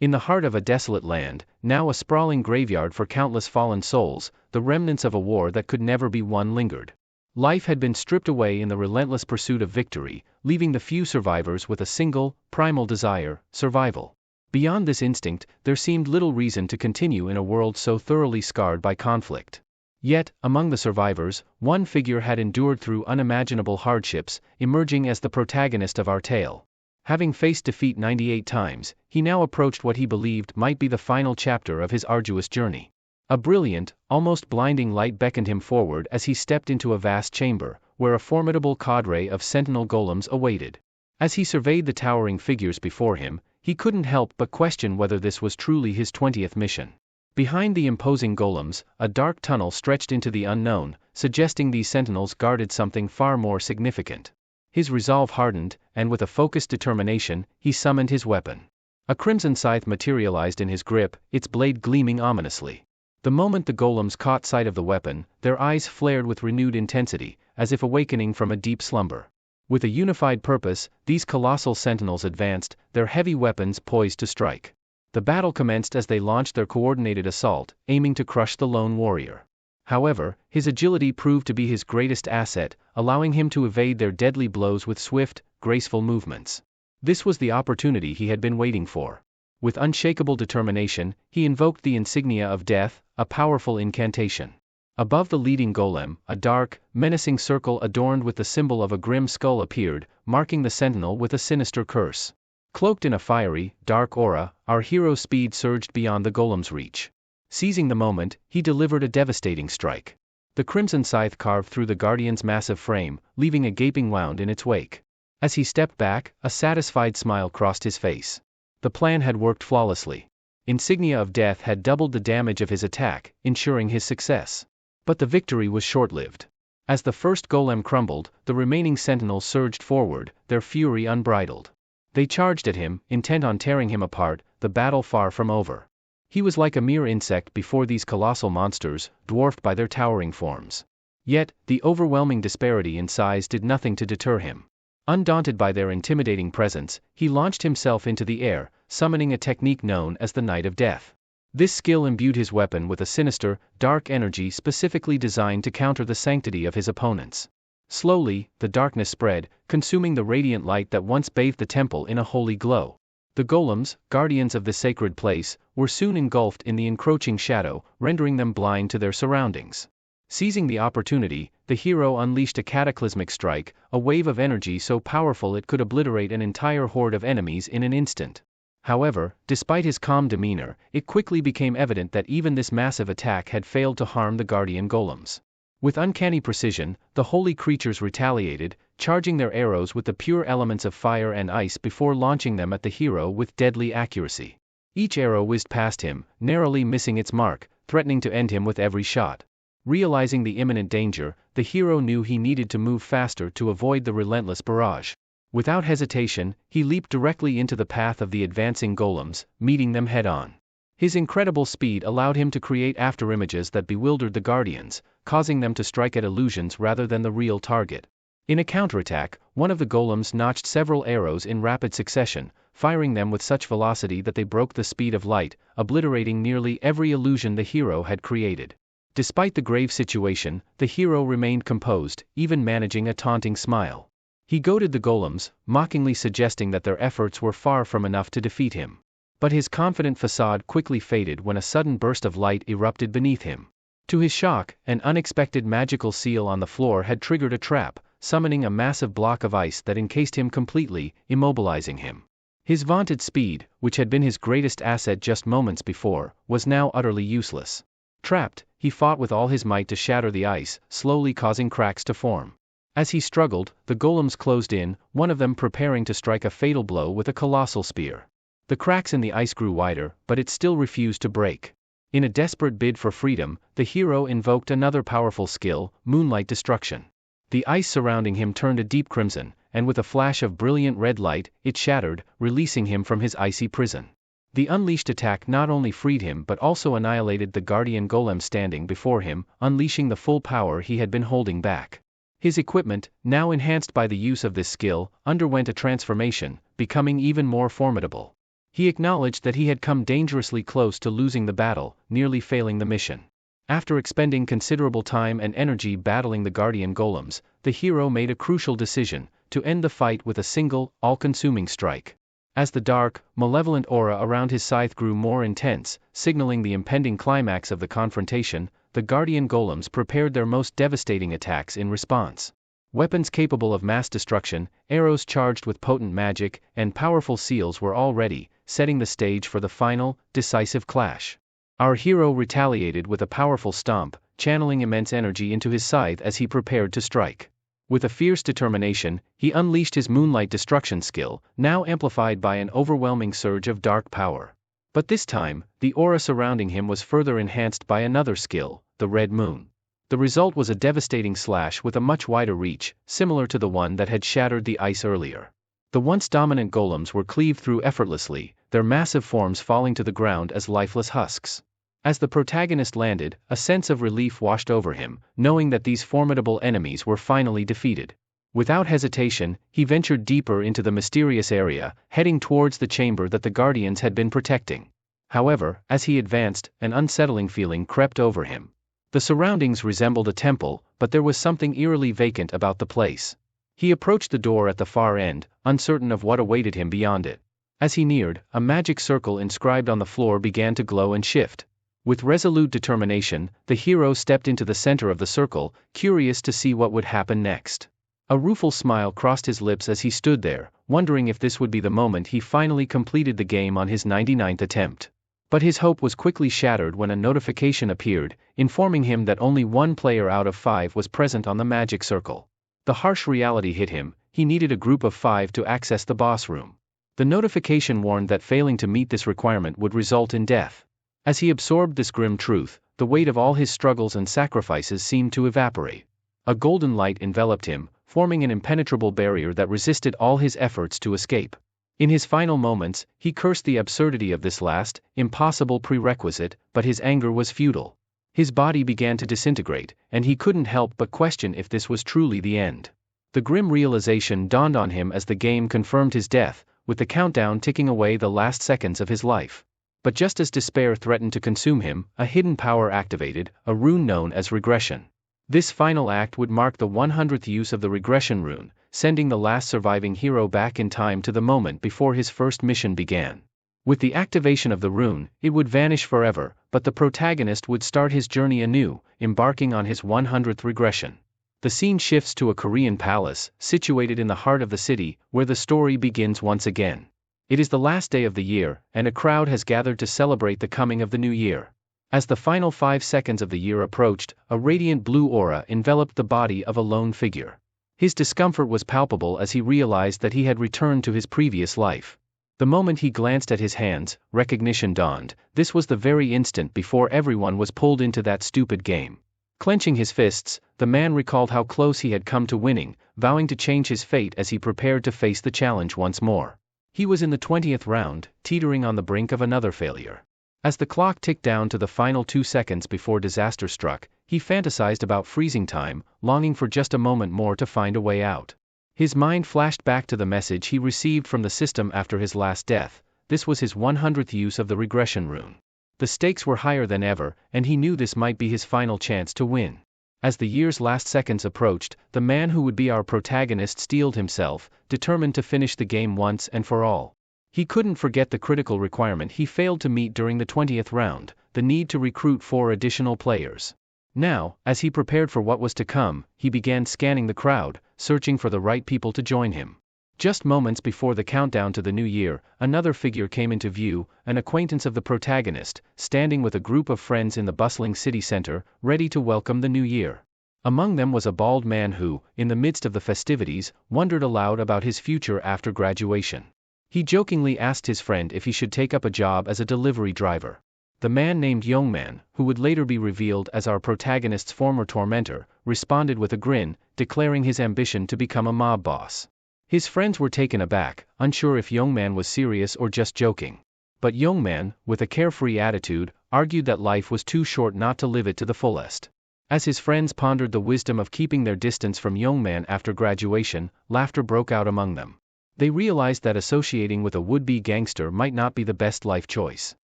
In the heart of a desolate land, now a sprawling graveyard for countless fallen souls, the remnants of a war that could never be won lingered. Life had been stripped away in the relentless pursuit of victory, leaving the few survivors with a single, primal desire: survival. Beyond this instinct, there seemed little reason to continue in a world so thoroughly scarred by conflict. Yet, among the survivors, one figure had endured through unimaginable hardships, emerging as the protagonist of our tale. Having faced defeat 98 times, he now approached what he believed might be the final chapter of his arduous journey. A brilliant, almost blinding light beckoned him forward as he stepped into a vast chamber, where a formidable cadre of sentinel golems awaited. As he surveyed the towering figures before him, he couldn't help but question whether this was truly his 20th mission. Behind the imposing golems, a dark tunnel stretched into the unknown, suggesting these sentinels guarded something far more significant. His resolve hardened, and with a focused determination, he summoned his weapon. A crimson scythe materialized in his grip, its blade gleaming ominously. The moment the golems caught sight of the weapon, their eyes flared with renewed intensity, as if awakening from a deep slumber. With a unified purpose, these colossal sentinels advanced, their heavy weapons poised to strike. The battle commenced as they launched their coordinated assault, aiming to crush the lone warrior. However, his agility proved to be his greatest asset, allowing him to evade their deadly blows with swift, graceful movements. This was the opportunity he had been waiting for. With unshakable determination, he invoked the insignia of death, a powerful incantation. Above the leading golem, a dark, menacing circle adorned with the symbol of a grim skull appeared, marking the sentinel with a sinister curse. Cloaked in a fiery, dark aura, our hero's speed surged beyond the golem's reach. Seizing the moment, he delivered a devastating strike. The crimson scythe carved through the guardian's massive frame, leaving a gaping wound in its wake. As he stepped back, a satisfied smile crossed his face. The plan had worked flawlessly. Insignia of death had doubled the damage of his attack, ensuring his success. But the victory was short-lived. As the first golem crumbled, the remaining sentinels surged forward, their fury unbridled. They charged at him, intent on tearing him apart, the battle far from over. He was like a mere insect before these colossal monsters, dwarfed by their towering forms. Yet, the overwhelming disparity in size did nothing to deter him. Undaunted by their intimidating presence, he launched himself into the air, summoning a technique known as the Knight of Death. This skill imbued his weapon with a sinister, dark energy specifically designed to counter the sanctity of his opponents. Slowly, the darkness spread, consuming the radiant light that once bathed the temple in a holy glow. The golems, guardians of the sacred place, were soon engulfed in the encroaching shadow, rendering them blind to their surroundings. Seizing the opportunity, the hero unleashed a cataclysmic strike, a wave of energy so powerful it could obliterate an entire horde of enemies in an instant. However, despite his calm demeanor, it quickly became evident that even this massive attack had failed to harm the guardian golems. With uncanny precision, the holy creatures retaliated, charging their arrows with the pure elements of fire and ice before launching them at the hero with deadly accuracy. Each arrow whizzed past him, narrowly missing its mark, threatening to end him with every shot. Realizing the imminent danger, the hero knew he needed to move faster to avoid the relentless barrage. Without hesitation, he leaped directly into the path of the advancing golems, meeting them head-on. His incredible speed allowed him to create afterimages that bewildered the guardians, causing them to strike at illusions rather than the real target. In a counterattack, one of the golems notched several arrows in rapid succession, firing them with such velocity that they broke the speed of light, obliterating nearly every illusion the hero had created. Despite the grave situation, the hero remained composed, even managing a taunting smile. He goaded the golems, mockingly suggesting that their efforts were far from enough to defeat him. But his confident facade quickly faded when a sudden burst of light erupted beneath him. To his shock, an unexpected magical seal on the floor had triggered a trap, summoning a massive block of ice that encased him completely, immobilizing him. His vaunted speed, which had been his greatest asset just moments before, was now utterly useless. Trapped, he fought with all his might to shatter the ice, slowly causing cracks to form. As he struggled, the golems closed in, one of them preparing to strike a fatal blow with a colossal spear. The cracks in the ice grew wider, but it still refused to break. In a desperate bid for freedom, the hero invoked another powerful skill, Moonlight Destruction. The ice surrounding him turned a deep crimson, and with a flash of brilliant red light, it shattered, releasing him from his icy prison. The unleashed attack not only freed him but also annihilated the guardian golem standing before him, unleashing the full power he had been holding back. His equipment, now enhanced by the use of this skill, underwent a transformation, becoming even more formidable. He acknowledged that he had come dangerously close to losing the battle, nearly failing the mission. After expending considerable time and energy battling the guardian golems, the hero made a crucial decision: to end the fight with a single, all-consuming strike. As the dark, malevolent aura around his scythe grew more intense, signaling the impending climax of the confrontation, the guardian golems prepared their most devastating attacks in response. Weapons capable of mass destruction, arrows charged with potent magic, and powerful seals were all ready, setting the stage for the final, decisive clash. Our hero retaliated with a powerful stomp, channeling immense energy into his scythe as he prepared to strike. With a fierce determination, he unleashed his moonlight destruction skill, now amplified by an overwhelming surge of dark power. But this time, the aura surrounding him was further enhanced by another skill, the red moon. The result was a devastating slash with a much wider reach, similar to the one that had shattered the ice earlier. The once dominant golems were cleaved through effortlessly, their massive forms falling to the ground as lifeless husks. As the protagonist landed, a sense of relief washed over him, knowing that these formidable enemies were finally defeated. Without hesitation, he ventured deeper into the mysterious area, heading towards the chamber that the Guardians had been protecting. However, as he advanced, an unsettling feeling crept over him. The surroundings resembled a temple, but there was something eerily vacant about the place. He approached the door at the far end, uncertain of what awaited him beyond it. As he neared, a magic circle inscribed on the floor began to glow and shift. With resolute determination, the hero stepped into the center of the circle, curious to see what would happen next. A rueful smile crossed his lips as he stood there, wondering if this would be the moment he finally completed the game on his 99th attempt. But his hope was quickly shattered when a notification appeared, informing him that only one player out of 5 was present on the magic circle. The harsh reality hit him: he needed a group of 5 to access the boss room. The notification warned that failing to meet this requirement would result in death. As he absorbed this grim truth, the weight of all his struggles and sacrifices seemed to evaporate. A golden light enveloped him, forming an impenetrable barrier that resisted all his efforts to escape. In his final moments, he cursed the absurdity of this last, impossible prerequisite, but his anger was futile. His body began to disintegrate, and he couldn't help but question if this was truly the end. The grim realization dawned on him as the game confirmed his death, with the countdown ticking away the last seconds of his life. But just as despair threatened to consume him, a hidden power activated, a rune known as Regression. This final act would mark the 100th use of the Regression rune, sending the last surviving hero back in time to the moment before his first mission began. With the activation of the rune, it would vanish forever, but the protagonist would start his journey anew, embarking on his 100th regression. The scene shifts to a Korean palace, situated in the heart of the city, where the story begins once again. It is the last day of the year, and a crowd has gathered to celebrate the coming of the new year. As the final 5 seconds of the year approached, a radiant blue aura enveloped the body of a lone figure. His discomfort was palpable as he realized that he had returned to his previous life. The moment he glanced at his hands, recognition dawned: this was the very instant before everyone was pulled into that stupid game. Clenching his fists, the man recalled how close he had come to winning, vowing to change his fate as he prepared to face the challenge once more. He was in the 20th round, teetering on the brink of another failure. As the clock ticked down to the final 2 seconds before disaster struck, he fantasized about freezing time, longing for just a moment more to find a way out. His mind flashed back to the message he received from the system after his last death. This was his 100th use of the Regression rune. The stakes were higher than ever, and he knew this might be his final chance to win. As the year's last seconds approached, the man who would be our protagonist steeled himself, determined to finish the game once and for all. He couldn't forget the critical requirement he failed to meet during the 20th round, the need to recruit 4 additional players. Now, as he prepared for what was to come, he began scanning the crowd, searching for the right people to join him. Just moments before the countdown to the new year, another figure came into view, an acquaintance of the protagonist, standing with a group of friends in the bustling city center, ready to welcome the new year. Among them was a bald man who, in the midst of the festivities, wondered aloud about his future after graduation. He jokingly asked his friend if he should take up a job as a delivery driver. The man named Youngman, who would later be revealed as our protagonist's former tormentor, responded with a grin, declaring his ambition to become a mob boss. His friends were taken aback, unsure if Youngman was serious or just joking. But Youngman, with a carefree attitude, argued that life was too short not to live it to the fullest. As his friends pondered the wisdom of keeping their distance from Youngman after graduation, laughter broke out among them. They realized that associating with a would-be gangster might not be the best life choice.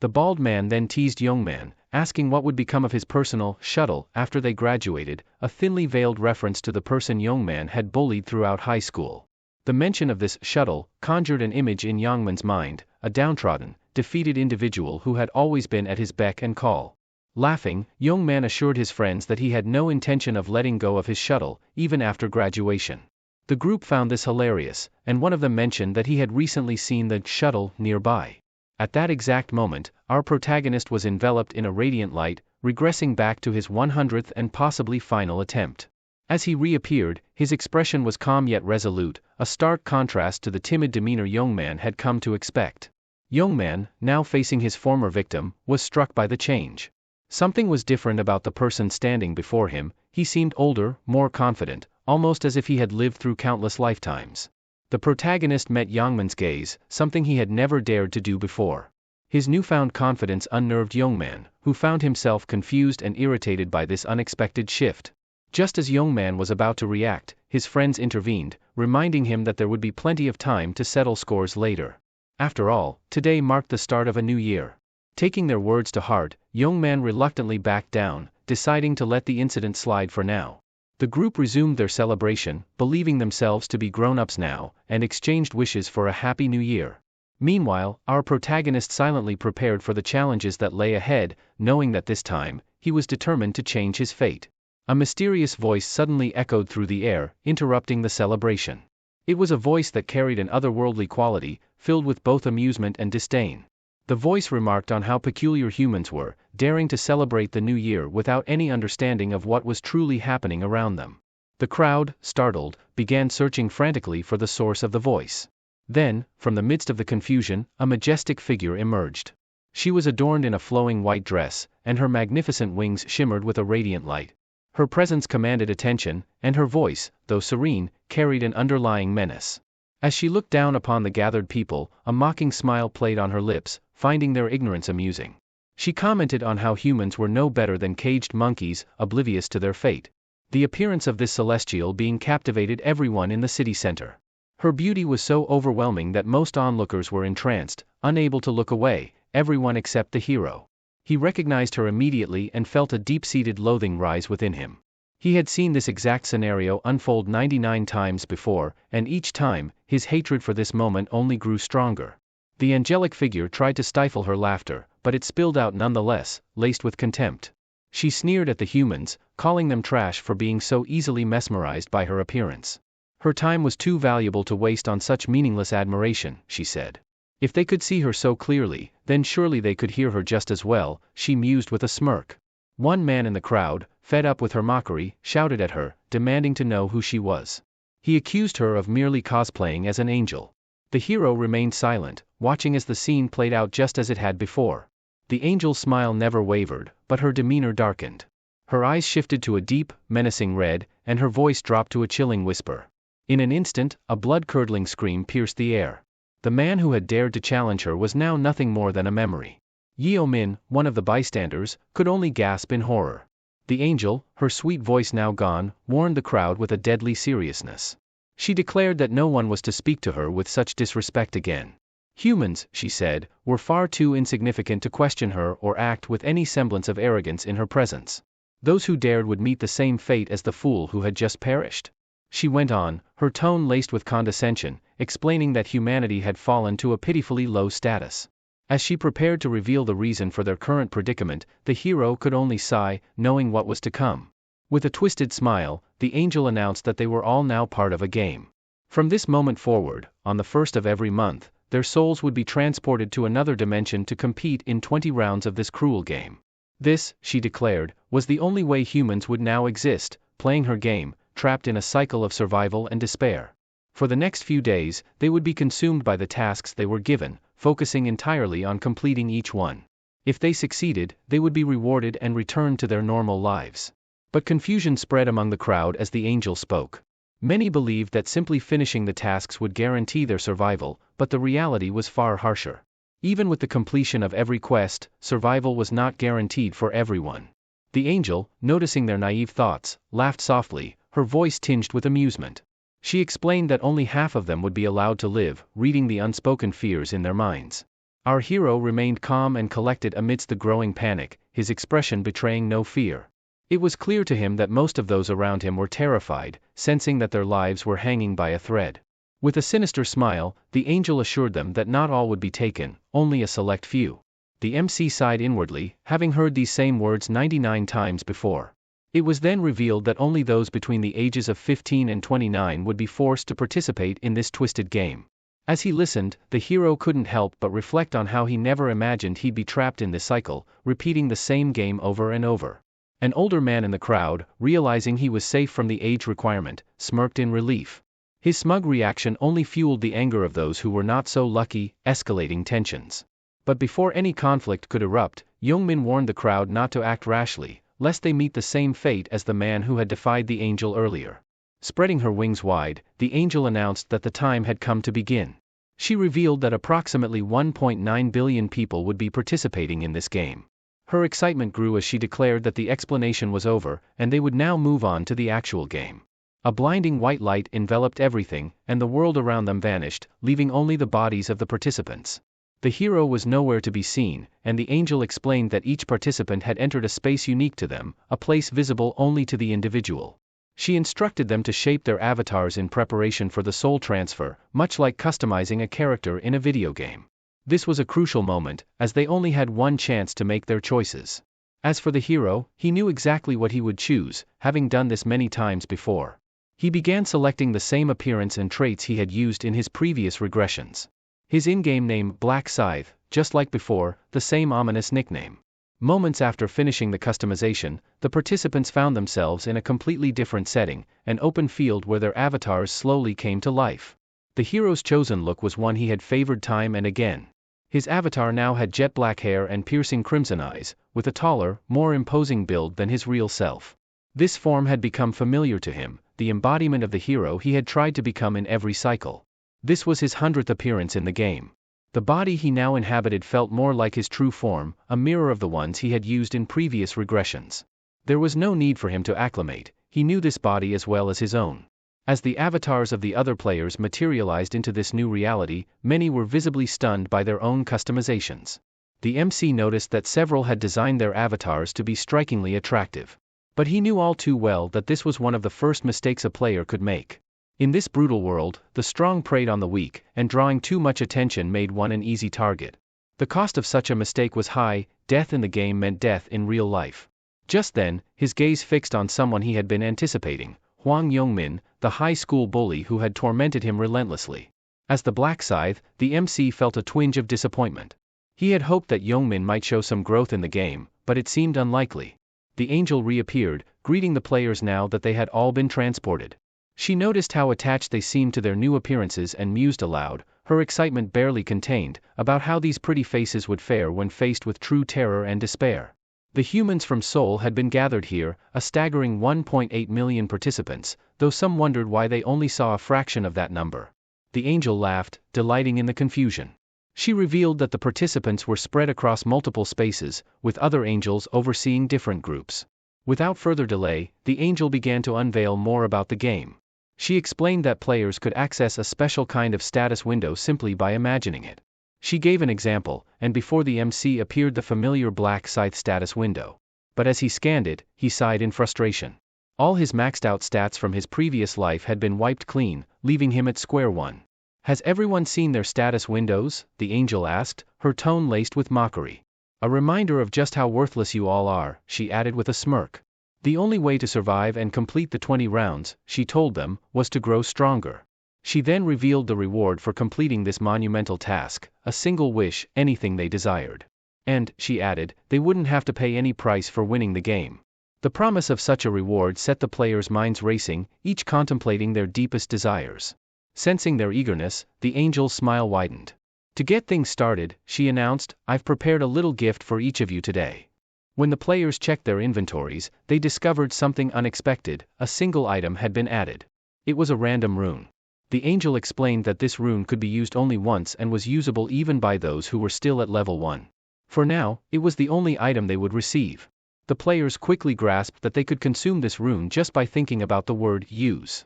The bald man then teased Youngman, asking what would become of his personal shuttle after they graduated, a thinly veiled reference to the person Youngman had bullied throughout high school. The mention of this shuttle conjured an image in Youngman's mind, a downtrodden, defeated individual who had always been at his beck and call. Laughing, Youngman assured his friends that he had no intention of letting go of his shuttle, even after graduation. The group found this hilarious, and one of them mentioned that he had recently seen the shuttle nearby. At that exact moment, our protagonist was enveloped in a radiant light, regressing back to his 100th and possibly final attempt. As he reappeared, his expression was calm yet resolute, a stark contrast to the timid demeanor Youngman had come to expect. Youngman, now facing his former victim, was struck by the change. Something was different about the person standing before him. He seemed older, more confident, almost as if he had lived through countless lifetimes. The protagonist met Youngman's gaze, something he had never dared to do before. His newfound confidence unnerved Youngman, who found himself confused and irritated by this unexpected shift. Just as Youngman was about to react, his friends intervened, reminding him that there would be plenty of time to settle scores later. After all, today marked the start of a new year. Taking their words to heart, Youngman reluctantly backed down, deciding to let the incident slide for now. The group resumed their celebration, believing themselves to be grown-ups now, and exchanged wishes for a happy new year. Meanwhile, our protagonist silently prepared for the challenges that lay ahead, knowing that this time, he was determined to change his fate. A mysterious voice suddenly echoed through the air, interrupting the celebration. It was a voice that carried an otherworldly quality, filled with both amusement and disdain. The voice remarked on how peculiar humans were, daring to celebrate the new year without any understanding of what was truly happening around them. The crowd, startled, began searching frantically for the source of the voice. Then, from the midst of the confusion, a majestic figure emerged. She was adorned in a flowing white dress, and her magnificent wings shimmered with a radiant light. Her presence commanded attention, and her voice, though serene, carried an underlying menace. As she looked down upon the gathered people, a mocking smile played on her lips, finding their ignorance amusing. She commented on how humans were no better than caged monkeys, oblivious to their fate. The appearance of this celestial being captivated everyone in the city center. Her beauty was so overwhelming that most onlookers were entranced, unable to look away, everyone except the hero. He recognized her immediately and felt a deep-seated loathing rise within him. He had seen this exact scenario unfold 99 times before, and each time, his hatred for this moment only grew stronger. The angelic figure tried to stifle her laughter, but it spilled out nonetheless, laced with contempt. She sneered at the humans, calling them trash for being so easily mesmerized by her appearance. Her time was too valuable to waste on such meaningless admiration, she said. If they could see her so clearly, then surely they could hear her just as well, she mused with a smirk. One man in the crowd, fed up with her mockery, shouted at her, demanding to know who she was. He accused her of merely cosplaying as an angel. The hero remained silent, watching as the scene played out just as it had before. The angel's smile never wavered, but her demeanor darkened. Her eyes shifted to a deep, menacing red, and her voice dropped to a chilling whisper. In an instant, a blood-curdling scream pierced the air. The man who had dared to challenge her was now nothing more than a memory. Yeo Min, one of the bystanders, could only gasp in horror. The angel, her sweet voice now gone, warned the crowd with a deadly seriousness. She declared that no one was to speak to her with such disrespect again. Humans, she said, were far too insignificant to question her or act with any semblance of arrogance in her presence. Those who dared would meet the same fate as the fool who had just perished. She went on, her tone laced with condescension, explaining that humanity had fallen to a pitifully low status. As she prepared to reveal the reason for their current predicament, the hero could only sigh, knowing what was to come. With a twisted smile, the angel announced that they were all now part of a game. From this moment forward, on the 1st of every month, their souls would be transported to another dimension to compete in 20 rounds of this cruel game. This, she declared, was the only way humans would now exist, playing her game, trapped in a cycle of survival and despair. For the next few days, they would be consumed by the tasks they were given, focusing entirely on completing each one. If they succeeded, they would be rewarded and returned to their normal lives. But confusion spread among the crowd as the angel spoke. Many believed that simply finishing the tasks would guarantee their survival, but the reality was far harsher. Even with the completion of every quest, survival was not guaranteed for everyone. The angel, noticing their naive thoughts, laughed softly, her voice tinged with amusement. She explained that only half of them would be allowed to live, reading the unspoken fears in their minds. Our hero remained calm and collected amidst the growing panic, his expression betraying no fear. It was clear to him that most of those around him were terrified, sensing that their lives were hanging by a thread. With a sinister smile, the angel assured them that not all would be taken, only a select few. The MC sighed inwardly, having heard these same words 99 times before. It was then revealed that only those between the ages of 15 and 29 would be forced to participate in this twisted game. As he listened, the hero couldn't help but reflect on how he never imagined he'd be trapped in this cycle, repeating the same game over and over. An older man in the crowd, realizing he was safe from the age requirement, smirked in relief. His smug reaction only fueled the anger of those who were not so lucky, escalating tensions. But before any conflict could erupt, Youngmin warned the crowd not to act rashly, lest they meet the same fate as the man who had defied the angel earlier. Spreading her wings wide, the angel announced that the time had come to begin. She revealed that approximately 1.9 billion people would be participating in this game. Her excitement grew as she declared that the explanation was over, and they would now move on to the actual game. A blinding white light enveloped everything, and the world around them vanished, leaving only the bodies of the participants. The hero was nowhere to be seen, and the angel explained that each participant had entered a space unique to them, a place visible only to the individual. She instructed them to shape their avatars in preparation for the soul transfer, much like customizing a character in a video game. This was a crucial moment, as they only had one chance to make their choices. As for the hero, he knew exactly what he would choose, having done this many times before. He began selecting the same appearance and traits he had used in his previous regressions. His in-game name, Black Scythe, just like before, the same ominous nickname. Moments after finishing the customization, the participants found themselves in a completely different setting, an open field where their avatars slowly came to life. The hero's chosen look was one he had favored time and again. His avatar now had jet black hair and piercing crimson eyes, with a taller, more imposing build than his real self. This form had become familiar to him, the embodiment of the hero he had tried to become in every cycle. This was his 100th appearance in the game. The body he now inhabited felt more like his true form, a mirror of the ones he had used in previous regressions. There was no need for him to acclimate, he knew this body as well as his own. As the avatars of the other players materialized into this new reality, many were visibly stunned by their own customizations. The MC noticed that several had designed their avatars to be strikingly attractive. But he knew all too well that this was one of the first mistakes a player could make. In this brutal world, the strong preyed on the weak, and drawing too much attention made one an easy target. The cost of such a mistake was high, death in the game meant death in real life. Just then, his gaze fixed on someone he had been anticipating, Hwang Youngmin, the high school bully who had tormented him relentlessly. As the Black Scythe, the MC felt a twinge of disappointment. He had hoped that Youngmin might show some growth in the game, but it seemed unlikely. The angel reappeared, greeting the players now that they had all been transported. She noticed how attached they seemed to their new appearances and mused aloud, her excitement barely contained, about how these pretty faces would fare when faced with true terror and despair. The humans from Seoul had been gathered here, a staggering 1.8 million participants, though some wondered why they only saw a fraction of that number. The angel laughed, delighting in the confusion. She revealed that the participants were spread across multiple spaces, with other angels overseeing different groups. Without further delay, the angel began to unveil more about the game. She explained that players could access a special kind of status window simply by imagining it. She gave an example, and before the MC appeared the familiar Black Scythe status window. But as he scanned it, he sighed in frustration. All his maxed out stats from his previous life had been wiped clean, leaving him at square one. Has everyone seen their status windows? The angel asked, her tone laced with mockery. A reminder of just how worthless you all are, she added with a smirk. The only way to survive and complete the 20 rounds, she told them, was to grow stronger. She then revealed the reward for completing this monumental task, a single wish, anything they desired. And, she added, they wouldn't have to pay any price for winning the game. The promise of such a reward set the players' minds racing, each contemplating their deepest desires. Sensing their eagerness, the angel's smile widened. To get things started, she announced, I've prepared a little gift for each of you today. When the players checked their inventories, they discovered something unexpected, a single item had been added. It was a random rune. The angel explained that this rune could be used only once and was usable even by those who were still at level 1. For now, it was the only item they would receive. The players quickly grasped that they could consume this rune just by thinking about the word use.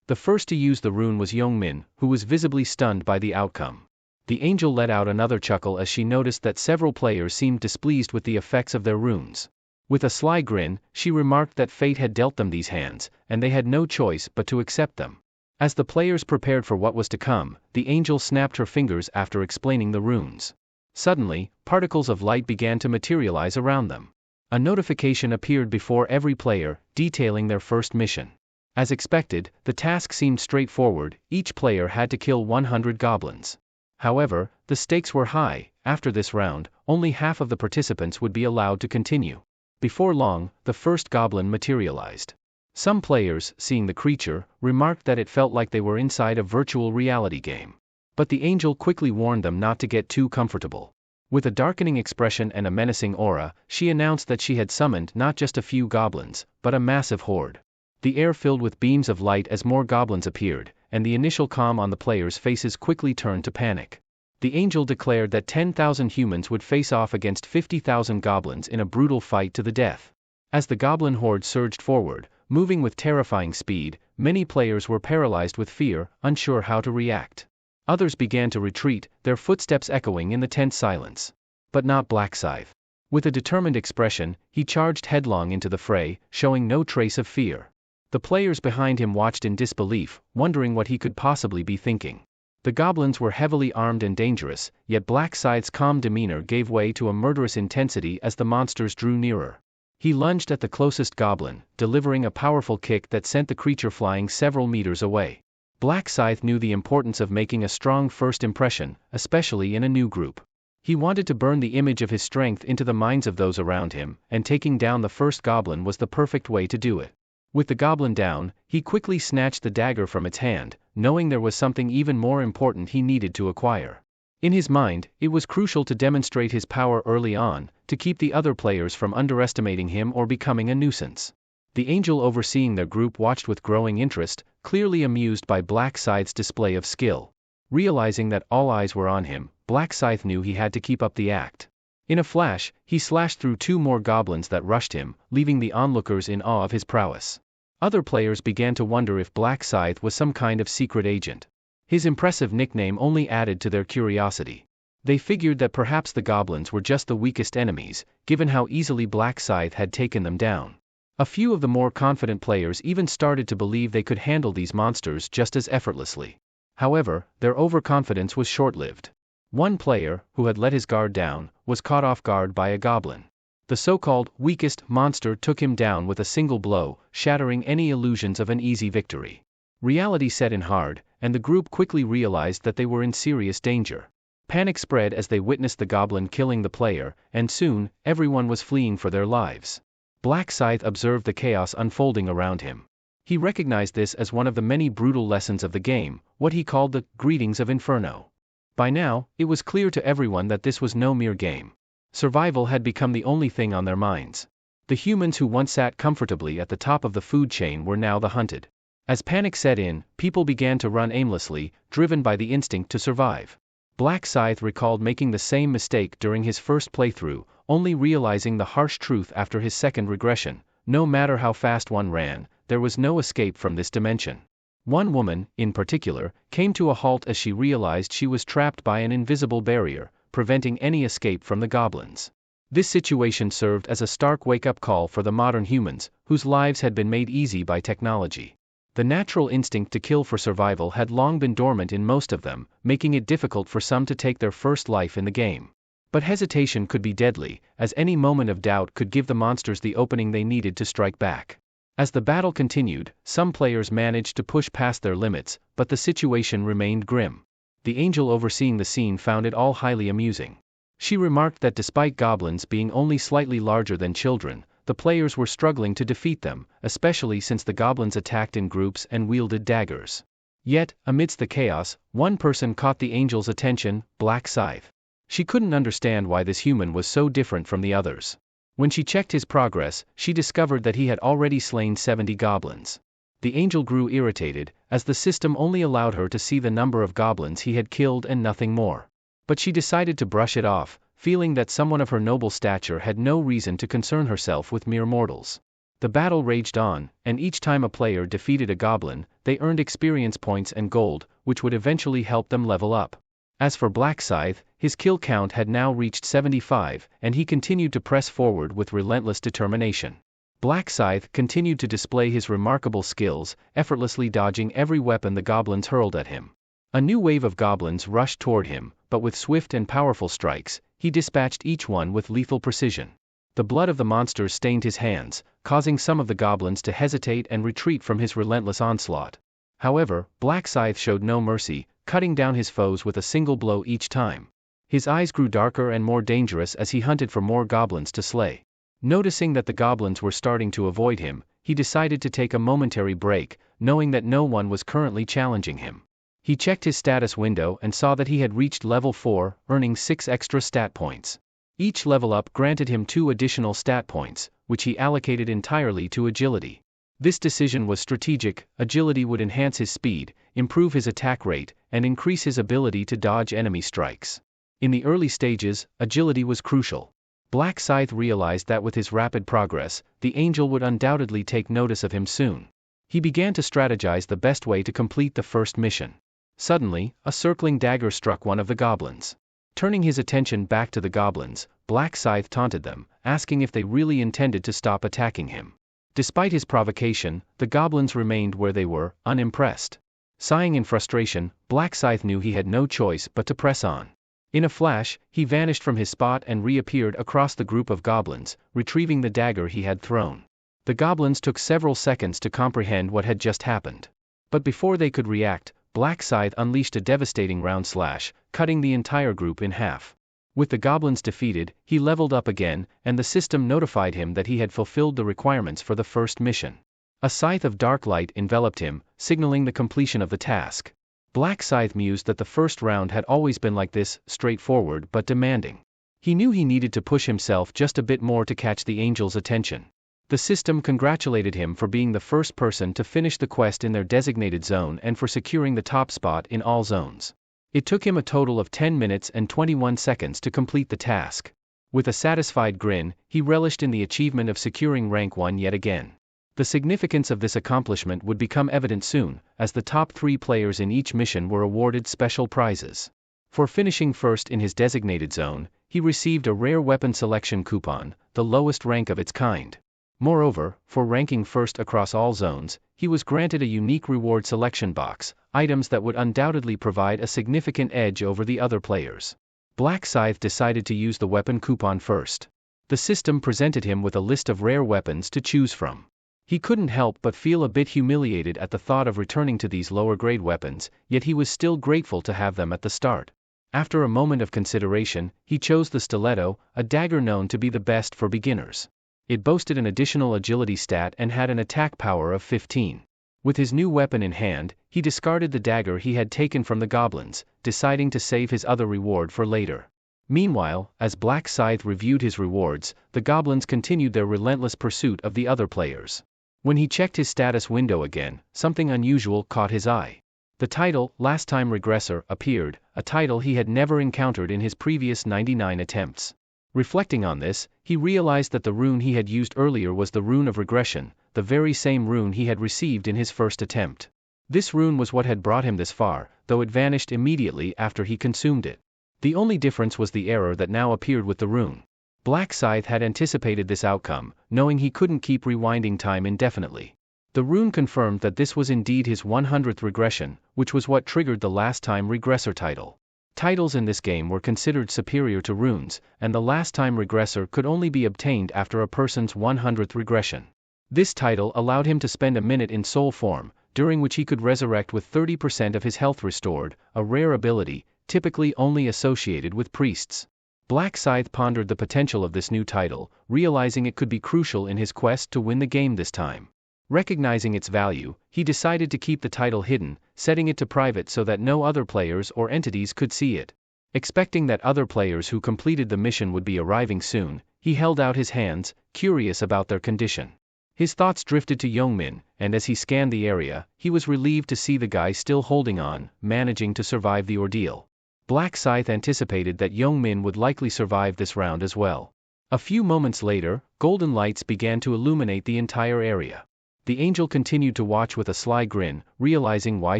The first to use the rune was Yongmin, who was visibly stunned by the outcome. The angel let out another chuckle as she noticed that several players seemed displeased with the effects of their runes. With a sly grin, she remarked that fate had dealt them these hands, and they had no choice but to accept them. As the players prepared for what was to come, the angel snapped her fingers after explaining the runes. Suddenly, particles of light began to materialize around them. A notification appeared before every player, detailing their first mission. As expected, the task seemed straightforward. Each player had to kill 100 goblins. However, the stakes were high. After this round, only half of the participants would be allowed to continue. Before long, the first goblin materialized. Some players, seeing the creature, remarked that it felt like they were inside a virtual reality game. But the angel quickly warned them not to get too comfortable. With a darkening expression and a menacing aura, she announced that she had summoned not just a few goblins, but a massive horde. The air filled with beams of light as more goblins appeared, and the initial calm on the players' faces quickly turned to panic. The angel declared that 10,000 humans would face off against 50,000 goblins in a brutal fight to the death. As the goblin horde surged forward, moving with terrifying speed, many players were paralyzed with fear, unsure how to react. Others began to retreat, their footsteps echoing in the tense silence. But not Black Scythe. With a determined expression, he charged headlong into the fray, showing no trace of fear. The players behind him watched in disbelief, wondering what he could possibly be thinking. The goblins were heavily armed and dangerous, yet Black Scythe's calm demeanor gave way to a murderous intensity as the monsters drew nearer. He lunged at the closest goblin, delivering a powerful kick that sent the creature flying several meters away. Black Scythe knew the importance of making a strong first impression, especially in a new group. He wanted to burn the image of his strength into the minds of those around him, and taking down the first goblin was the perfect way to do it. With the goblin down, he quickly snatched the dagger from its hand, knowing there was something even more important he needed to acquire. In his mind, it was crucial to demonstrate his power early on, to keep the other players from underestimating him or becoming a nuisance. The angel overseeing their group watched with growing interest, clearly amused by Black Scythe's display of skill. Realizing that all eyes were on him, Black Scythe knew he had to keep up the act. In a flash, he slashed through 2 more goblins that rushed him, leaving the onlookers in awe of his prowess. Other players began to wonder if Black Scythe was some kind of secret agent. His impressive nickname only added to their curiosity. They figured that perhaps the goblins were just the weakest enemies, given how easily Black Scythe had taken them down. A few of the more confident players even started to believe they could handle these monsters just as effortlessly. However, their overconfidence was short-lived. One player, who had let his guard down, was caught off guard by a goblin. The so-called weakest monster took him down with a single blow, shattering any illusions of an easy victory. Reality set in hard, and the group quickly realized that they were in serious danger. Panic spread as they witnessed the goblin killing the player, and soon, everyone was fleeing for their lives. Black Scythe observed the chaos unfolding around him. He recognized this as one of the many brutal lessons of the game, what he called the greetings of Inferno. By now, it was clear to everyone that this was no mere game. Survival had become the only thing on their minds. The humans who once sat comfortably at the top of the food chain were now the hunted. As panic set in, people began to run aimlessly, driven by the instinct to survive. Black Scythe recalled making the same mistake during his first playthrough, only realizing the harsh truth after his second regression: no matter how fast one ran, there was no escape from this dimension. One woman, in particular, came to a halt as she realized she was trapped by an invisible barrier, preventing any escape from the goblins. This situation served as a stark wake-up call for the modern humans, whose lives had been made easy by technology. The natural instinct to kill for survival had long been dormant in most of them, making it difficult for some to take their first life in the game. But hesitation could be deadly, as any moment of doubt could give the monsters the opening they needed to strike back. As the battle continued, some players managed to push past their limits, but the situation remained grim. The angel overseeing the scene found it all highly amusing. She remarked that despite goblins being only slightly larger than children, the players were struggling to defeat them, especially since the goblins attacked in groups and wielded daggers. Yet, amidst the chaos, one person caught the angel's attention: Black Scythe. She couldn't understand why this human was so different from the others. When she checked his progress, she discovered that he had already slain 70 goblins. The angel grew irritated, as the system only allowed her to see the number of goblins he had killed and nothing more. But she decided to brush it off, feeling that someone of her noble stature had no reason to concern herself with mere mortals. The battle raged on, and each time a player defeated a goblin, they earned experience points and gold, which would eventually help them level up. As for Black Scythe, his kill count had now reached 75, and he continued to press forward with relentless determination. Black Scythe continued to display his remarkable skills, effortlessly dodging every weapon the goblins hurled at him. A new wave of goblins rushed toward him, but with swift and powerful strikes, he dispatched each one with lethal precision. The blood of the monsters stained his hands, causing some of the goblins to hesitate and retreat from his relentless onslaught. However, Black Scythe showed no mercy, cutting down his foes with a single blow each time. His eyes grew darker and more dangerous as he hunted for more goblins to slay. Noticing that the goblins were starting to avoid him, he decided to take a momentary break, knowing that no one was currently challenging him. He checked his status window and saw that he had reached level 4, earning 6 extra stat points. Each level up granted him 2 additional stat points, which he allocated entirely to agility. This decision was strategic. Agility would enhance his speed, improve his attack rate, and increase his ability to dodge enemy strikes. In the early stages, agility was crucial. Black Scythe realized that with his rapid progress, the angel would undoubtedly take notice of him soon. He began to strategize the best way to complete the first mission. Suddenly, a circling dagger struck one of the goblins. Turning his attention back to the goblins, Black Scythe taunted them, asking if they really intended to stop attacking him. Despite his provocation, the goblins remained where they were, unimpressed. Sighing in frustration, Black Scythe knew he had no choice but to press on. In a flash, he vanished from his spot and reappeared across the group of goblins, retrieving the dagger he had thrown. The goblins took several seconds to comprehend what had just happened. But before they could react, Black Scythe unleashed a devastating round slash, cutting the entire group in half. With the goblins defeated, he leveled up again, and the system notified him that he had fulfilled the requirements for the first mission. A scythe of dark light enveloped him, signaling the completion of the task. Black Scythe mused that the first round had always been like this, straightforward but demanding. He knew he needed to push himself just a bit more to catch the angel's attention. The system congratulated him for being the first person to finish the quest in their designated zone and for securing the top spot in all zones. It took him a total of 10 minutes and 21 seconds to complete the task. With a satisfied grin, he relished in the achievement of securing rank 1 yet again. The significance of this accomplishment would become evident soon, as the top 3 players in each mission were awarded special prizes. For finishing first in his designated zone, he received a rare weapon selection coupon, the lowest rank of its kind. Moreover, for ranking first across all zones, he was granted a unique reward selection box, items that would undoubtedly provide a significant edge over the other players. Black Scythe decided to use the weapon coupon first. The system presented him with a list of rare weapons to choose from. He couldn't help but feel a bit humiliated at the thought of returning to these lower-grade weapons, yet he was still grateful to have them at the start. After a moment of consideration, he chose the stiletto, a dagger known to be the best for beginners. It boasted an additional agility stat and had an attack power of 15. With his new weapon in hand, he discarded the dagger he had taken from the goblins, deciding to save his other reward for later. Meanwhile, as Black Scythe reviewed his rewards, the goblins continued their relentless pursuit of the other players. When he checked his status window again, something unusual caught his eye. The title, Last Time Regressor, appeared, a title he had never encountered in his previous 99 attempts. Reflecting on this, he realized that the rune he had used earlier was the rune of regression, the very same rune he had received in his first attempt. This rune was what had brought him this far, though it vanished immediately after he consumed it. The only difference was the error that now appeared with the rune. Black Scythe had anticipated this outcome, knowing he couldn't keep rewinding time indefinitely. The rune confirmed that this was indeed his 100th regression, which was what triggered the Last Time Regressor title. Titles in this game were considered superior to runes, and the Last Time Regressor could only be obtained after a person's 100th regression. This title allowed him to spend a minute in soul form, during which he could resurrect with 30% of his health restored, a rare ability, typically only associated with priests. Black Scythe pondered the potential of this new title, realizing it could be crucial in his quest to win the game this time. Recognizing its value, he decided to keep the title hidden, setting it to private so that no other players or entities could see it. Expecting that other players who completed the mission would be arriving soon, he held out his hands, curious about their condition. His thoughts drifted to Youngmin, and as he scanned the area, he was relieved to see the guy still holding on, managing to survive the ordeal. Black Scythe anticipated that Youngmin would likely survive this round as well. A few moments later, golden lights began to illuminate the entire area. The angel continued to watch with a sly grin, realizing why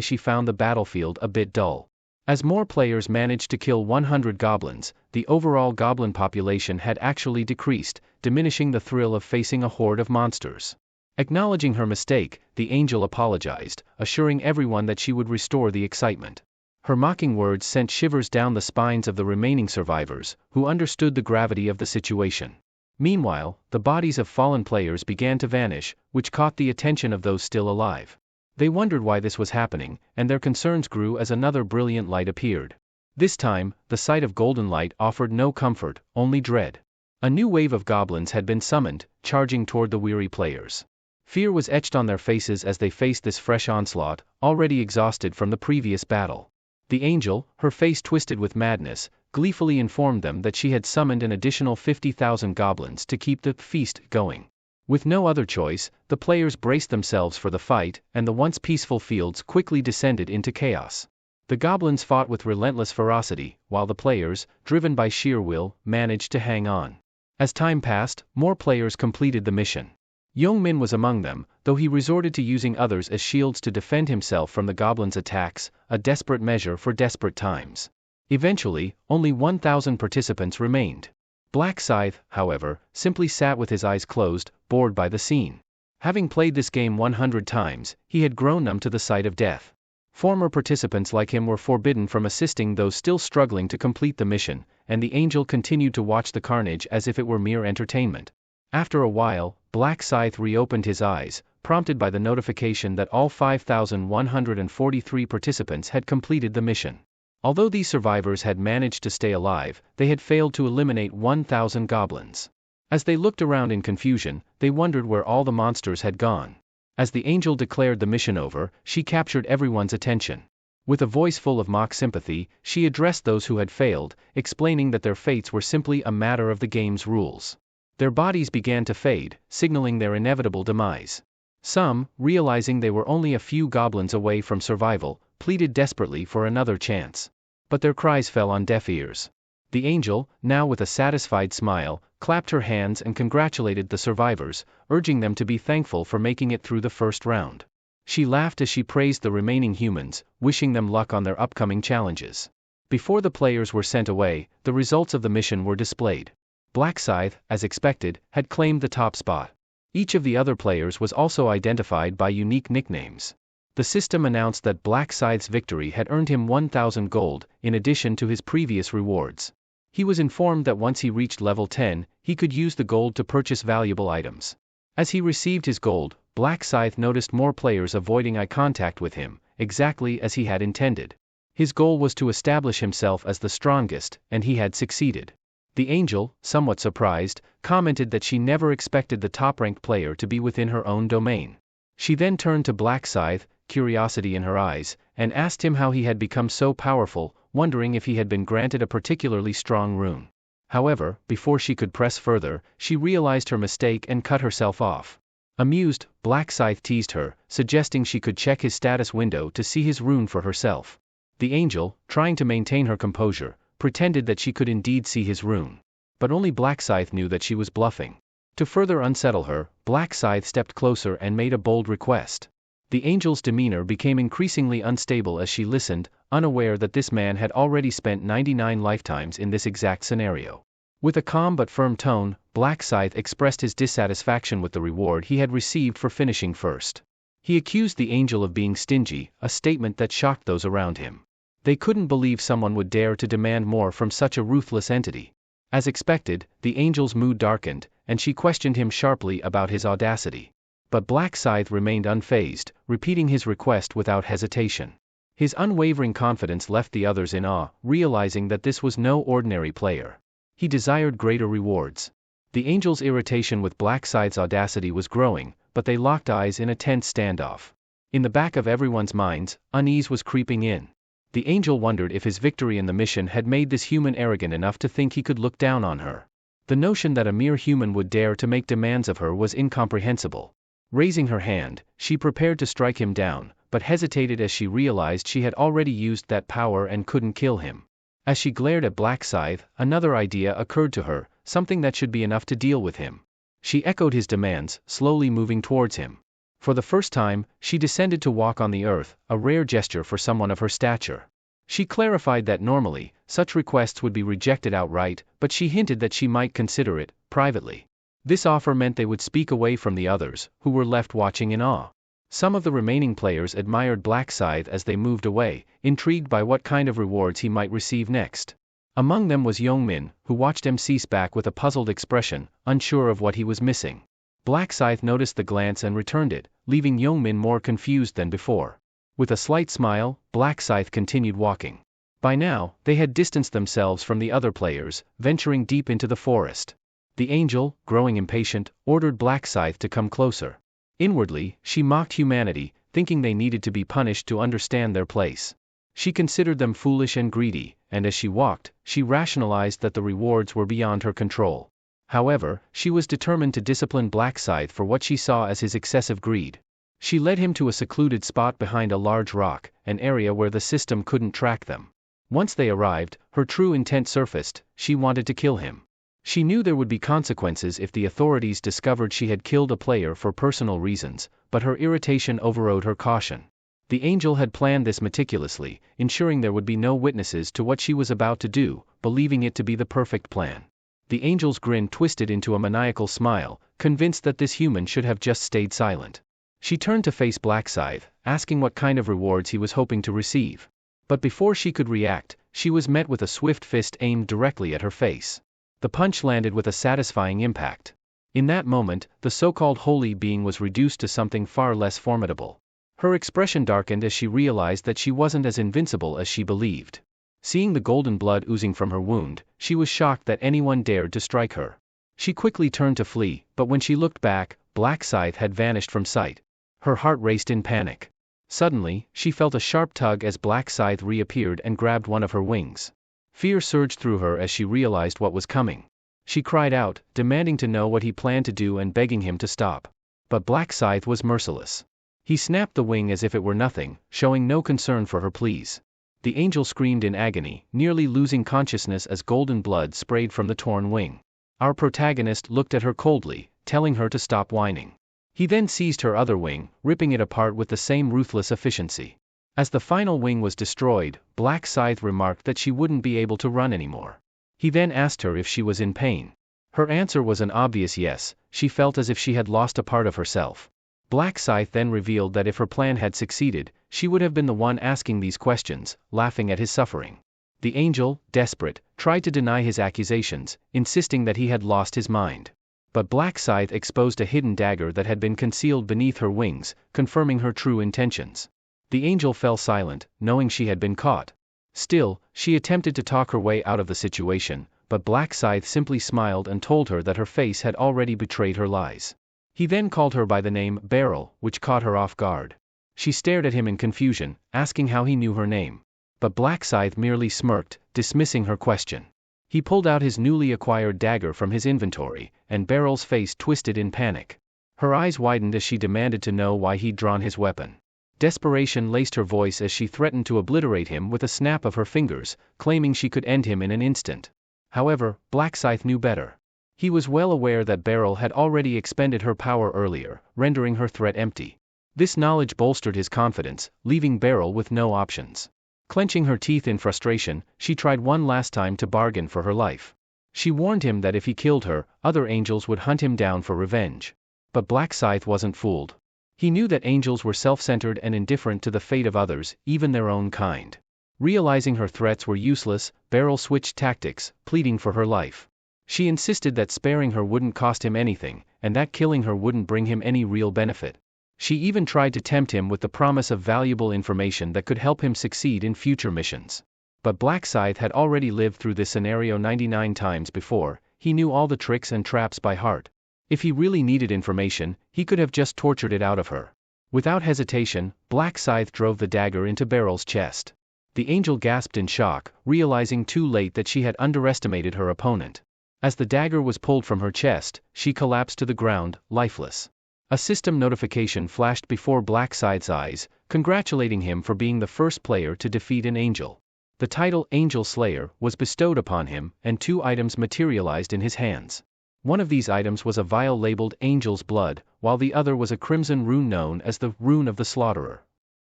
she found the battlefield a bit dull. As more players managed to kill 100 goblins, the overall goblin population had actually decreased, diminishing the thrill of facing a horde of monsters. Acknowledging her mistake, the angel apologized, assuring everyone that she would restore the excitement. Her mocking words sent shivers down the spines of the remaining survivors, who understood the gravity of the situation. Meanwhile, the bodies of fallen players began to vanish, which caught the attention of those still alive. They wondered why this was happening, and their concerns grew as another brilliant light appeared. This time, the sight of golden light offered no comfort, only dread. A new wave of goblins had been summoned, charging toward the weary players. Fear was etched on their faces as they faced this fresh onslaught, already exhausted from the previous battle. The angel, her face twisted with madness, gleefully informed them that she had summoned an additional 50,000 goblins to keep the feast going. With no other choice, the players braced themselves for the fight, and the once peaceful fields quickly descended into chaos. The goblins fought with relentless ferocity, while the players, driven by sheer will, managed to hang on. As time passed, more players completed the mission. Yongmin was among them, though he resorted to using others as shields to defend himself from the goblins' attacks, a desperate measure for desperate times. Eventually, only 1,000 participants remained. Black Scythe, however, simply sat with his eyes closed, bored by the scene. Having played this game 100 times, he had grown numb to the sight of death. Former participants like him were forbidden from assisting those still struggling to complete the mission, and the angel continued to watch the carnage as if it were mere entertainment. After a while, Black Scythe reopened his eyes, prompted by the notification that all 5,143 participants had completed the mission. Although these survivors had managed to stay alive, they had failed to eliminate 1,000 goblins. As they looked around in confusion, they wondered where all the monsters had gone. As the angel declared the mission over, she captured everyone's attention. With a voice full of mock sympathy, she addressed those who had failed, explaining that their fates were simply a matter of the game's rules. Their bodies began to fade, signaling their inevitable demise. Some, realizing they were only a few goblins away from survival, pleaded desperately for another chance. But their cries fell on deaf ears. The angel, now with a satisfied smile, clapped her hands and congratulated the survivors, urging them to be thankful for making it through the first round. She laughed as she praised the remaining humans, wishing them luck on their upcoming challenges. Before the players were sent away, the results of the mission were displayed. Black Scythe, as expected, had claimed the top spot. Each of the other players was also identified by unique nicknames. The system announced that Black Scythe's victory had earned him 1,000 gold, in addition to his previous rewards. He was informed that once he reached level 10, he could use the gold to purchase valuable items. As he received his gold, Black Scythe noticed more players avoiding eye contact with him, exactly as he had intended. His goal was to establish himself as the strongest, and he had succeeded. The angel, somewhat surprised, commented that she never expected the top-ranked player to be within her own domain. She then turned to Black Scythe, curiosity in her eyes, and asked him how he had become so powerful, wondering if he had been granted a particularly strong rune. However, before she could press further, she realized her mistake and cut herself off. Amused, Black Scythe teased her, suggesting she could check his status window to see his rune for herself. The angel, trying to maintain her composure, pretended that she could indeed see his rune. But only Black Scythe knew that she was bluffing. To further unsettle her, Black Scythe stepped closer and made a bold request. The angel's demeanor became increasingly unstable as she listened, unaware that this man had already spent 99 lifetimes in this exact scenario. With a calm but firm tone, Black Scythe expressed his dissatisfaction with the reward he had received for finishing first. He accused the angel of being stingy, a statement that shocked those around him. They couldn't believe someone would dare to demand more from such a ruthless entity. As expected, the angel's mood darkened, and she questioned him sharply about his audacity. But Black Scythe remained unfazed, repeating his request without hesitation. His unwavering confidence left the others in awe, realizing that this was no ordinary player. He desired greater rewards. The angel's irritation with Black Scythe's audacity was growing, but they locked eyes in a tense standoff. In the back of everyone's minds, unease was creeping in. The angel wondered if his victory in the mission had made this human arrogant enough to think he could look down on her. The notion that a mere human would dare to make demands of her was incomprehensible. Raising her hand, she prepared to strike him down, but hesitated as she realized she had already used that power and couldn't kill him. As she glared at Black Scythe, another idea occurred to her, something that should be enough to deal with him. She echoed his demands, slowly moving towards him. For the first time, she descended to walk on the earth, a rare gesture for someone of her stature. She clarified that normally, such requests would be rejected outright, but she hinted that she might consider it, privately. This offer meant they would speak away from the others, who were left watching in awe. Some of the remaining players admired Black Scythe as they moved away, intrigued by what kind of rewards he might receive next. Among them was Youngmin, who watched MC's back with a puzzled expression, unsure of what he was missing. Black Scythe noticed the glance and returned it, leaving Youngmin more confused than before. With a slight smile, Black Scythe continued walking. By now, they had distanced themselves from the other players, venturing deep into the forest. The angel, growing impatient, ordered Black Scythe to come closer. Inwardly, she mocked humanity, thinking they needed to be punished to understand their place. She considered them foolish and greedy, and as she walked, she rationalized that the rewards were beyond her control. However, she was determined to discipline Black Scythe for what she saw as his excessive greed. She led him to a secluded spot behind a large rock, an area where the system couldn't track them. Once they arrived, her true intent surfaced: she wanted to kill him. She knew there would be consequences if the authorities discovered she had killed a player for personal reasons, but her irritation overrode her caution. The angel had planned this meticulously, ensuring there would be no witnesses to what she was about to do, believing it to be the perfect plan. The angel's grin twisted into a maniacal smile, convinced that this human should have just stayed silent. She turned to face Black Scythe, asking what kind of rewards he was hoping to receive. But before she could react, she was met with a swift fist aimed directly at her face. The punch landed with a satisfying impact. In that moment, the so-called holy being was reduced to something far less formidable. Her expression darkened as she realized that she wasn't as invincible as she believed. Seeing the golden blood oozing from her wound, she was shocked that anyone dared to strike her. She quickly turned to flee, but when she looked back, Black Scythe had vanished from sight. Her heart raced in panic. Suddenly, she felt a sharp tug as Black Scythe reappeared and grabbed one of her wings. Fear surged through her as she realized what was coming. She cried out, demanding to know what he planned to do and begging him to stop. But Black Scythe was merciless. He snapped the wing as if it were nothing, showing no concern for her pleas. The angel screamed in agony, nearly losing consciousness as golden blood sprayed from the torn wing. Our protagonist looked at her coldly, telling her to stop whining. He then seized her other wing, ripping it apart with the same ruthless efficiency. As the final wing was destroyed, Black Scythe remarked that she wouldn't be able to run anymore. He then asked her if she was in pain. Her answer was an obvious yes. She felt as if she had lost a part of herself. Black Scythe then revealed that if her plan had succeeded, she would have been the one asking these questions, laughing at his suffering. The angel, desperate, tried to deny his accusations, insisting that he had lost his mind. But Black Scythe exposed a hidden dagger that had been concealed beneath her wings, confirming her true intentions. The angel fell silent, knowing she had been caught. Still, she attempted to talk her way out of the situation, but Black Scythe simply smiled and told her that her face had already betrayed her lies. He then called her by the name Beryl, which caught her off guard. She stared at him in confusion, asking how he knew her name. But Black Scythe merely smirked, dismissing her question. He pulled out his newly acquired dagger from his inventory, and Beryl's face twisted in panic. Her eyes widened as she demanded to know why he'd drawn his weapon. Desperation laced her voice as she threatened to obliterate him with a snap of her fingers, claiming she could end him in an instant. However, Black Scythe knew better. He was well aware that Beryl had already expended her power earlier, rendering her threat empty. This knowledge bolstered his confidence, leaving Beryl with no options. Clenching her teeth in frustration, she tried one last time to bargain for her life. She warned him that if he killed her, other angels would hunt him down for revenge. But Black Scythe wasn't fooled. He knew that angels were self-centered and indifferent to the fate of others, even their own kind. Realizing her threats were useless, Beryl switched tactics, pleading for her life. She insisted that sparing her wouldn't cost him anything, and that killing her wouldn't bring him any real benefit. She even tried to tempt him with the promise of valuable information that could help him succeed in future missions. But Black Scythe had already lived through this scenario 99 times before. He knew all the tricks and traps by heart. If he really needed information, he could have just tortured it out of her. Without hesitation, Black Scythe drove the dagger into Beryl's chest. The angel gasped in shock, realizing too late that she had underestimated her opponent. As the dagger was pulled from her chest, she collapsed to the ground, lifeless. A system notification flashed before Black Scythe's eyes, congratulating him for being the first player to defeat an angel. The title Angel Slayer was bestowed upon him, and 2 items materialized in his hands. One of these items was a vial labeled Angel's Blood, while the other was a crimson rune known as the Rune of the Slaughterer.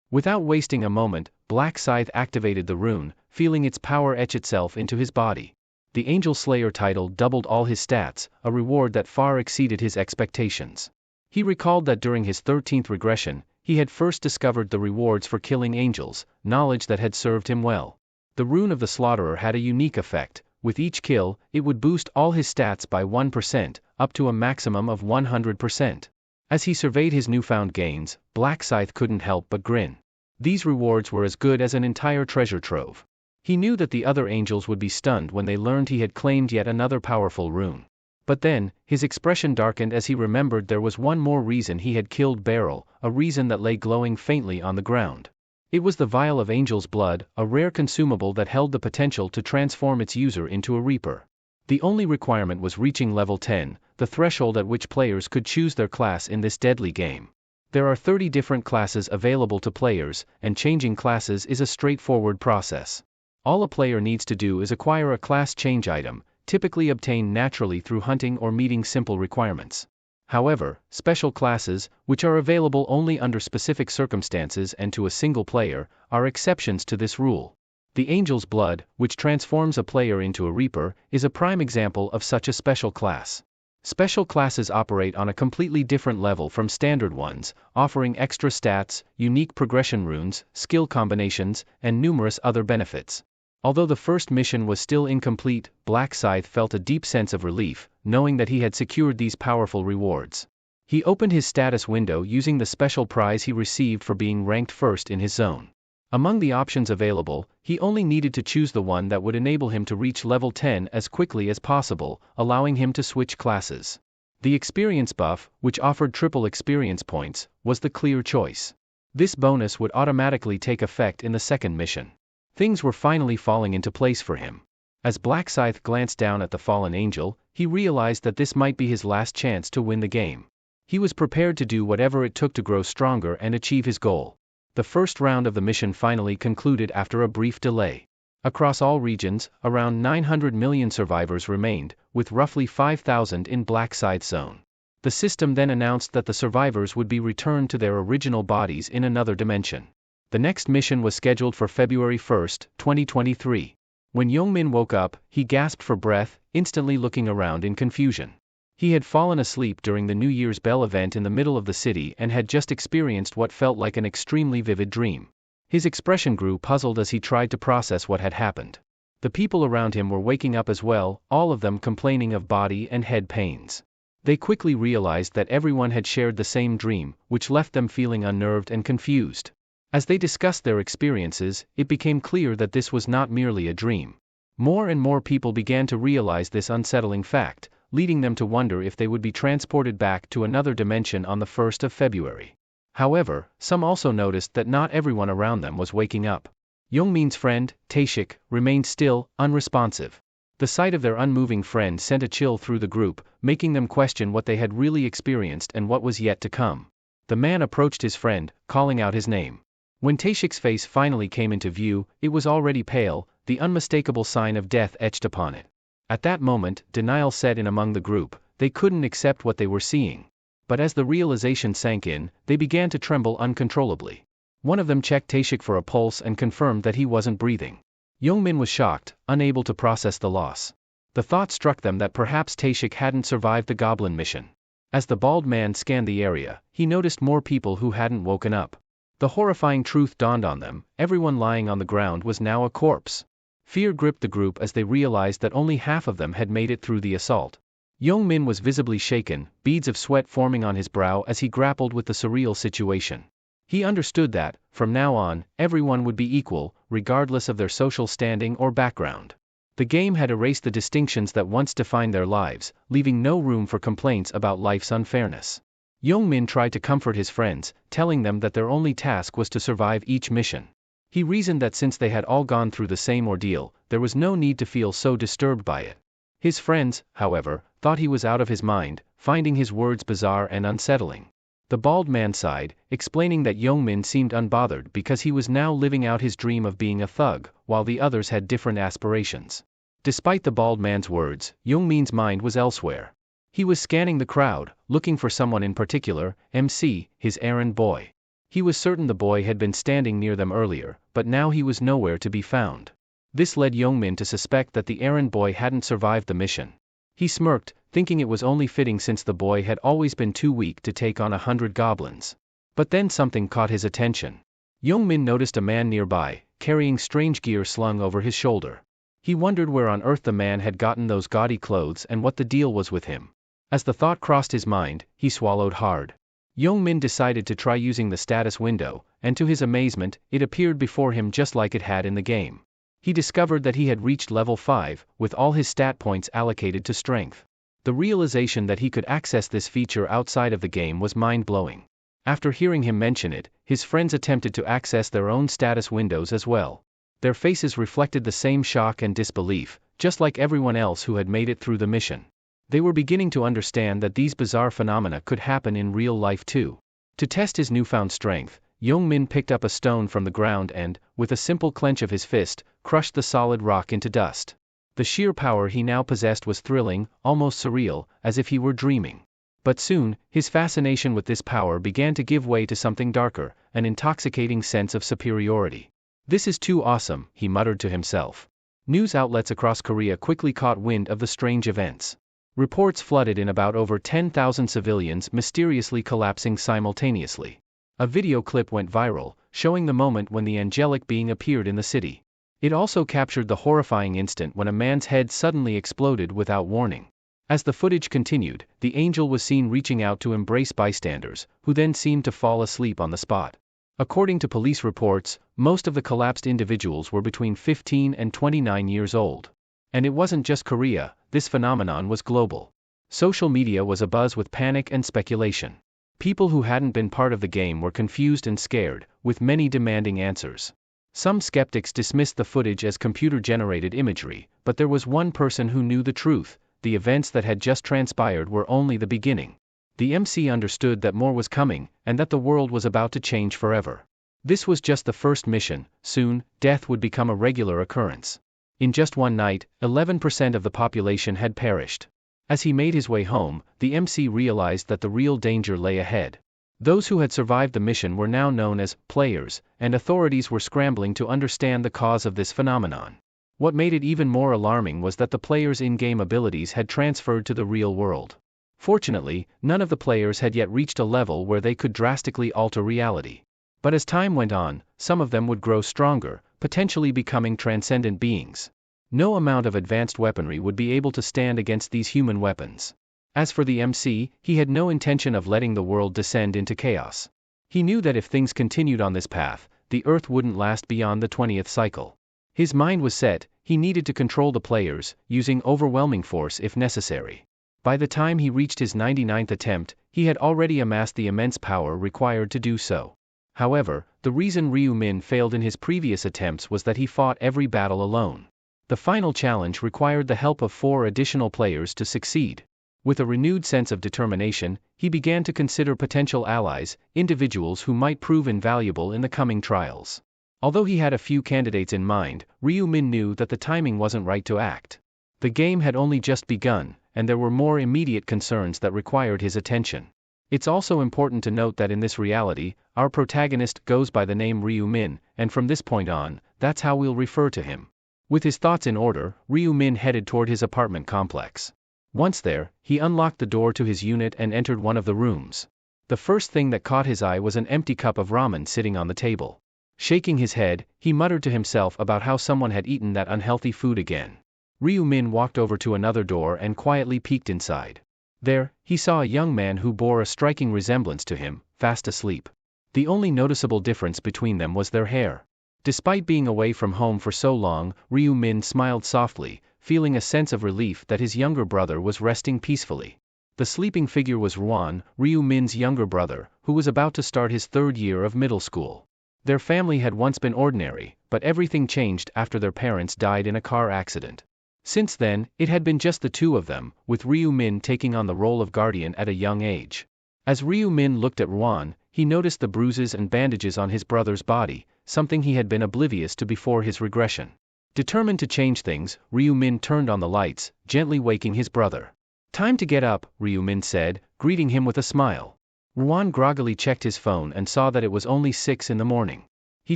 Without wasting a moment, Black Scythe activated the rune, feeling its power etch itself into his body. The Angel Slayer title doubled all his stats, a reward that far exceeded his expectations. He recalled that during his 13th regression, he had first discovered the rewards for killing angels, knowledge that had served him well. The Rune of the Slaughterer had a unique effect. With each kill, it would boost all his stats by 1%, up to a maximum of 100%. As he surveyed his newfound gains, Black Scythe couldn't help but grin. These rewards were as good as an entire treasure trove. He knew that the other angels would be stunned when they learned he had claimed yet another powerful rune. But then, his expression darkened as he remembered there was one more reason he had killed Beryl, a reason that lay glowing faintly on the ground. It was the vial of Angel's Blood, a rare consumable that held the potential to transform its user into a Reaper. The only requirement was reaching level 10, the threshold at which players could choose their class in this deadly game. There are 30 different classes available to players, and changing classes is a straightforward process. All a player needs to do is acquire a class change item, typically obtained naturally through hunting or meeting simple requirements. However, special classes, which are available only under specific circumstances and to a single player, are exceptions to this rule. The Angel's Blood, which transforms a player into a Reaper, is a prime example of such a special class. Special classes operate on a completely different level from standard ones, offering extra stats, unique progression runes, skill combinations, and numerous other benefits. Although the first mission was still incomplete, Black Scythe felt a deep sense of relief, knowing that he had secured these powerful rewards. He opened his status window using the special prize he received for being ranked first in his zone. Among the options available, he only needed to choose the one that would enable him to reach level 10 as quickly as possible, allowing him to switch classes. The experience buff, which offered triple experience points, was the clear choice. This bonus would automatically take effect in the second mission. Things were finally falling into place for him. As Black Scythe glanced down at the fallen angel, he realized that this might be his last chance to win the game. He was prepared to do whatever it took to grow stronger and achieve his goal. The first round of the mission finally concluded after a brief delay. Across all regions, around 900 million survivors remained, with roughly 5,000 in Black Scythe's zone. The system then announced that the survivors would be returned to their original bodies in another dimension. The next mission was scheduled for February 1, 2023. When Youngmin woke up, he gasped for breath, instantly looking around in confusion. He had fallen asleep during the New Year's Bell event in the middle of the city and had just experienced what felt like an extremely vivid dream. His expression grew puzzled as he tried to process what had happened. The people around him were waking up as well, all of them complaining of body and head pains. They quickly realized that everyone had shared the same dream, which left them feeling unnerved and confused. As they discussed their experiences, it became clear that this was not merely a dream. More and more people began to realize this unsettling fact, leading them to wonder if they would be transported back to another dimension on the 1st of February. However, some also noticed that not everyone around them was waking up. Youngmin's friend, Taeshik, remained still, unresponsive. The sight of their unmoving friend sent a chill through the group, making them question what they had really experienced and what was yet to come. The man approached his friend, calling out his name. When Taeshik's face finally came into view, it was already pale, the unmistakable sign of death etched upon it. At that moment, denial set in among the group. They couldn't accept what they were seeing. But as the realization sank in, they began to tremble uncontrollably. One of them checked Taeshik for a pulse and confirmed that he wasn't breathing. Youngmin was shocked, unable to process the loss. The thought struck them that perhaps Taeshik hadn't survived the goblin mission. As the bald man scanned the area, he noticed more people who hadn't woken up. The horrifying truth dawned on them: everyone lying on the ground was now a corpse. Fear gripped the group as they realized that only half of them had made it through the assault. Youngmin was visibly shaken, beads of sweat forming on his brow as he grappled with the surreal situation. He understood that, from now on, everyone would be equal, regardless of their social standing or background. The game had erased the distinctions that once defined their lives, leaving no room for complaints about life's unfairness. Youngmin tried to comfort his friends, telling them that their only task was to survive each mission. He reasoned that since they had all gone through the same ordeal, there was no need to feel so disturbed by it. His friends, however, thought he was out of his mind, finding his words bizarre and unsettling. The bald man sighed, explaining that Youngmin seemed unbothered because he was now living out his dream of being a thug, while the others had different aspirations. Despite the bald man's words, Youngmin's mind was elsewhere. He was scanning the crowd, looking for someone in particular, MC, his errand boy. He was certain the boy had been standing near them earlier, but now he was nowhere to be found. This led Youngmin to suspect that the errand boy hadn't survived the mission. He smirked, thinking it was only fitting since the boy had always been too weak to take on 100 goblins. But then something caught his attention. Youngmin noticed a man nearby, carrying strange gear slung over his shoulder. He wondered where on earth the man had gotten those gaudy clothes and what the deal was with him. As the thought crossed his mind, he swallowed hard. Youngmin decided to try using the status window, and to his amazement, it appeared before him just like it had in the game. He discovered that he had reached level 5, with all his stat points allocated to strength. The realization that he could access this feature outside of the game was mind-blowing. After hearing him mention it, his friends attempted to access their own status windows as well. Their faces reflected the same shock and disbelief, just like everyone else who had made it through the mission. They were beginning to understand that these bizarre phenomena could happen in real life too. To test his newfound strength, Youngmin picked up a stone from the ground and, with a simple clench of his fist, crushed the solid rock into dust. The sheer power he now possessed was thrilling, almost surreal, as if he were dreaming. But soon, his fascination with this power began to give way to something darker, an intoxicating sense of superiority. "This is too awesome," he muttered to himself. News outlets across Korea quickly caught wind of the strange events. Reports flooded in about over 10,000 civilians mysteriously collapsing simultaneously. A video clip went viral, showing the moment when the angelic being appeared in the city. It also captured the horrifying instant when a man's head suddenly exploded without warning. As the footage continued, the angel was seen reaching out to embrace bystanders, who then seemed to fall asleep on the spot. According to police reports, most of the collapsed individuals were between 15 and 29 years old. And it wasn't just Korea, this phenomenon was global. Social media was abuzz with panic and speculation. People who hadn't been part of the game were confused and scared, with many demanding answers. Some skeptics dismissed the footage as computer-generated imagery, but there was one person who knew the truth: the events that had just transpired were only the beginning. The MC understood that more was coming, and that the world was about to change forever. This was just the first mission. Soon, death would become a regular occurrence. In just one night, 11% of the population had perished. As he made his way home, the MC realized that the real danger lay ahead. Those who had survived the mission were now known as players, and authorities were scrambling to understand the cause of this phenomenon. What made it even more alarming was that the players' in-game abilities had transferred to the real world. Fortunately, none of the players had yet reached a level where they could drastically alter reality. But as time went on, some of them would grow stronger, potentially becoming transcendent beings. No amount of advanced weaponry would be able to stand against these human weapons. As for the MC, he had no intention of letting the world descend into chaos. He knew that if things continued on this path, the Earth wouldn't last beyond the 20th cycle. His mind was set: he needed to control the players, using overwhelming force if necessary. By the time he reached his 99th attempt, he had already amassed the immense power required to do so. However, the reason Ryu Min failed in his previous attempts was that he fought every battle alone. The final challenge required the help of 4 additional players to succeed. With a renewed sense of determination, he began to consider potential allies, individuals who might prove invaluable in the coming trials. Although he had a few candidates in mind, Ryu Min knew that the timing wasn't right to act. The game had only just begun, and there were more immediate concerns that required his attention. It's also important to note that in this reality, our protagonist goes by the name Ryu Min, and from this point on, that's how we'll refer to him. With his thoughts in order, Ryu Min headed toward his apartment complex. Once there, he unlocked the door to his unit and entered one of the rooms. The first thing that caught his eye was an empty cup of ramen sitting on the table. Shaking his head, he muttered to himself about how someone had eaten that unhealthy food again. Ryu Min walked over to another door and quietly peeked inside. There, he saw a young man who bore a striking resemblance to him, fast asleep. The only noticeable difference between them was their hair. Despite being away from home for so long, Ryu Min smiled softly, feeling a sense of relief that his younger brother was resting peacefully. The sleeping figure was Ruan, Ryu Min's younger brother, who was about to start his 3rd year of middle school. Their family had once been ordinary, but everything changed after their parents died in a car accident. Since then, it had been just the two of them, with Ryu Min taking on the role of guardian at a young age. As Ryu Min looked at Ruan, he noticed the bruises and bandages on his brother's body, something he had been oblivious to before his regression. Determined to change things, Ryu Min turned on the lights, gently waking his brother. "Time to get up," Ryu Min said, greeting him with a smile. Ruan groggily checked his phone and saw that it was only 6 in the morning. He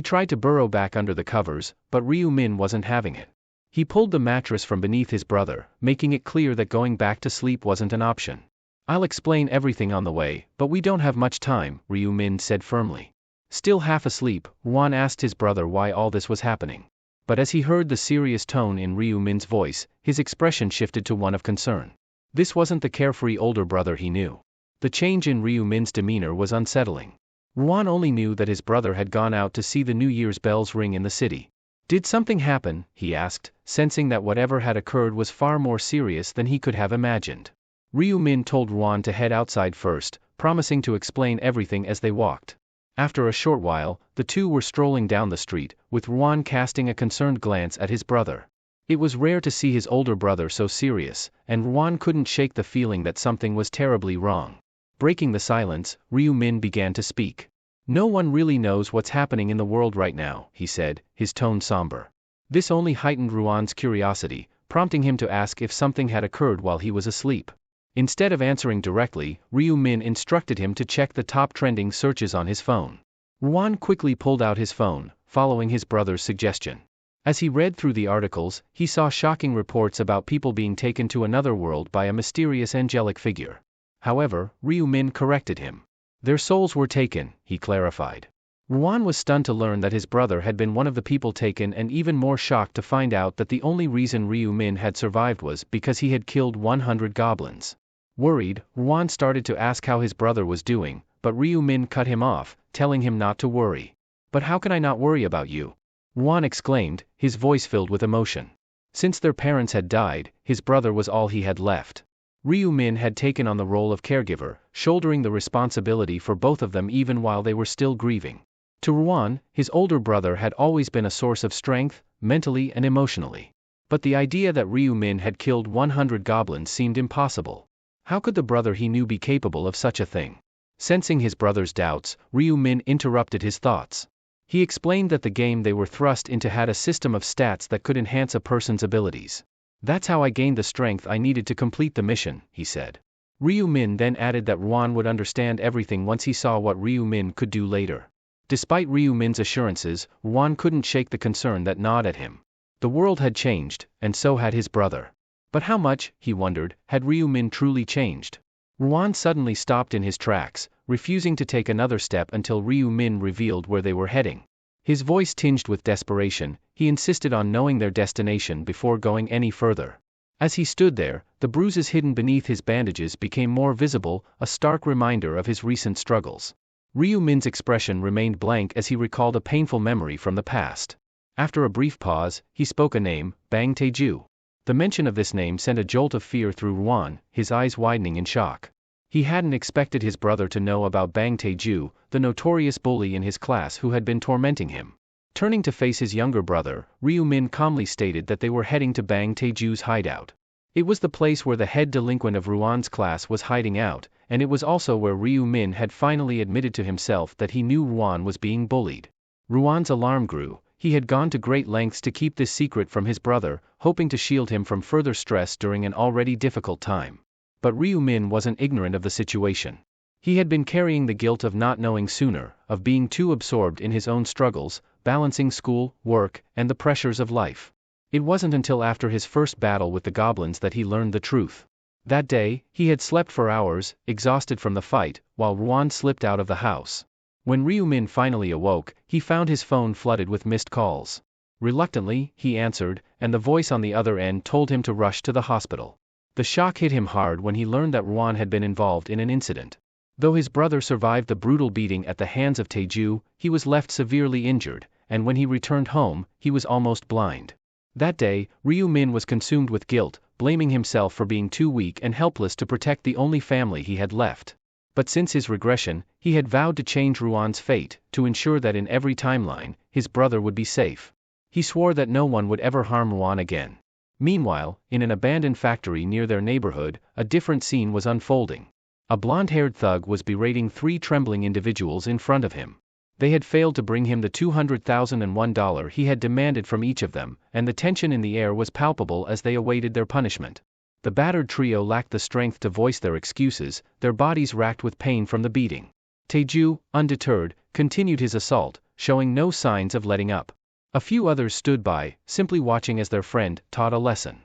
tried to burrow back under the covers, but Ryu Min wasn't having it. He pulled the mattress from beneath his brother, making it clear that going back to sleep wasn't an option. "I'll explain everything on the way, but we don't have much time," Ryu Min said firmly. Still half asleep, Ruan asked his brother why all this was happening. But as he heard the serious tone in Ryu Min's voice, his expression shifted to one of concern. This wasn't the carefree older brother he knew. The change in Ryu Min's demeanor was unsettling. Ruan only knew that his brother had gone out to see the New Year's bells ring in the city. "Did something happen?" he asked, sensing that whatever had occurred was far more serious than he could have imagined. Ryu Min told Ruan to head outside first, promising to explain everything as they walked. After a short while, the two were strolling down the street, with Ruan casting a concerned glance at his brother. It was rare to see his older brother so serious, and Ruan couldn't shake the feeling that something was terribly wrong. Breaking the silence, Ryu Min began to speak. "No one really knows what's happening in the world right now," he said, his tone somber. This only heightened Ruan's curiosity, prompting him to ask if something had occurred while he was asleep. Instead of answering directly, Ryu Min instructed him to check the top trending searches on his phone. Ruan quickly pulled out his phone, following his brother's suggestion. As he read through the articles, he saw shocking reports about people being taken to another world by a mysterious angelic figure. However, Ryu Min corrected him. Their souls were taken, he clarified. Ruan was stunned to learn that his brother had been one of the people taken, and even more shocked to find out that the only reason Ryu Min had survived was because he had killed 100 goblins. Worried, Ruan started to ask how his brother was doing, but Ryu Min cut him off, telling him not to worry. "But how can I not worry about you?" Ruan exclaimed, his voice filled with emotion. Since their parents had died, his brother was all he had left. Ryu Min had taken on the role of caregiver, shouldering the responsibility for both of them even while they were still grieving. To Ruan, his older brother had always been a source of strength, mentally and emotionally. But the idea that Ryu Min had killed 100 goblins seemed impossible. How could the brother he knew be capable of such a thing? Sensing his brother's doubts, Ryu Min interrupted his thoughts. He explained that the game they were thrust into had a system of stats that could enhance a person's abilities. "That's how I gained the strength I needed to complete the mission," he said. Ryu Min then added that Ruan would understand everything once he saw what Ryu Min could do later. Despite Ryu Min's assurances, Ruan couldn't shake the concern that gnawed at him. The world had changed, and so had his brother. But how much, he wondered, had Ryu Min truly changed? Ruan suddenly stopped in his tracks, refusing to take another step until Ryu Min revealed where they were heading. His voice tinged with desperation, he insisted on knowing their destination before going any further. As he stood there, the bruises hidden beneath his bandages became more visible, a stark reminder of his recent struggles. Ryu Min's expression remained blank as he recalled a painful memory from the past. After a brief pause, he spoke a name, Bang Taeju. The mention of this name sent a jolt of fear through Ruan, his eyes widening in shock. He hadn't expected his brother to know about Bang Taeju, the notorious bully in his class who had been tormenting him. Turning to face his younger brother, Ryu Min calmly stated that they were heading to Bang Taeju's hideout. It was the place where the head delinquent of Ruan's class was hiding out, and it was also where Ryu Min had finally admitted to himself that he knew Ruan was being bullied. Ruan's alarm grew. He had gone to great lengths to keep this secret from his brother, hoping to shield him from further stress during an already difficult time. But Ryu Min wasn't ignorant of the situation. He had been carrying the guilt of not knowing sooner, of being too absorbed in his own struggles, balancing school, work, and the pressures of life. It wasn't until after his first battle with the goblins that he learned the truth. That day, he had slept for hours, exhausted from the fight, while Ruan slipped out of the house. When Ryu Min finally awoke, he found his phone flooded with missed calls. Reluctantly, he answered, and the voice on the other end told him to rush to the hospital. The shock hit him hard when he learned that Ruan had been involved in an incident. Though his brother survived the brutal beating at the hands of Taeju, he was left severely injured, and when he returned home, he was almost blind. That day, Ryu Min was consumed with guilt, blaming himself for being too weak and helpless to protect the only family he had left. But since his regression, he had vowed to change Ruan's fate, to ensure that in every timeline, his brother would be safe. He swore that no one would ever harm Ruan again. Meanwhile, in an abandoned factory near their neighborhood, a different scene was unfolding. A blonde-haired thug was berating three trembling individuals in front of him. They had failed to bring him the $200,001 he had demanded from each of them, and the tension in the air was palpable as they awaited their punishment. The battered trio lacked the strength to voice their excuses, their bodies racked with pain from the beating. Taeju, undeterred, continued his assault, showing no signs of letting up. A few others stood by, simply watching as their friend taught a lesson.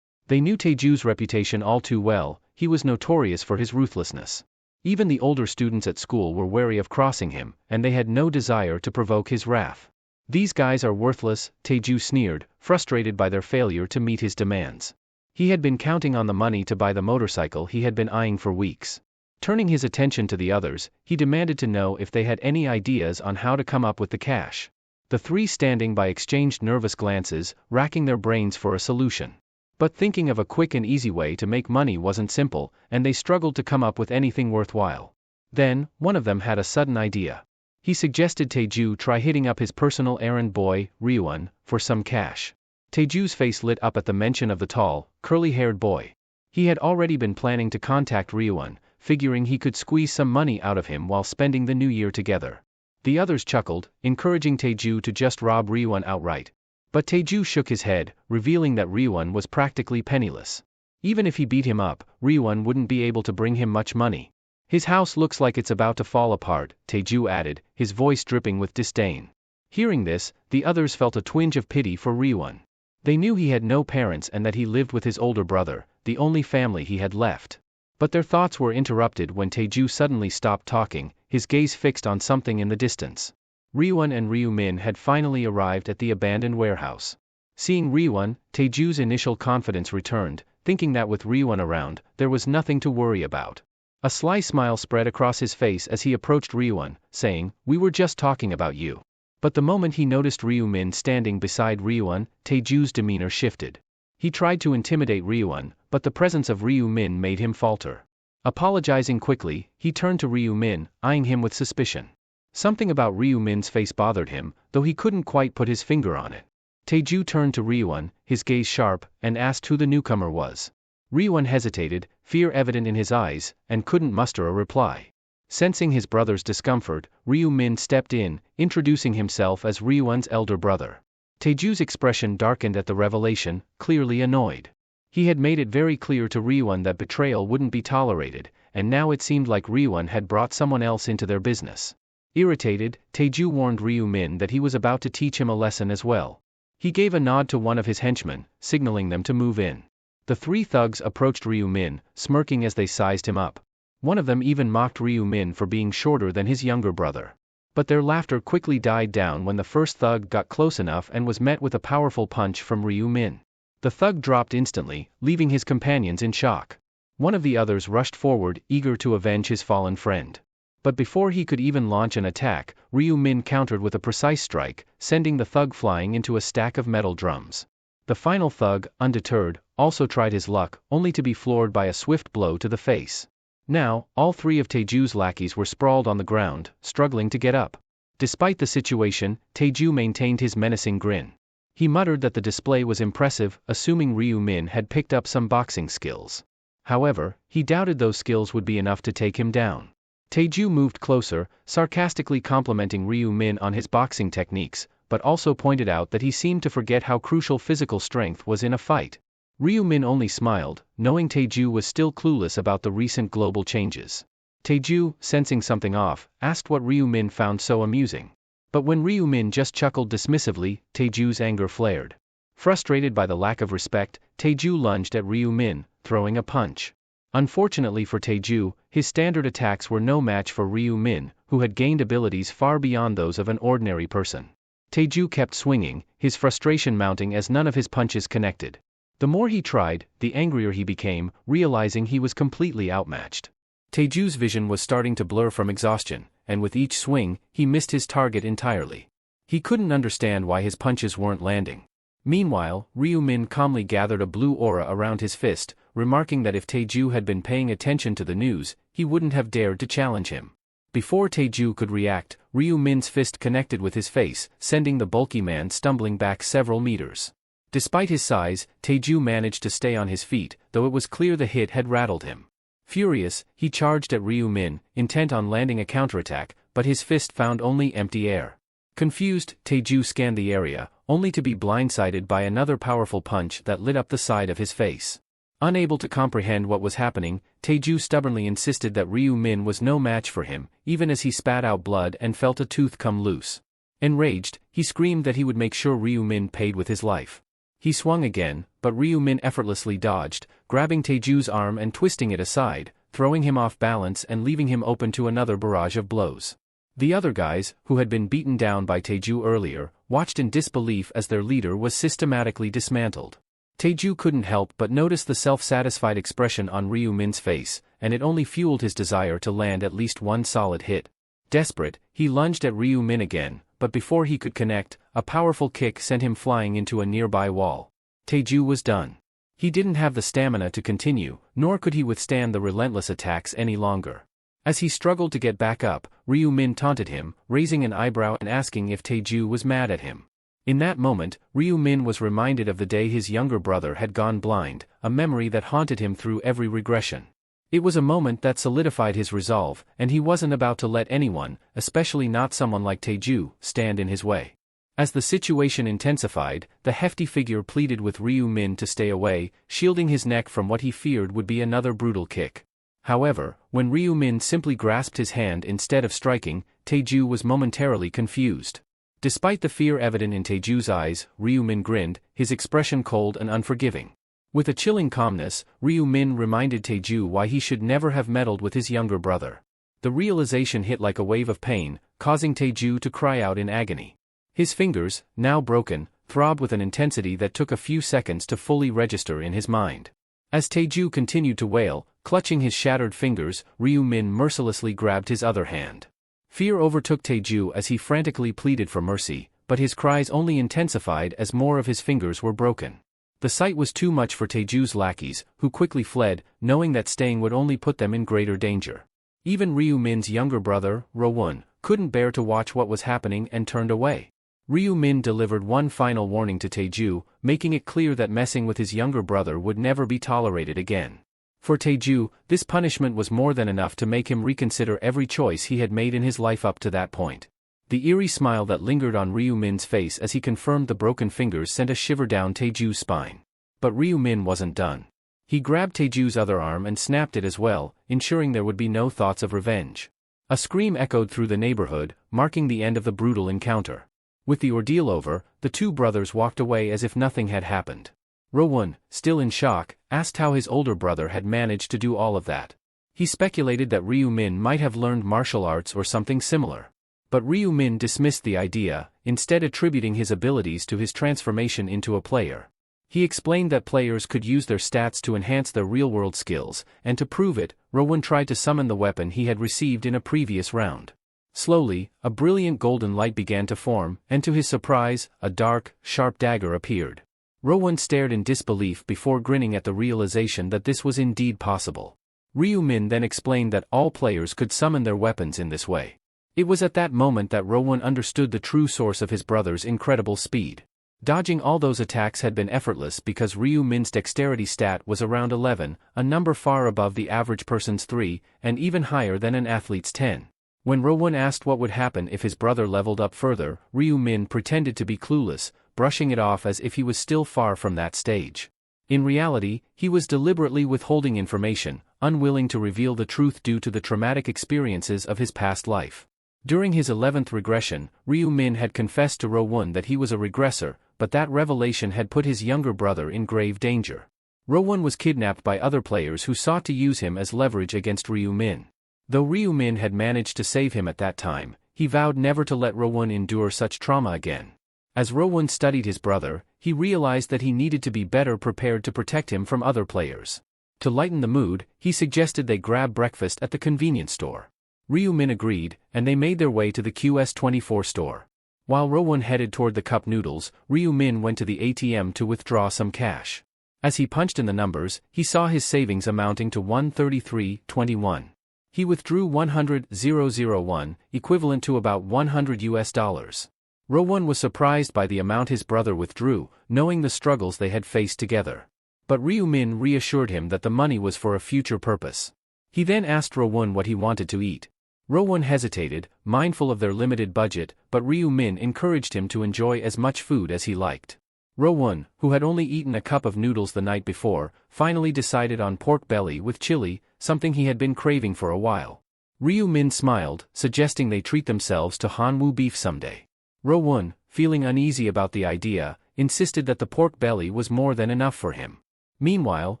They knew Taeju's reputation all too well. He was notorious for his ruthlessness. Even the older students at school were wary of crossing him, and they had no desire to provoke his wrath. These guys are worthless, Taeju sneered, frustrated by their failure to meet his demands. He had been counting on the money to buy the motorcycle he had been eyeing for weeks. Turning his attention to the others, he demanded to know if they had any ideas on how to come up with the cash. The three standing by exchanged nervous glances, racking their brains for a solution. But thinking of a quick and easy way to make money wasn't simple, and they struggled to come up with anything worthwhile. Then, one of them had a sudden idea. He suggested Taeju try hitting up his personal errand boy, Ryuan, for some cash. Taeju's face lit up at the mention of the tall, curly-haired boy. He had already been planning to contact Ryuan, figuring he could squeeze some money out of him while spending the new year together. The others chuckled, encouraging Taeju to just rob Ryuan outright. But Taeju shook his head, revealing that Ryuan was practically penniless. Even if he beat him up, Ryuan wouldn't be able to bring him much money. His house looks like it's about to fall apart, Taeju added, his voice dripping with disdain. Hearing this, the others felt a twinge of pity for Ryuan. They knew he had no parents and that he lived with his older brother, the only family he had left. But their thoughts were interrupted when Taeju suddenly stopped talking, his gaze fixed on something in the distance. Ryuan and Ryu-min had finally arrived at the abandoned warehouse. Seeing Ryuan, Taeju's initial confidence returned, thinking that with Ryuan around, there was nothing to worry about. A sly smile spread across his face as he approached Ryuan, saying, "We were just talking about you." But the moment he noticed Ryu-min standing beside Ryuan, Taeju's demeanor shifted. He tried to intimidate Ryuan, but the presence of Ryu-min made him falter. Apologizing quickly, he turned to Ryu-min, eyeing him with suspicion. Something about Ryu-min's face bothered him, though he couldn't quite put his finger on it. Taeju turned to Ryuan, his gaze sharp, and asked who the newcomer was. Ryuan hesitated, fear evident in his eyes, and couldn't muster a reply. Sensing his brother's discomfort, Ryu-min stepped in, introducing himself as Ryuan's elder brother. Taeju's expression darkened at the revelation, clearly annoyed. He had made it very clear to Ryuan that betrayal wouldn't be tolerated, and now it seemed like Ryuan had brought someone else into their business. Irritated, Taeju warned Ryu-min that he was about to teach him a lesson as well. He gave a nod to one of his henchmen, signaling them to move in. The three thugs approached Ryu-min, smirking as they sized him up. One of them even mocked Ryu-min for being shorter than his younger brother. But their laughter quickly died down when the first thug got close enough and was met with a powerful punch from Ryu-min. The thug dropped instantly, leaving his companions in shock. One of the others rushed forward, eager to avenge his fallen friend. But before he could even launch an attack, Ryu-min countered with a precise strike, sending the thug flying into a stack of metal drums. The final thug, undeterred, also tried his luck, only to be floored by a swift blow to the face. Now, all three of Taeju's lackeys were sprawled on the ground, struggling to get up. Despite the situation, Taeju maintained his menacing grin. He muttered that the display was impressive, assuming Ryu-min had picked up some boxing skills. However, he doubted those skills would be enough to take him down. Taeju moved closer, sarcastically complimenting Ryu-min on his boxing techniques, but also pointed out that he seemed to forget how crucial physical strength was in a fight. Ryu-min only smiled, knowing Taeju was still clueless about the recent global changes. Taeju, sensing something off, asked what Ryu-min found so amusing. But when Ryu-min just chuckled dismissively, Taeju's anger flared. Frustrated by the lack of respect, Taeju lunged at Ryu-min, throwing a punch. Unfortunately for Taeju, his standard attacks were no match for Ryu-min, who had gained abilities far beyond those of an ordinary person. Taeju kept swinging, his frustration mounting as none of his punches connected. The more he tried, the angrier he became, realizing he was completely outmatched. Taeju's vision was starting to blur from exhaustion, and with each swing, he missed his target entirely. He couldn't understand why his punches weren't landing. Meanwhile, Ryu-min calmly gathered a blue aura around his fist, remarking that if Taeju had been paying attention to the news, he wouldn't have dared to challenge him. Before Taeju could react, Ryu-min's fist connected with his face, sending the bulky man stumbling back several meters. Despite his size, Taeju managed to stay on his feet, though it was clear the hit had rattled him. Furious, he charged at Ryu Min, intent on landing a counterattack, but his fist found only empty air. Confused, Taeju scanned the area, only to be blindsided by another powerful punch that lit up the side of his face. Unable to comprehend what was happening, Taeju stubbornly insisted that Ryu Min was no match for him, even as he spat out blood and felt a tooth come loose. Enraged, he screamed that he would make sure Ryu Min paid with his life. He swung again, but Ryu Min effortlessly dodged, grabbing Taeju's arm and twisting it aside, throwing him off balance and leaving him open to another barrage of blows. The other guys, who had been beaten down by Taeju earlier, watched in disbelief as their leader was systematically dismantled. Taeju couldn't help but notice the self-satisfied expression on Ryu Min's face, and it only fueled his desire to land at least one solid hit. Desperate, he lunged at Ryu Min again, but before he could connect, a powerful kick sent him flying into a nearby wall. Taeju was done. He didn't have the stamina to continue, nor could he withstand the relentless attacks any longer. As he struggled to get back up, Ryu Min taunted him, raising an eyebrow and asking if Taeju was mad at him. In that moment, Ryu Min was reminded of the day his younger brother had gone blind, a memory that haunted him through every regression. It was a moment that solidified his resolve, and he wasn't about to let anyone, especially not someone like Taeju, stand in his way. As the situation intensified, the hefty figure pleaded with Ryu Min to stay away, shielding his neck from what he feared would be another brutal kick. However, when Ryu Min simply grasped his hand instead of striking, Taeju was momentarily confused. Despite the fear evident in Taeju's eyes, Ryu Min grinned, his expression cold and unforgiving. With a chilling calmness, Ryu Min reminded Taeju why he should never have meddled with his younger brother. The realization hit like a wave of pain, causing Taeju to cry out in agony. His fingers, now broken, throbbed with an intensity that took a few seconds to fully register in his mind. As Taeju continued to wail, clutching his shattered fingers, Ryu Min mercilessly grabbed his other hand. Fear overtook Taeju as he frantically pleaded for mercy, but his cries only intensified as more of his fingers were broken. The sight was too much for Taeju's lackeys, who quickly fled, knowing that staying would only put them in greater danger. Even Ryu Min's younger brother, Ro-won, couldn't bear to watch what was happening and turned away. Ryu Min delivered one final warning to Taeju, making it clear that messing with his younger brother would never be tolerated again. For Taeju, this punishment was more than enough to make him reconsider every choice he had made in his life up to that point. The eerie smile that lingered on Ryu Min's face as he confirmed the broken fingers sent a shiver down Taeju's spine. But Ryu Min wasn't done. He grabbed Taeju's other arm and snapped it as well, ensuring there would be no thoughts of revenge. A scream echoed through the neighborhood, marking the end of the brutal encounter. With the ordeal over, the two brothers walked away as if nothing had happened. Ro-won, still in shock, asked how his older brother had managed to do all of that. He speculated that Ryu Min might have learned martial arts or something similar. But Ryu Min dismissed the idea, instead attributing his abilities to his transformation into a player. He explained that players could use their stats to enhance their real-world skills, and to prove it, Ro-won tried to summon the weapon he had received in a previous round. Slowly, a brilliant golden light began to form, and to his surprise, a dark, sharp dagger appeared. Ro-won stared in disbelief before grinning at the realization that this was indeed possible. Ryu Min then explained that all players could summon their weapons in this way. It was at that moment that Ro-won understood the true source of his brother's incredible speed. Dodging all those attacks had been effortless because Ryu Min's dexterity stat was around 11, a number far above the average person's 3, and even higher than an athlete's 10. When Ro-won asked what would happen if his brother leveled up further, Ryu Min pretended to be clueless, brushing it off as if he was still far from that stage. In reality, he was deliberately withholding information, unwilling to reveal the truth due to the traumatic experiences of his past life. During his 11th regression, Ryu Min had confessed to Ro-won that he was a regressor, but that revelation had put his younger brother in grave danger. Ro-won was kidnapped by other players who sought to use him as leverage against Ryu Min. Though Ryu Min had managed to save him at that time, he vowed never to let Ro-won endure such trauma again. As Ro-won studied his brother, he realized that he needed to be better prepared to protect him from other players. To lighten the mood, he suggested they grab breakfast at the convenience store. Ryu Min agreed, and they made their way to the QS24 store. While Ro-won headed toward the cup noodles, Ryu Min went to the ATM to withdraw some cash. As he punched in the numbers, he saw his savings amounting to 133.21. He withdrew 100,001, equivalent to about $100. Ro-won was surprised by the amount his brother withdrew, knowing the struggles they had faced together. But Ryu Min reassured him that the money was for a future purpose. He then asked Ro-won what he wanted to eat. Ro-won hesitated, mindful of their limited budget, but Ryu-min encouraged him to enjoy as much food as he liked. Ro-won, who had only eaten a cup of noodles the night before, finally decided on pork belly with chili, something he had been craving for a while. Ryu-min smiled, suggesting they treat themselves to hanwoo beef someday. Ro-won, feeling uneasy about the idea, insisted that the pork belly was more than enough for him. Meanwhile,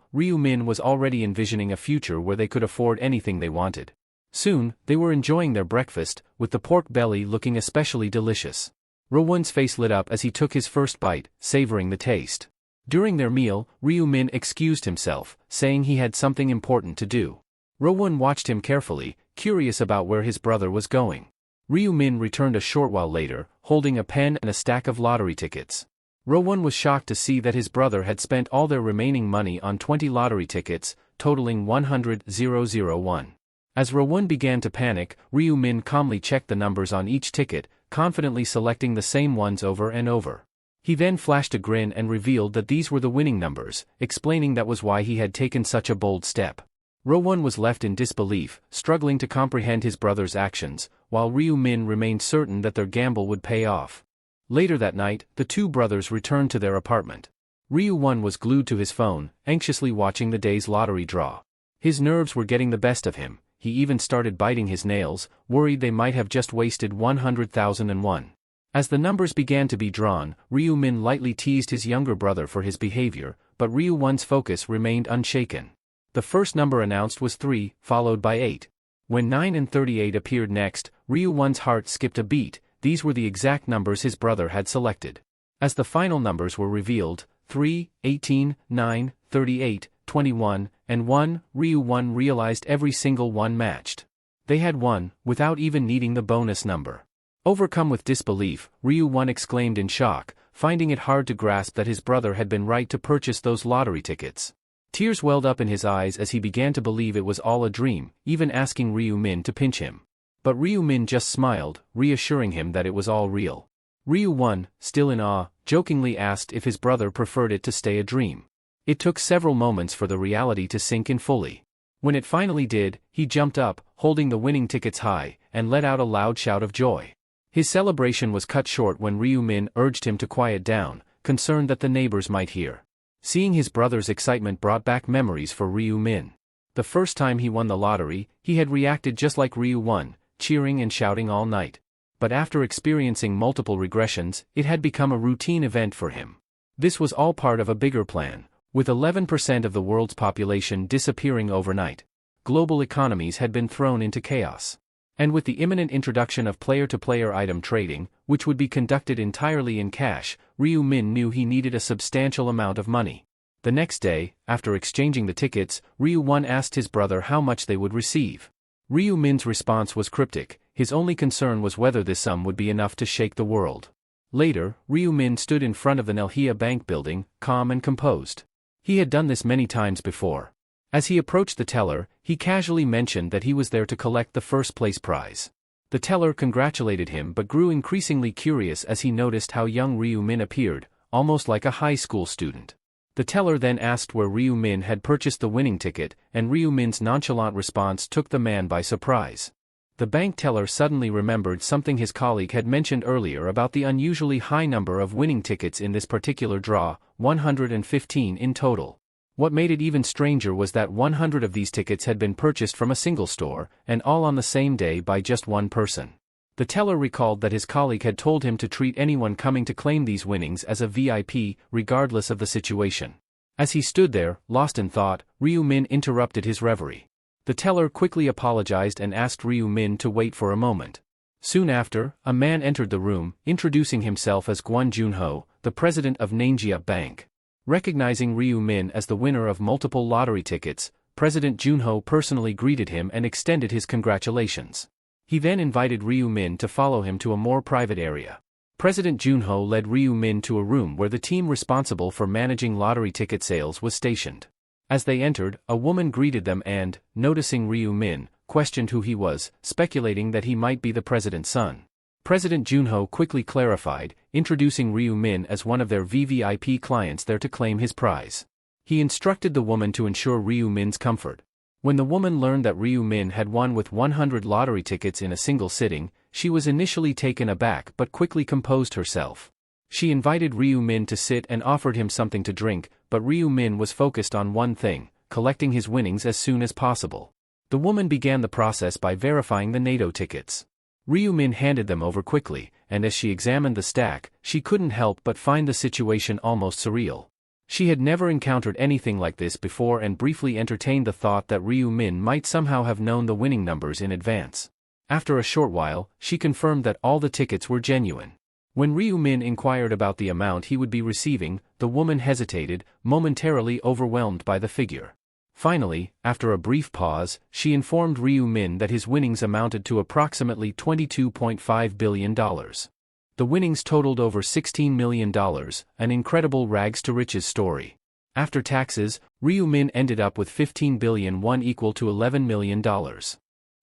Ryu-min was already envisioning a future where they could afford anything they wanted. Soon, they were enjoying their breakfast, with the pork belly looking especially delicious. Ro-won's face lit up as he took his first bite, savoring the taste. During their meal, Ryu-min excused himself, saying he had something important to do. Ro-won watched him carefully, curious about where his brother was going. Ryu-min returned a short while later, holding a pen and a stack of lottery tickets. Ro-won was shocked to see that his brother had spent all their remaining money on 20 lottery tickets, totaling 100,001. As Ro-won began to panic, Ryu-min calmly checked the numbers on each ticket, confidently selecting the same ones over and over. He then flashed a grin and revealed that these were the winning numbers, explaining that was why he had taken such a bold step. Ro-won was left in disbelief, struggling to comprehend his brother's actions, while Ryu-min remained certain that their gamble would pay off. Later that night, the two brothers returned to their apartment. Ryu-won was glued to his phone, anxiously watching the day's lottery draw. His nerves were getting the best of him. He even started biting his nails, worried they might have just wasted 100,001. As the numbers began to be drawn, Ryu-min lightly teased his younger brother for his behavior, but Ryu-won's focus remained unshaken. The first number announced was 3, followed by 8. When 9 and 38 appeared next, Ryu-won's heart skipped a beat. These were the exact numbers his brother had selected. As the final numbers were revealed, 3, 18, 9, 38, 21, and 1, Ryu-won realized every single one matched. They had won, without even needing the bonus number. Overcome with disbelief, Ryu-won exclaimed in shock, finding it hard to grasp that his brother had been right to purchase those lottery tickets. Tears welled up in his eyes as he began to believe it was all a dream, even asking Ryu-min to pinch him. But Ryu-min just smiled, reassuring him that it was all real. Ryu-won, still in awe, jokingly asked if his brother preferred it to stay a dream. It took several moments for the reality to sink in fully. When it finally did, he jumped up, holding the winning tickets high, and let out a loud shout of joy. His celebration was cut short when Ryu-min urged him to quiet down, concerned that the neighbors might hear. Seeing his brother's excitement brought back memories for Ryu-min. The first time he won the lottery, he had reacted just like Ryu-won, cheering and shouting all night. But after experiencing multiple regressions, it had become a routine event for him. This was all part of a bigger plan. With 11% of the world's population disappearing overnight, global economies had been thrown into chaos. And with the imminent introduction of player-to-player item trading, which would be conducted entirely in cash, Ryu-min knew he needed a substantial amount of money. The next day, after exchanging the tickets, Ryu-won asked his brother how much they would receive. Ryu-min's response was cryptic. His only concern was whether this sum would be enough to shake the world. Later, Ryu-min stood in front of the Nelhia bank building, calm and composed. He had done this many times before. As he approached the teller, he casually mentioned that he was there to collect the first-place prize. The teller congratulated him but grew increasingly curious as he noticed how young Ryu-min appeared, almost like a high school student. The teller then asked where Ryu-min had purchased the winning ticket, and Ryu-min's nonchalant response took the man by surprise. The bank teller suddenly remembered something his colleague had mentioned earlier about the unusually high number of winning tickets in this particular draw, 115 in total. What made it even stranger was that 100 of these tickets had been purchased from a single store, and all on the same day by just one person. The teller recalled that his colleague had told him to treat anyone coming to claim these winnings as a VIP, regardless of the situation. As he stood there, lost in thought, Ryu-min interrupted his reverie. The teller quickly apologized and asked Ryu-min to wait for a moment. Soon after, a man entered the room, introducing himself as Kwon Junho, the president of Nanjia Bank. Recognizing Ryu-min as the winner of multiple lottery tickets, President Junho personally greeted him and extended his congratulations. He then invited Ryu-min to follow him to a more private area. President Junho led Ryu-min to a room where the team responsible for managing lottery ticket sales was stationed. As they entered, a woman greeted them and, noticing Ryu-min, questioned who he was, speculating that he might be the president's son. President Junho quickly clarified, introducing Ryu-min as one of their VVIP clients there to claim his prize. He instructed the woman to ensure Ryu-min's comfort. When the woman learned that Ryu Min had won with 100 lottery tickets in a single sitting, she was initially taken aback but quickly composed herself. She invited Ryu Min to sit and offered him something to drink, but Ryu Min was focused on one thing: collecting his winnings as soon as possible. The woman began the process by verifying the NATO tickets. Ryu Min handed them over quickly, and as she examined the stack, she couldn't help but find the situation almost surreal. She had never encountered anything like this before and briefly entertained the thought that Ryu Min might somehow have known the winning numbers in advance. After a short while, she confirmed that all the tickets were genuine. When Ryu Min inquired about the amount he would be receiving, the woman hesitated, momentarily overwhelmed by the figure. Finally, after a brief pause, she informed Ryu Min that his winnings amounted to approximately $22.5 billion. The winnings totaled over $16 million, an incredible rags-to-riches story. After taxes, Ryu Min ended up with 15 billion won, equal to $11 million.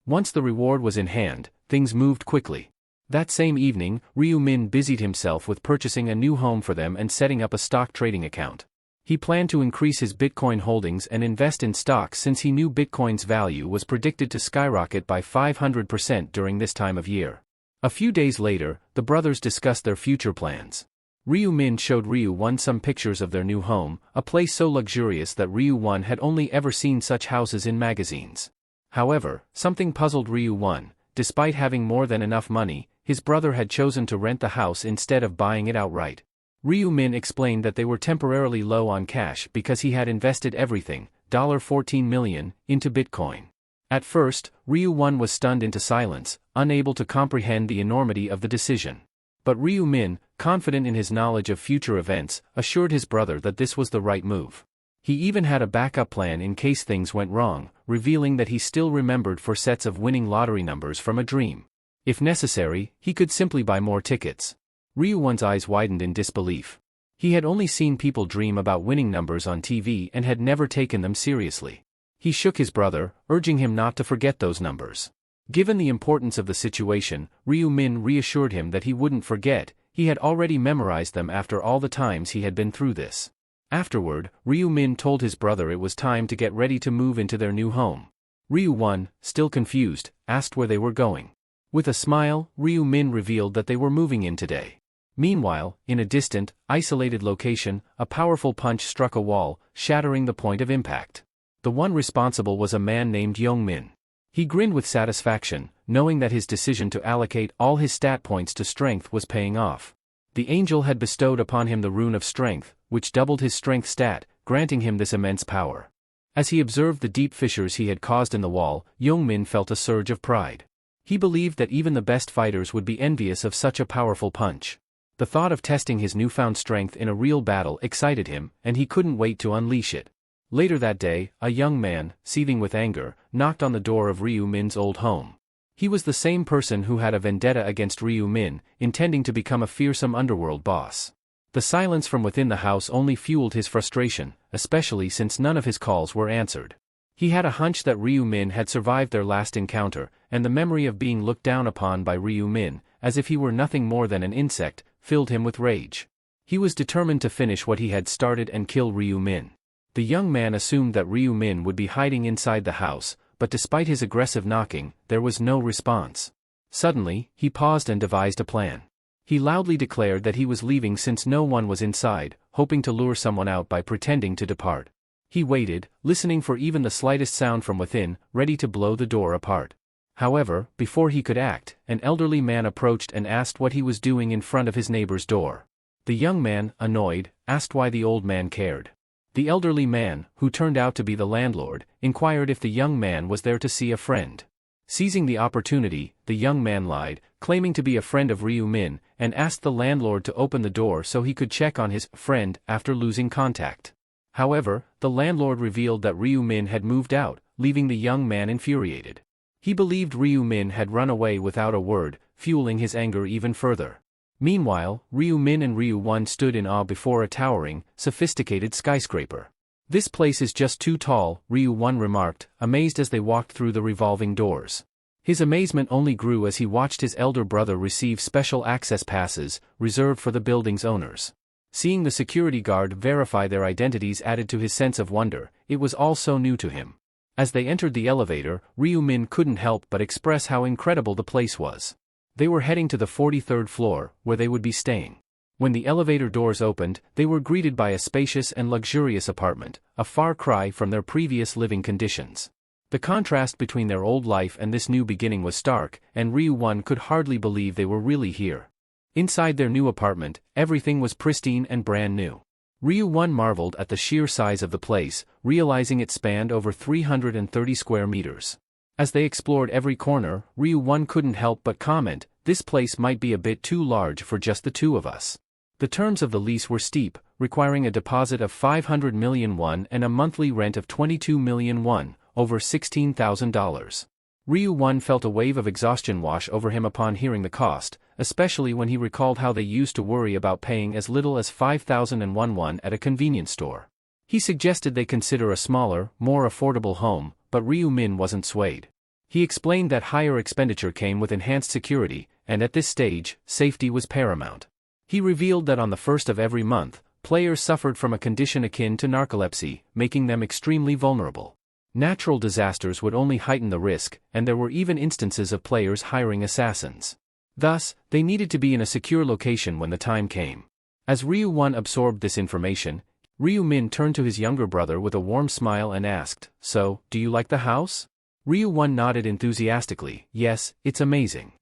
Once the reward was in hand, things moved quickly. That same evening, Ryu Min busied himself with purchasing a new home for them and setting up a stock trading account. He planned to increase his Bitcoin holdings and invest in stocks since he knew Bitcoin's value was predicted to skyrocket by 500% during this time of year. A few days later, the brothers discussed their future plans. Ryu Min showed Ryu Won some pictures of their new home, a place so luxurious that Ryu Won had only ever seen such houses in magazines. However, something puzzled Ryu Won. Despite having more than enough money, his brother had chosen to rent the house instead of buying it outright. Ryu Min explained that they were temporarily low on cash because he had invested everything, $14 million, into Bitcoin. At first, Ryu Won was stunned into silence, unable to comprehend the enormity of the decision. But Ryu Min, confident in his knowledge of future events, assured his brother that this was the right move. He even had a backup plan in case things went wrong, revealing that he still remembered 4 sets of winning lottery numbers from a dream. If necessary, he could simply buy more tickets. Ryu Won's eyes widened in disbelief. He had only seen people dream about winning numbers on TV and had never taken them seriously. He shook his brother, urging him not to forget those numbers. Given the importance of the situation, Ryu Min reassured him that he wouldn't forget. He had already memorized them after all the times he had been through this. Afterward, Ryu Min told his brother it was time to get ready to move into their new home. Ryu Won, still confused, asked where they were going. With a smile, Ryu Min revealed that they were moving in today. Meanwhile, in a distant, isolated location, a powerful punch struck a wall, shattering the point of impact. The one responsible was a man named Young Min. He grinned with satisfaction, knowing that his decision to allocate all his stat points to strength was paying off. The angel had bestowed upon him the rune of strength, which doubled his strength stat, granting him this immense power. As he observed the deep fissures he had caused in the wall, Young Min felt a surge of pride. He believed that even the best fighters would be envious of such a powerful punch. The thought of testing his newfound strength in a real battle excited him, and he couldn't wait to unleash it. Later that day, a young man, seething with anger, knocked on the door of Ryu Min's old home. He was the same person who had a vendetta against Ryu Min, intending to become a fearsome underworld boss. The silence from within the house only fueled his frustration, especially since none of his calls were answered. He had a hunch that Ryu Min had survived their last encounter, and the memory of being looked down upon by Ryu Min, as if he were nothing more than an insect, filled him with rage. He was determined to finish what he had started and kill Ryu Min. The young man assumed that Ryu Min would be hiding inside the house, but despite his aggressive knocking, there was no response. Suddenly, he paused and devised a plan. He loudly declared that he was leaving since no one was inside, hoping to lure someone out by pretending to depart. He waited, listening for even the slightest sound from within, ready to blow the door apart. However, before he could act, an elderly man approached and asked what he was doing in front of his neighbor's door. The young man, annoyed, asked why the old man cared. The elderly man, who turned out to be the landlord, inquired if the young man was there to see a friend. Seizing the opportunity, the young man lied, claiming to be a friend of Ryu Min, and asked the landlord to open the door so he could check on his friend after losing contact. However, the landlord revealed that Ryu Min had moved out, leaving the young man infuriated. He believed Ryu Min had run away without a word, fueling his anger even further. Meanwhile, Ryu Min and Ryu Won stood in awe before a towering, sophisticated skyscraper. "This place is just too tall," Ryu Won remarked, amazed as they walked through the revolving doors. His amazement only grew as he watched his elder brother receive special access passes, reserved for the building's owners. Seeing the security guard verify their identities added to his sense of wonder. It was all so new to him. As they entered the elevator, Ryu-min couldn't help but express how incredible the place was. They were heading to the 43rd floor, where they would be staying. When the elevator doors opened, they were greeted by a spacious and luxurious apartment, a far cry from their previous living conditions. The contrast between their old life and this new beginning was stark, and Ryu-1 could hardly believe they were really here. Inside their new apartment, everything was pristine and brand new. Ryu-1 marveled at the sheer size of the place, realizing it spanned over 330 square meters. As they explored every corner, Ryu-1 couldn't help but comment, "This place might be a bit too large for just the two of us." The terms of the lease were steep, requiring a deposit of 500 million won and a monthly rent of 22 million won, over $16,000. Ryu-1 felt a wave of exhaustion wash over him upon hearing the cost, especially when he recalled how they used to worry about paying as little as 5,001 won at a convenience store. He suggested they consider a smaller, more affordable home, but Ryu-min wasn't swayed. He explained that higher expenditure came with enhanced security, and at this stage, safety was paramount. He revealed that on the first of every month, players suffered from a condition akin to narcolepsy, making them extremely vulnerable. Natural disasters would only heighten the risk, and there were even instances of players hiring assassins. Thus, they needed to be in a secure location when the time came. As Ryu-1 absorbed this information, Ryu-min turned to his younger brother with a warm smile and asked, "So, do you like the house?" Ryu-1 nodded enthusiastically, "Yes, it's amazing."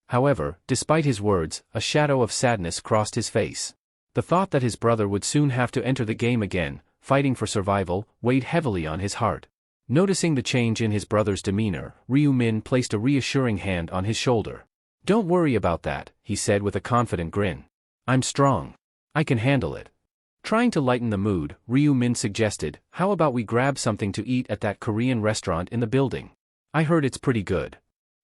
However, despite his words, a shadow of sadness crossed his face. The thought that his brother would soon have to enter the game again, fighting for survival, weighed heavily on his heart. Noticing the change in his brother's demeanor, Ryu-min placed a reassuring hand on his shoulder. "Don't worry about that," he said with a confident grin. "I'm strong. I can handle it." Trying to lighten the mood, Ryu-min suggested, "How about we grab something to eat at that Korean restaurant in the building? I heard it's pretty good."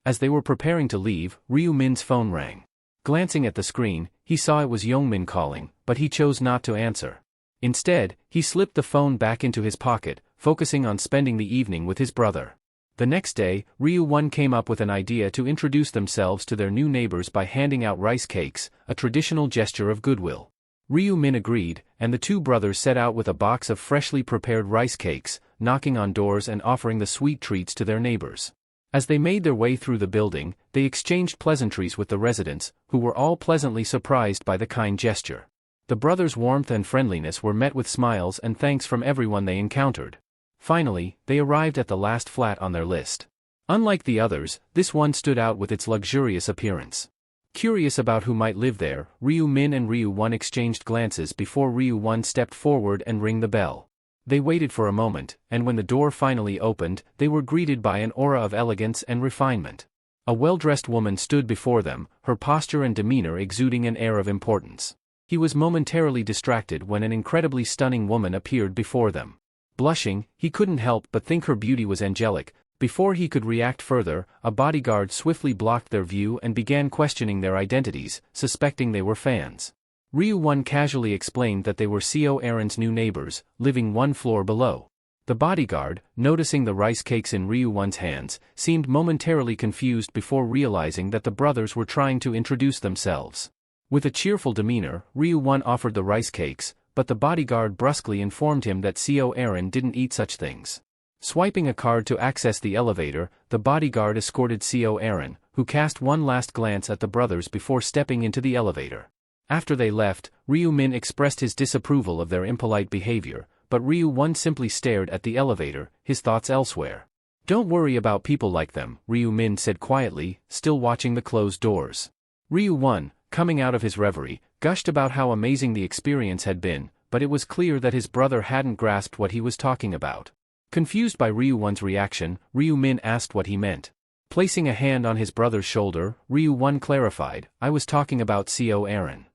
As they were preparing to leave, Ryu-min's phone rang. Glancing at the screen, he saw it was Youngmin calling, but he chose not to answer. Instead, he slipped the phone back into his pocket, focusing on spending the evening with his brother. The next day, Ryu-1 came up with an idea to introduce themselves to their new neighbors by handing out rice cakes, a traditional gesture of goodwill. Ryu-min agreed, and the two brothers set out with a box of freshly prepared rice cakes, knocking on doors and offering the sweet treats to their neighbors. As they made their way through the building, they exchanged pleasantries with the residents, who were all pleasantly surprised by the kind gesture. The brothers' warmth and friendliness were met with smiles and thanks from everyone they encountered. Finally, they arrived at the last flat on their list. Unlike the others, this one stood out with its luxurious appearance. Curious about who might live there, Ryu-min and Ryu-1 exchanged glances before Ryu-1 stepped forward and rang the bell. They waited for a moment, and when the door finally opened, they were greeted by an aura of elegance and refinement. A well-dressed woman stood before them, her posture and demeanor exuding an air of importance. He was momentarily distracted when an incredibly stunning woman appeared before them. Blushing, he couldn't help but think her beauty was angelic. Before he could react further, a bodyguard swiftly blocked their view and began questioning their identities, suspecting they were fans. Ryu-1 casually explained that they were Seo Aaron's new neighbors, living one floor below. The bodyguard, noticing the rice cakes in Ryu-1's hands, seemed momentarily confused before realizing that the brothers were trying to introduce themselves. With a cheerful demeanor, Ryu-1 offered the rice cakes, but the bodyguard brusquely informed him that Seo Aaron didn't eat such things. Swiping a card to access the elevator, the bodyguard escorted Seo Aaron, who cast one last glance at the brothers before stepping into the elevator. After they left, Ryu-min expressed his disapproval of their impolite behavior, but Ryu-1 simply stared at the elevator, his thoughts elsewhere. "Don't worry about people like them," Ryu-min said quietly, still watching the closed doors. Ryu-1, coming out of his reverie, gushed about how amazing the experience had been, but it was clear that his brother hadn't grasped what he was talking about. Confused by Ryu-1's reaction, Ryu-min asked what he meant. Placing a hand on his brother's shoulder, Ryu-1 clarified, "I was talking about Seo Aaron."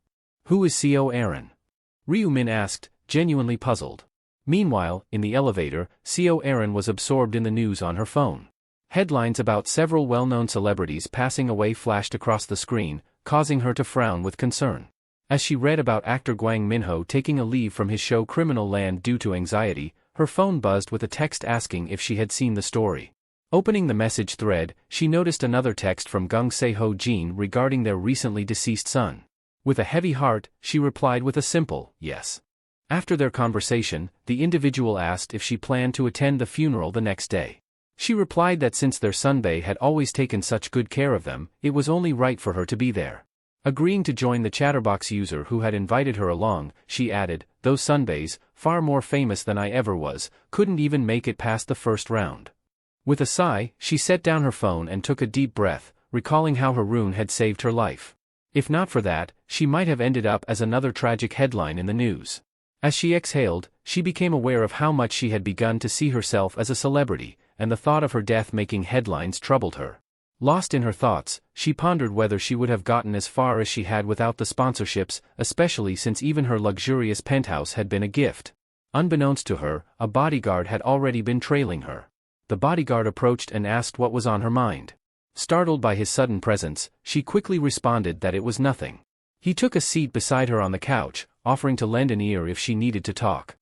"Who is Seo Aaron?" Ryu-min asked, genuinely puzzled. Meanwhile, in the elevator, Seo Aaron was absorbed in the news on her phone. Headlines about several well-known celebrities passing away flashed across the screen, causing her to frown with concern. As she read about actor Gwang Min-ho taking a leave from his show Criminal Land due to anxiety, her phone buzzed with a text asking if she had seen the story. Opening the message thread, she noticed another text from Gung Se-ho Jin regarding their recently deceased son. With a heavy heart, she replied with a simple, yes. After their conversation, the individual asked if she planned to attend the funeral the next day. She replied that since their sunbae had always taken such good care of them, it was only right for her to be there. Agreeing to join the chatterbox user who had invited her along, she added, "Those sunbaes, far more famous than I ever was, couldn't even make it past the first round." With a sigh, she set down her phone and took a deep breath, recalling how her rune had saved her life. If not for that, she might have ended up as another tragic headline in the news. As she exhaled, she became aware of how much she had begun to see herself as a celebrity, and the thought of her death making headlines troubled her. Lost in her thoughts, she pondered whether she would have gotten as far as she had without the sponsorships, especially since even her luxurious penthouse had been a gift. Unbeknownst to her, a bodyguard had already been trailing her. The bodyguard approached and asked what was on her mind. Startled by his sudden presence, she quickly responded that it was nothing. He took a seat beside her on the couch, offering to lend an ear if she needed to talk.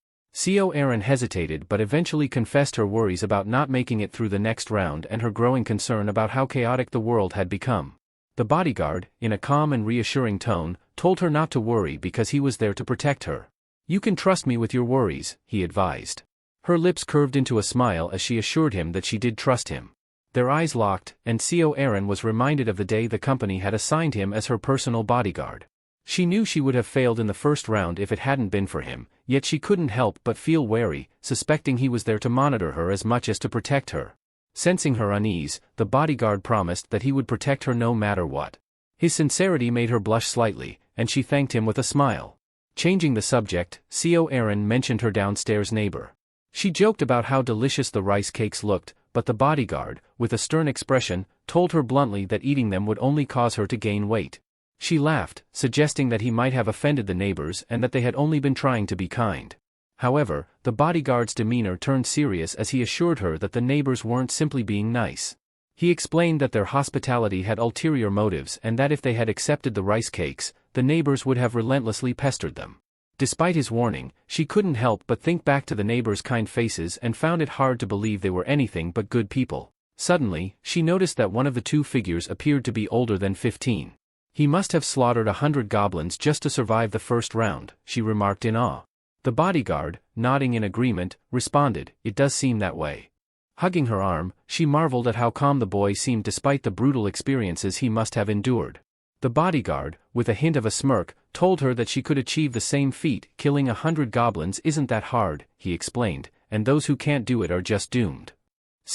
Erin hesitated but eventually confessed her worries about not making it through the next round and her growing concern about how chaotic the world had become. The bodyguard, in a calm and reassuring tone, told her not to worry because he was there to protect her. "You can trust me with your worries," he advised. Her lips curved into a smile as she assured him that she did trust him. Their eyes locked, and Erin was reminded of the day the company had assigned him as her personal bodyguard. She knew she would have failed in the first round if it hadn't been for him, yet she couldn't help but feel wary, suspecting he was there to monitor her as much as to protect her. Sensing her unease, the bodyguard promised that he would protect her no matter what. His sincerity made her blush slightly, and she thanked him with a smile. Changing the subject, Erin mentioned her downstairs neighbor. She joked about how delicious the rice cakes looked, but the bodyguard, with a stern expression, told her bluntly that eating them would only cause her to gain weight. She laughed, suggesting that he might have offended the neighbors and that they had only been trying to be kind. However, the bodyguard's demeanor turned serious as he assured her that the neighbors weren't simply being nice. He explained that their hospitality had ulterior motives and that if they had accepted the rice cakes, the neighbors would have relentlessly pestered them. Despite his warning, she couldn't help but think back to the neighbors' kind faces and found it hard to believe they were anything but good people. Suddenly, she noticed that one of the two figures appeared to be older than 15. "He must have slaughtered 100 goblins just to survive the first round," she remarked in awe. The bodyguard, nodding in agreement, responded, "It does seem that way." Hugging her arm, she marveled at how calm the boy seemed despite the brutal experiences he must have endured. The bodyguard, with a hint of a smirk, told her that she could achieve the same feat. "Killing 100 goblins isn't that hard," he explained, "and those who can't do it are just doomed."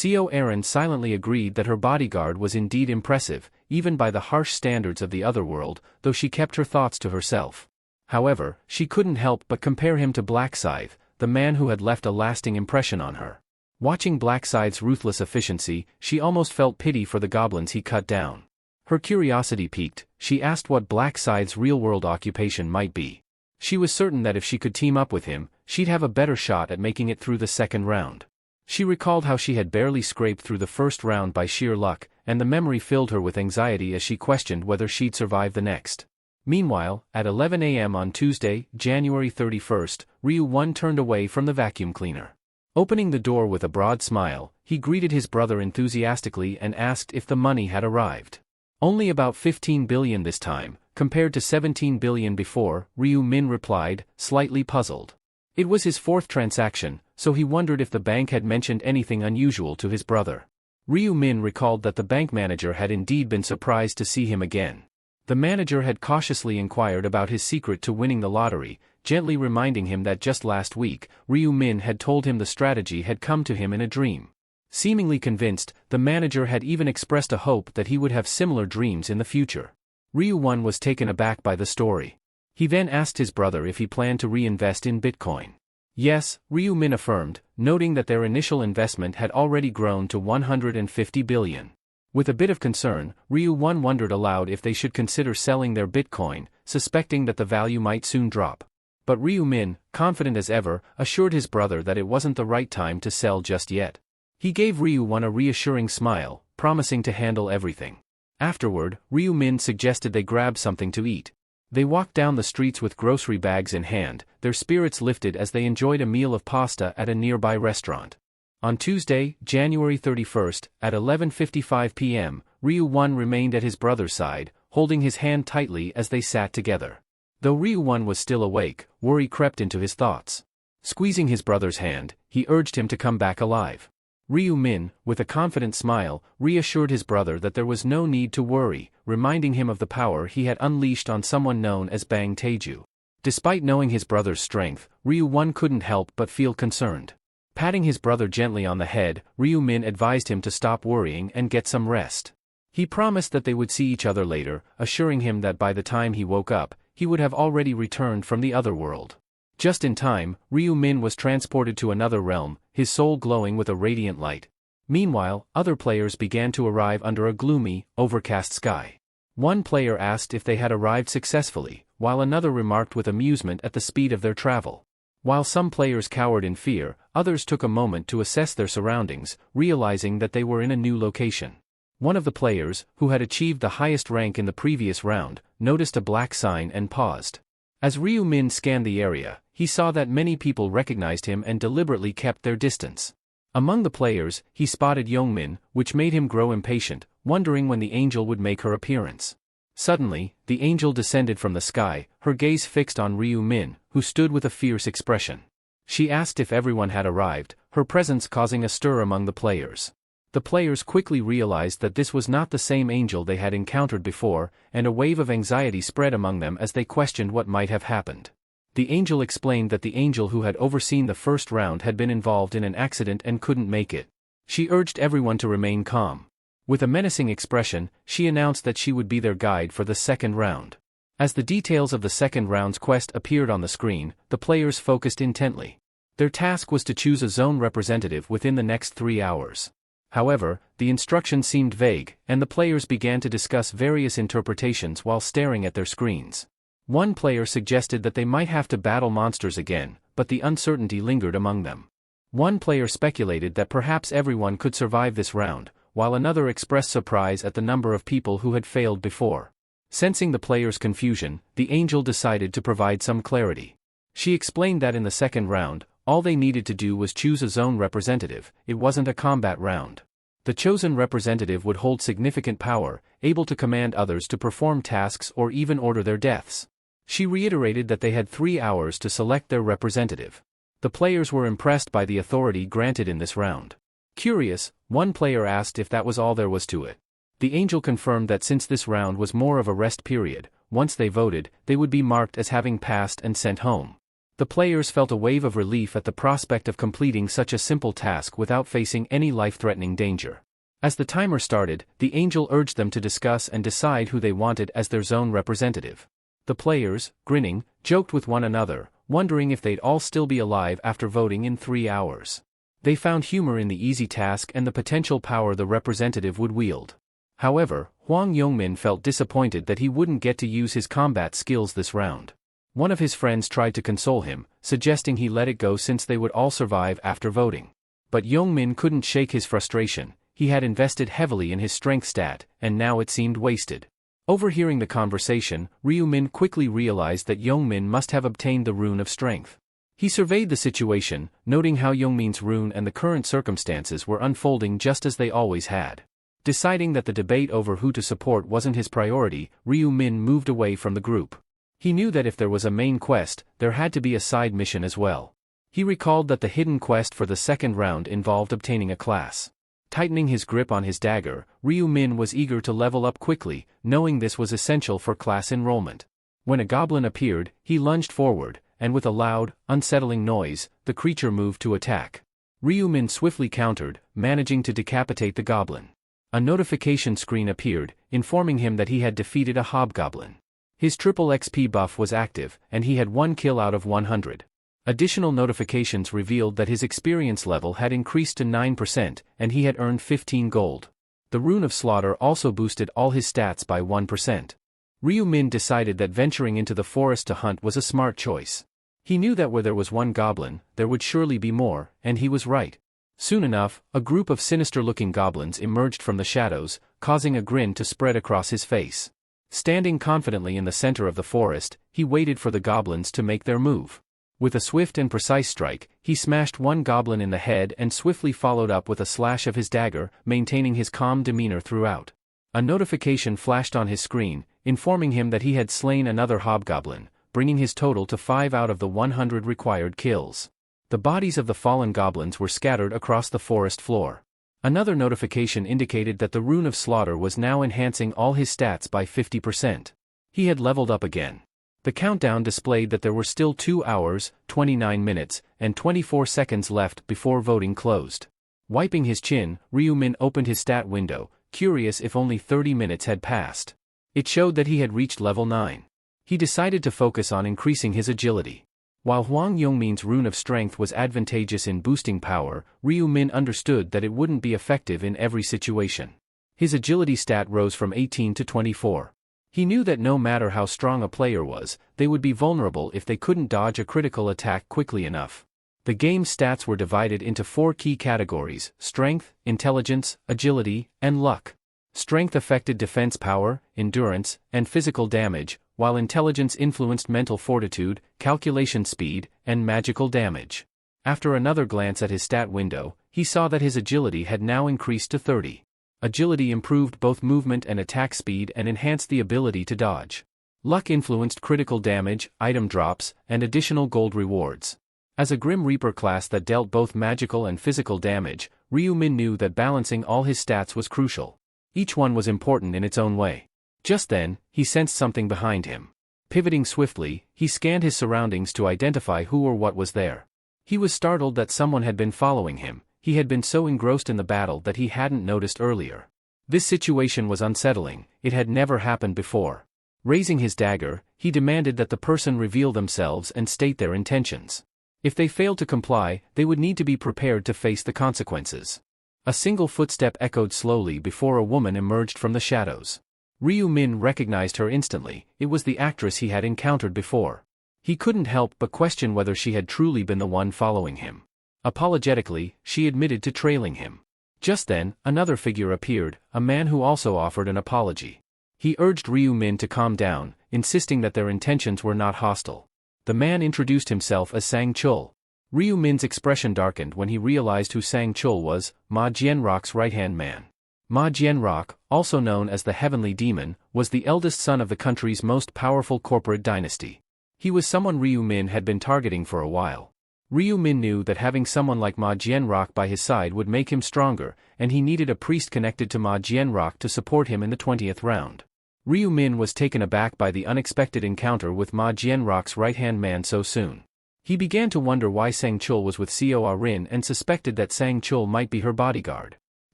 Erin silently agreed that her bodyguard was indeed impressive, even by the harsh standards of the otherworld, though she kept her thoughts to herself. However, she couldn't help but compare him to Blackscythe, the man who had left a lasting impression on her. Watching Blackscythe's ruthless efficiency, she almost felt pity for the goblins he cut down. Her curiosity piqued, she asked what Blackscythe's real-world occupation might be. She was certain that if she could team up with him, she'd have a better shot at making it through the second round. She recalled how she had barely scraped through the first round by sheer luck, and the memory filled her with anxiety as she questioned whether she'd survive the next. Meanwhile, at 11 a.m. on Tuesday, January 31st, Ryu-1 turned away from the vacuum cleaner. Opening the door with a broad smile, he greeted his brother enthusiastically and asked if the money had arrived. "Only about 15 billion this time, compared to 17 billion before," Ryu-min replied, slightly puzzled. It was his fourth transaction, so he wondered if the bank had mentioned anything unusual to his brother. Ryu-min recalled that the bank manager had indeed been surprised to see him again. The manager had cautiously inquired about his secret to winning the lottery, gently reminding him that just last week, Ryu-min had told him the strategy had come to him in a dream. Seemingly convinced, the manager had even expressed a hope that he would have similar dreams in the future. Ryu-1 was taken aback by the story. He then asked his brother if he planned to reinvest in Bitcoin. Yes, Ryu-min affirmed, noting that their initial investment had already grown to 150 billion. With a bit of concern, Ryu-1 wondered aloud if they should consider selling their Bitcoin, suspecting that the value might soon drop. But Ryu-min, confident as ever, assured his brother that it wasn't the right time to sell just yet. He gave Ryu-1 a reassuring smile, promising to handle everything. Afterward, Ryu-min suggested they grab something to eat. They walked down the streets with grocery bags in hand, their spirits lifted as they enjoyed a meal of pasta at a nearby restaurant. On Tuesday, January 31st, at 11:55 p.m., Ryu-1 remained at his brother's side, holding his hand tightly as they sat together. Though Ryu-1 was still awake, worry crept into his thoughts. Squeezing his brother's hand, he urged him to come back alive. Ryu Min, with a confident smile, reassured his brother that there was no need to worry, reminding him of the power he had unleashed on someone known as Bang Taeju. Despite knowing his brother's strength, Ryu Won couldn't help but feel concerned. Patting his brother gently on the head, Ryu Min advised him to stop worrying and get some rest. He promised that they would see each other later, assuring him that by the time he woke up, he would have already returned from the other world. Just in time, Ryu Min was transported to another realm, his soul glowing with a radiant light. Meanwhile, other players began to arrive under a gloomy, overcast sky. One player asked if they had arrived successfully, while another remarked with amusement at the speed of their travel. While some players cowered in fear, others took a moment to assess their surroundings, realizing that they were in a new location. One of the players, who had achieved the highest rank in the previous round, noticed a black sign and paused. As Ryu Min scanned the area, he saw that many people recognized him and deliberately kept their distance. Among the players, he spotted Yongmin, which made him grow impatient, wondering when the angel would make her appearance. Suddenly, the angel descended from the sky, her gaze fixed on Ryu Min, who stood with a fierce expression. She asked if everyone had arrived, her presence causing a stir among the players. The players quickly realized that this was not the same angel they had encountered before, and a wave of anxiety spread among them as they questioned what might have happened. The angel explained that the angel who had overseen the first round had been involved in an accident and couldn't make it. She urged everyone to remain calm. With a menacing expression, she announced that she would be their guide for the second round. As the details of the second round's quest appeared on the screen, the players focused intently. Their task was to choose a zone representative within the next 3 hours. However, the instructions seemed vague, and the players began to discuss various interpretations while staring at their screens. One player suggested that they might have to battle monsters again, but the uncertainty lingered among them. One player speculated that perhaps everyone could survive this round, while another expressed surprise at the number of people who had failed before. Sensing the players' confusion, the angel decided to provide some clarity. She explained that in the second round, all they needed to do was choose a zone representative. It wasn't a combat round. The chosen representative would hold significant power, able to command others to perform tasks or even order their deaths. She reiterated that they had 3 hours to select their representative. The players were impressed by the authority granted in this round. Curious, one player asked if that was all there was to it. The angel confirmed that since this round was more of a rest period, once they voted, they would be marked as having passed and sent home. The players felt a wave of relief at the prospect of completing such a simple task without facing any life-threatening danger. As the timer started, the angel urged them to discuss and decide who they wanted as their zone representative. The players, grinning, joked with one another, wondering if they'd all still be alive after voting in 3 hours. They found humor in the easy task and the potential power the representative would wield. However, Hwang Yongmin felt disappointed that he wouldn't get to use his combat skills this round. One of his friends tried to console him, suggesting he let it go since they would all survive after voting. But Yongmin couldn't shake his frustration. He had invested heavily in his strength stat, and now it seemed wasted. Overhearing the conversation, Ryu Min quickly realized that Yongmin must have obtained the rune of strength. He surveyed the situation, noting how Yongmin's rune and the current circumstances were unfolding just as they always had. Deciding that the debate over who to support wasn't his priority, Ryu Min moved away from the group. He knew that if there was a main quest, there had to be a side mission as well. He recalled that the hidden quest for the second round involved obtaining a class. Tightening his grip on his dagger, Ryu Min was eager to level up quickly, knowing this was essential for class enrollment. When a goblin appeared, he lunged forward, and with a loud, unsettling noise, the creature moved to attack. Ryu Min swiftly countered, managing to decapitate the goblin. A notification screen appeared, informing him that he had defeated a hobgoblin. His triple XP buff was active, and he had 1 kill out of 100. Additional notifications revealed that his experience level had increased to 9%, and he had earned 15 gold. The Rune of Slaughter also boosted all his stats by 1%. Ryu Min decided that venturing into the forest to hunt was a smart choice. He knew that where there was one goblin, there would surely be more, and he was right. Soon enough, a group of sinister-looking goblins emerged from the shadows, causing a grin to spread across his face. Standing confidently in the center of the forest, he waited for the goblins to make their move. With a swift and precise strike, he smashed one goblin in the head and swiftly followed up with a slash of his dagger, maintaining his calm demeanor throughout. A notification flashed on his screen, informing him that he had slain another hobgoblin, bringing his total to 5 out of the 100 required kills. The bodies of the fallen goblins were scattered across the forest floor. Another notification indicated that the Rune of Slaughter was now enhancing all his stats by 50%. He had leveled up again. The countdown displayed that there were still 2 hours, 29 minutes, and 24 seconds left before voting closed. Wiping his chin, Ryu-min opened his stat window, curious if only 30 minutes had passed. It showed that he had reached level 9. He decided to focus on increasing his agility. While Hwang Yongmin's Rune of Strength was advantageous in boosting power, Ryu-min understood that it wouldn't be effective in every situation. His agility stat rose from 18 to 24. He knew that no matter how strong a player was, they would be vulnerable if they couldn't dodge a critical attack quickly enough. The game's stats were divided into 4 key categories: strength, intelligence, agility, and luck. Strength affected defense power, endurance, and physical damage, while intelligence influenced mental fortitude, calculation speed, and magical damage. After another glance at his stat window, he saw that his agility had now increased to 30. Agility improved both movement and attack speed and enhanced the ability to dodge. Luck influenced critical damage, item drops, and additional gold rewards. As a Grim Reaper class that dealt both magical and physical damage, Ryu-min knew that balancing all his stats was crucial. Each one was important in its own way. Just then, he sensed something behind him. Pivoting swiftly, he scanned his surroundings to identify who or what was there. He was startled that someone had been following him. He had been so engrossed in the battle that he hadn't noticed earlier. This situation was unsettling. It had never happened before. Raising his dagger, he demanded that the person reveal themselves and state their intentions. If they failed to comply, they would need to be prepared to face the consequences. A single footstep echoed slowly before a woman emerged from the shadows. Ryu-min recognized her instantly. It was the actress he had encountered before. He couldn't help but question whether she had truly been the one following him. Apologetically, she admitted to trailing him. Just then, another figure appeared, a man who also offered an apology. He urged Ryu-min to calm down, insisting that their intentions were not hostile. The man introduced himself as Sang-chul. Ryu-min's expression darkened when he realized who Sang-chul was, Ma Jianrock's right-hand man. Ma Jianrock, also known as the Heavenly Demon, was the eldest son of the country's most powerful corporate dynasty. He was someone Ryu-min had been targeting for a while. Ryu-min knew that having someone like Ma Jianrock by his side would make him stronger, and he needed a priest connected to Ma Jianrock to support him in the 20th round. Ryu-min was taken aback by the unexpected encounter with Ma Jianrock's right-hand man so soon. He began to wonder why Sang-chul was with Seo Rin and suspected that Sang-chul might be her bodyguard.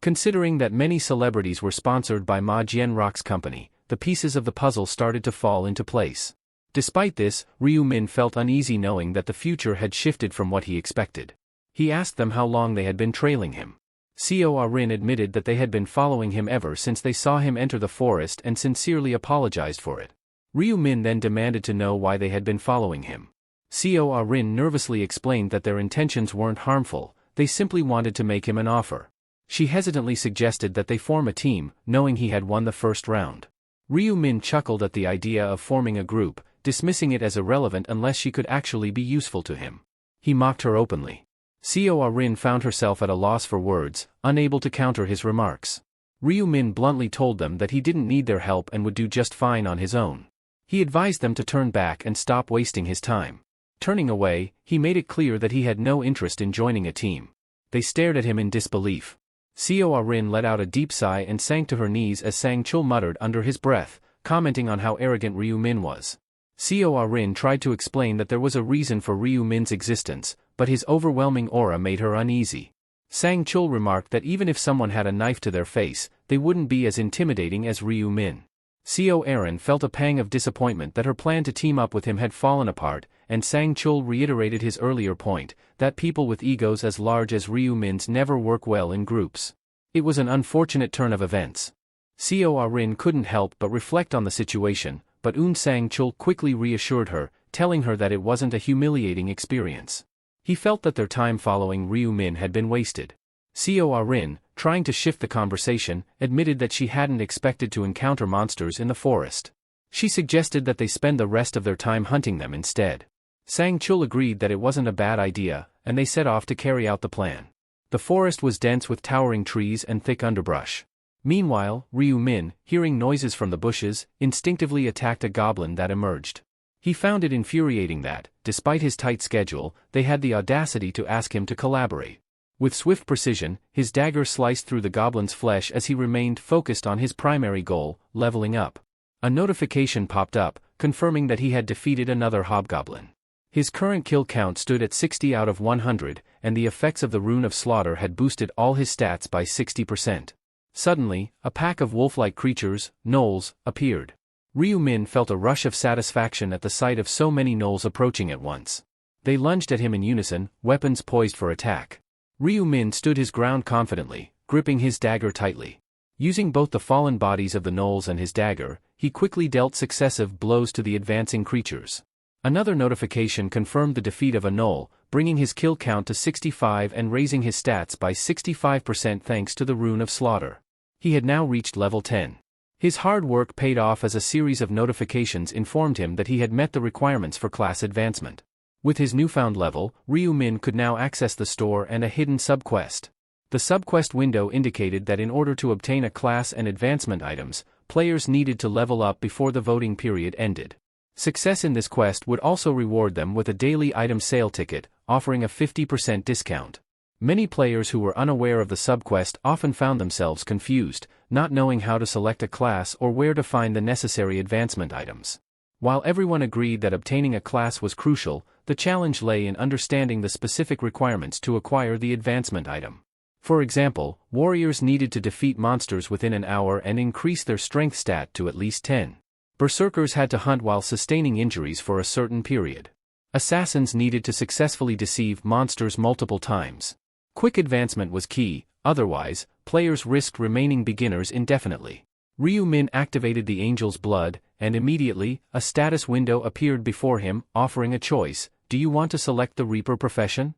Considering that many celebrities were sponsored by Ma Jianrock's company, the pieces of the puzzle started to fall into place. Despite this, Ryu-min felt uneasy knowing that the future had shifted from what he expected. He asked them how long they had been trailing him. Seo Rin admitted that they had been following him ever since they saw him enter the forest and sincerely apologized for it. Ryu-min then demanded to know why they had been following him. Seo Rin nervously explained that their intentions weren't harmful, they simply wanted to make him an offer. She hesitantly suggested that they form a team, knowing he had won the first round. Ryu-min chuckled at the idea of forming a group, dismissing it as irrelevant unless she could actually be useful to him. He mocked her openly. Seo Rin found herself at a loss for words, unable to counter his remarks. Ryu-min bluntly told them that he didn't need their help and would do just fine on his own. He advised them to turn back and stop wasting his time. Turning away, he made it clear that he had no interest in joining a team. They stared at him in disbelief. Seo Rin let out a deep sigh and sank to her knees as Sang-chul muttered under his breath, commenting on how arrogant Ryu-min was. Seo Rin tried to explain that there was a reason for Ryu-min's existence, but his overwhelming aura made her uneasy. Sang-chul remarked that even if someone had a knife to their face, they wouldn't be as intimidating as Ryu-min. Seo Rin felt a pang of disappointment that her plan to team up with him had fallen apart, and Sang-chul reiterated his earlier point, that people with egos as large as Ryu-min's never work well in groups. It was an unfortunate turn of events. Seo Rin couldn't help but reflect on the situation, but Sang-chul quickly reassured her, telling her that it wasn't a humiliating experience. He felt that their time following Ryu-min had been wasted. Seo Rin, trying to shift the conversation, admitted that she hadn't expected to encounter monsters in the forest. She suggested that they spend the rest of their time hunting them instead. Sang-chul agreed that it wasn't a bad idea, and they set off to carry out the plan. The forest was dense with towering trees and thick underbrush. Meanwhile, Ryu-min, hearing noises from the bushes, instinctively attacked a goblin that emerged. He found it infuriating that, despite his tight schedule, they had the audacity to ask him to collaborate. With swift precision, his dagger sliced through the goblin's flesh as he remained focused on his primary goal, leveling up. A notification popped up, confirming that he had defeated another hobgoblin. His current kill count stood at 60 out of 100, and the effects of the Rune of Slaughter had boosted all his stats by 60%. Suddenly, a pack of wolf-like creatures, gnolls, appeared. Ryu Min felt a rush of satisfaction at the sight of so many gnolls approaching at once. They lunged at him in unison, weapons poised for attack. Ryu Min stood his ground confidently, gripping his dagger tightly. Using both the fallen bodies of the gnolls and his dagger, he quickly dealt successive blows to the advancing creatures. Another notification confirmed the defeat of a gnoll, bringing his kill count to 65 and raising his stats by 65% thanks to the Rune of Slaughter. He had now reached level 10. His hard work paid off as a series of notifications informed him that he had met the requirements for class advancement. With his newfound level, Ryu Min could now access the store and a hidden subquest. The subquest window indicated that in order to obtain a class and advancement items, players needed to level up before the voting period ended. Success in this quest would also reward them with a daily item sale ticket, offering a 50% discount. Many players who were unaware of the subquest often found themselves confused, not knowing how to select a class or where to find the necessary advancement items. While everyone agreed that obtaining a class was crucial, the challenge lay in understanding the specific requirements to acquire the advancement item. For example, warriors needed to defeat monsters within an hour and increase their strength stat to at least 10. Berserkers had to hunt while sustaining injuries for a certain period. Assassins needed to successfully deceive monsters multiple times. Quick advancement was key, otherwise, players risked remaining beginners indefinitely. Ryu Min activated the Angel's Blood, and immediately, a status window appeared before him, offering a choice: do you want to select the Reaper profession?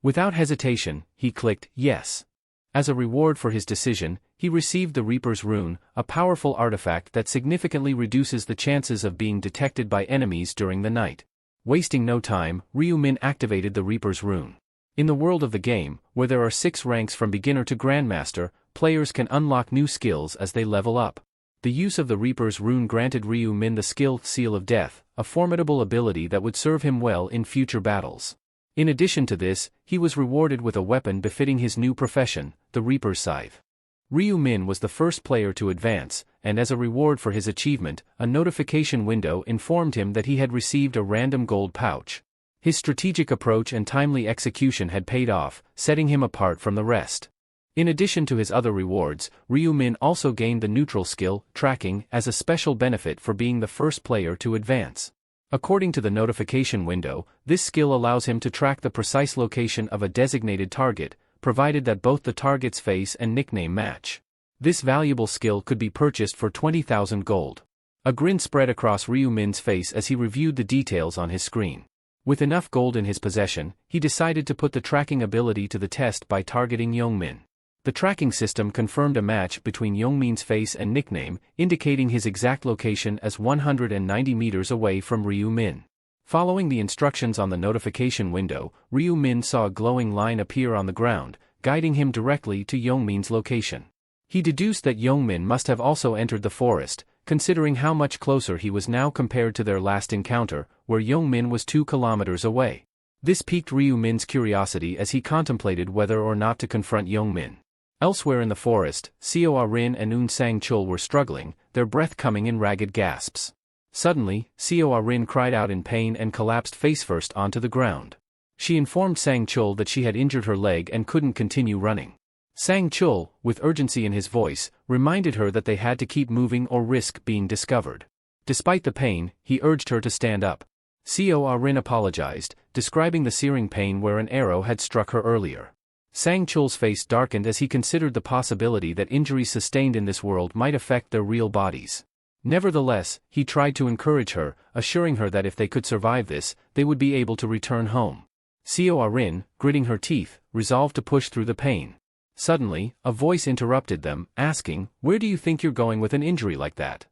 Without hesitation, he clicked yes. As a reward for his decision, he received the Reaper's Rune, a powerful artifact that significantly reduces the chances of being detected by enemies during the night. Wasting no time, Ryu Min activated the Reaper's Rune. In the world of the game, where there are 6 ranks from beginner to grandmaster, players can unlock new skills as they level up. The use of the Reaper's Rune granted Ryu Min the skill Seal of Death, a formidable ability that would serve him well in future battles. In addition to this, he was rewarded with a weapon befitting his new profession, the Reaper's Scythe. Ryu Min was the first player to advance, and as a reward for his achievement, a notification window informed him that he had received a random gold pouch. His strategic approach and timely execution had paid off, setting him apart from the rest. In addition to his other rewards, Ryu Min also gained the neutral skill, Tracking, as a special benefit for being the first player to advance. According to the notification window, this skill allows him to track the precise location of a designated target, provided that both the target's face and nickname match. This valuable skill could be purchased for 20,000 gold. A grin spread across Ryu Min's face as he reviewed the details on his screen. With enough gold in his possession, he decided to put the tracking ability to the test by targeting Youngmin. The tracking system confirmed a match between Youngmin's face and nickname, indicating his exact location as 190 meters away from Ryu Min. Following the instructions on the notification window, Ryu Min saw a glowing line appear on the ground, guiding him directly to Youngmin's location. He deduced that Youngmin must have also entered the forest, considering how much closer he was now compared to their last encounter, where Youngmin was 2 kilometers away. This piqued Ryu Min's curiosity as he contemplated whether or not to confront Youngmin. Elsewhere in the forest, Seo Rin and Un Sang Chul were struggling, their breath coming in ragged gasps. Suddenly, Seo Rin cried out in pain and collapsed face-first onto the ground. She informed Sang Chul that she had injured her leg and couldn't continue running. Sang Chul, with urgency in his voice, reminded her that they had to keep moving or risk being discovered. Despite the pain, he urged her to stand up. Seo Rin apologized, describing the searing pain where an arrow had struck her earlier. Sang Chul's face darkened as he considered the possibility that injuries sustained in this world might affect their real bodies. Nevertheless, he tried to encourage her, assuring her that if they could survive this, they would be able to return home. Seo Rin, gritting her teeth, resolved to push through the pain. Suddenly, a voice interrupted them, asking, "Where do you think you're going with an injury like that?"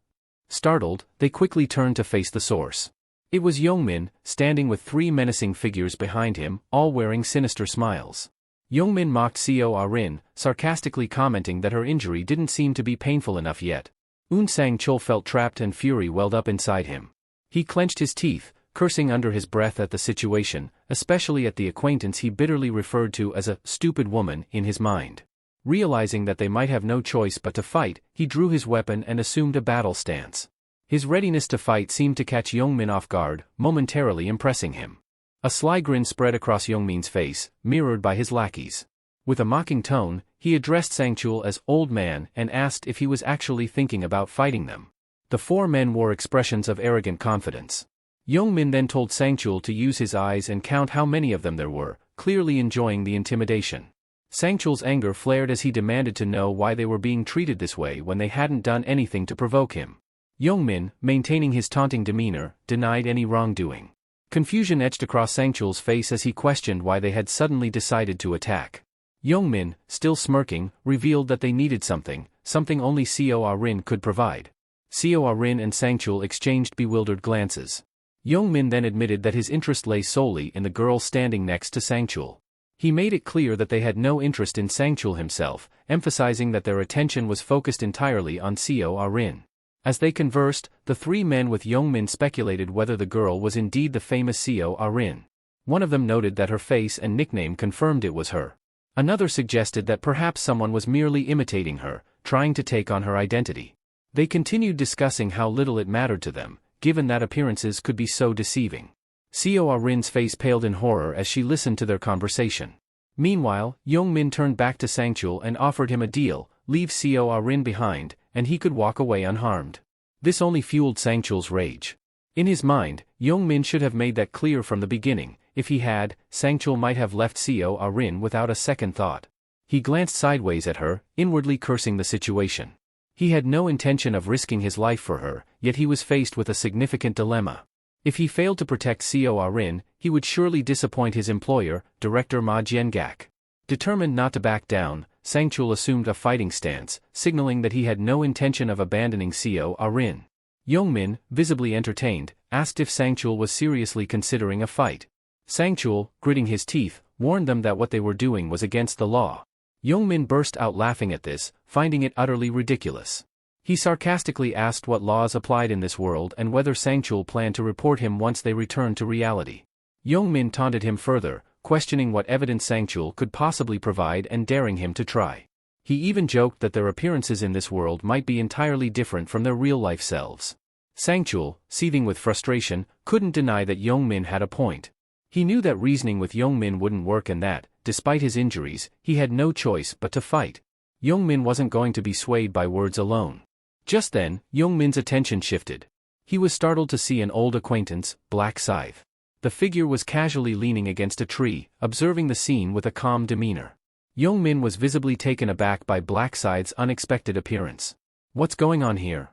Startled, they quickly turned to face the source. It was Youngmin, standing with 3 menacing figures behind him, all wearing sinister smiles. Youngmin mocked Seo Rin, sarcastically commenting that her injury didn't seem to be painful enough yet. Un Sang Chul felt trapped and fury welled up inside him. He clenched his teeth, cursing under his breath at the situation, especially at the acquaintance he bitterly referred to as a stupid woman in his mind. Realizing that they might have no choice but to fight, he drew his weapon and assumed a battle stance. His readiness to fight seemed to catch Youngmin off guard, momentarily impressing him. A sly grin spread across Youngmin's face, mirrored by his lackeys. With a mocking tone, he addressed Sangchul as old man and asked if he was actually thinking about fighting them. The four men wore expressions of arrogant confidence. Youngmin then told Sangchul to use his eyes and count how many of them there were, clearly enjoying the intimidation. Sangchul's anger flared as he demanded to know why they were being treated this way when they hadn't done anything to provoke him. Youngmin, maintaining his taunting demeanor, denied any wrongdoing. Confusion etched across Sangchul's face as he questioned why they had suddenly decided to attack. Youngmin, still smirking, revealed that they needed something only Seo Rin could provide. Seo Rin and Sangchul exchanged bewildered glances. Youngmin then admitted that his interest lay solely in the girl standing next to Sangchul. He made it clear that they had no interest in Sangchul himself, emphasizing that their attention was focused entirely on Seo Rin. As they conversed, the three men with Youngmin speculated whether the girl was indeed the famous Seo Rin. One of them noted that her face and nickname confirmed it was her. Another suggested that perhaps someone was merely imitating her, trying to take on her identity. They continued discussing how little it mattered to them, given that appearances could be so deceiving. Seo Rin's face paled in horror as she listened to their conversation. Meanwhile, Youngmin turned back to Sangchul and offered him a deal: leave Seo Rin behind, and he could walk away unharmed. This only fueled Sangchul's rage. In his mind, Youngmin should have made that clear from the beginning. If he had, Sangchul might have left Seo Rin without a second thought. He glanced sideways at her, inwardly cursing the situation. He had no intention of risking his life for her, yet he was faced with a significant dilemma. If he failed to protect Seo Rin, he would surely disappoint his employer, Director Ma Jiangak. Determined not to back down, Sangchul assumed a fighting stance, signaling that he had no intention of abandoning Seo Rin. Youngmin, visibly entertained, asked if Sangchul was seriously considering a fight. Sangchul, gritting his teeth, warned them that what they were doing was against the law. Youngmin burst out laughing at this, finding it utterly ridiculous. He sarcastically asked what laws applied in this world and whether Sangchul planned to report him once they returned to reality. Youngmin taunted him further, questioning what evidence Sangchul could possibly provide and daring him to try. He even joked that their appearances in this world might be entirely different from their real-life selves. Sangchul, seething with frustration, couldn't deny that Youngmin had a point. He knew that reasoning with Youngmin wouldn't work and that, despite his injuries, he had no choice but to fight. Youngmin wasn't going to be swayed by words alone. Just then, Youngmin's attention shifted. He was startled to see an old acquaintance, Black Scythe. The figure was casually leaning against a tree, observing the scene with a calm demeanor. Youngmin was visibly taken aback by Black Scythe's unexpected appearance. "What's going on here?"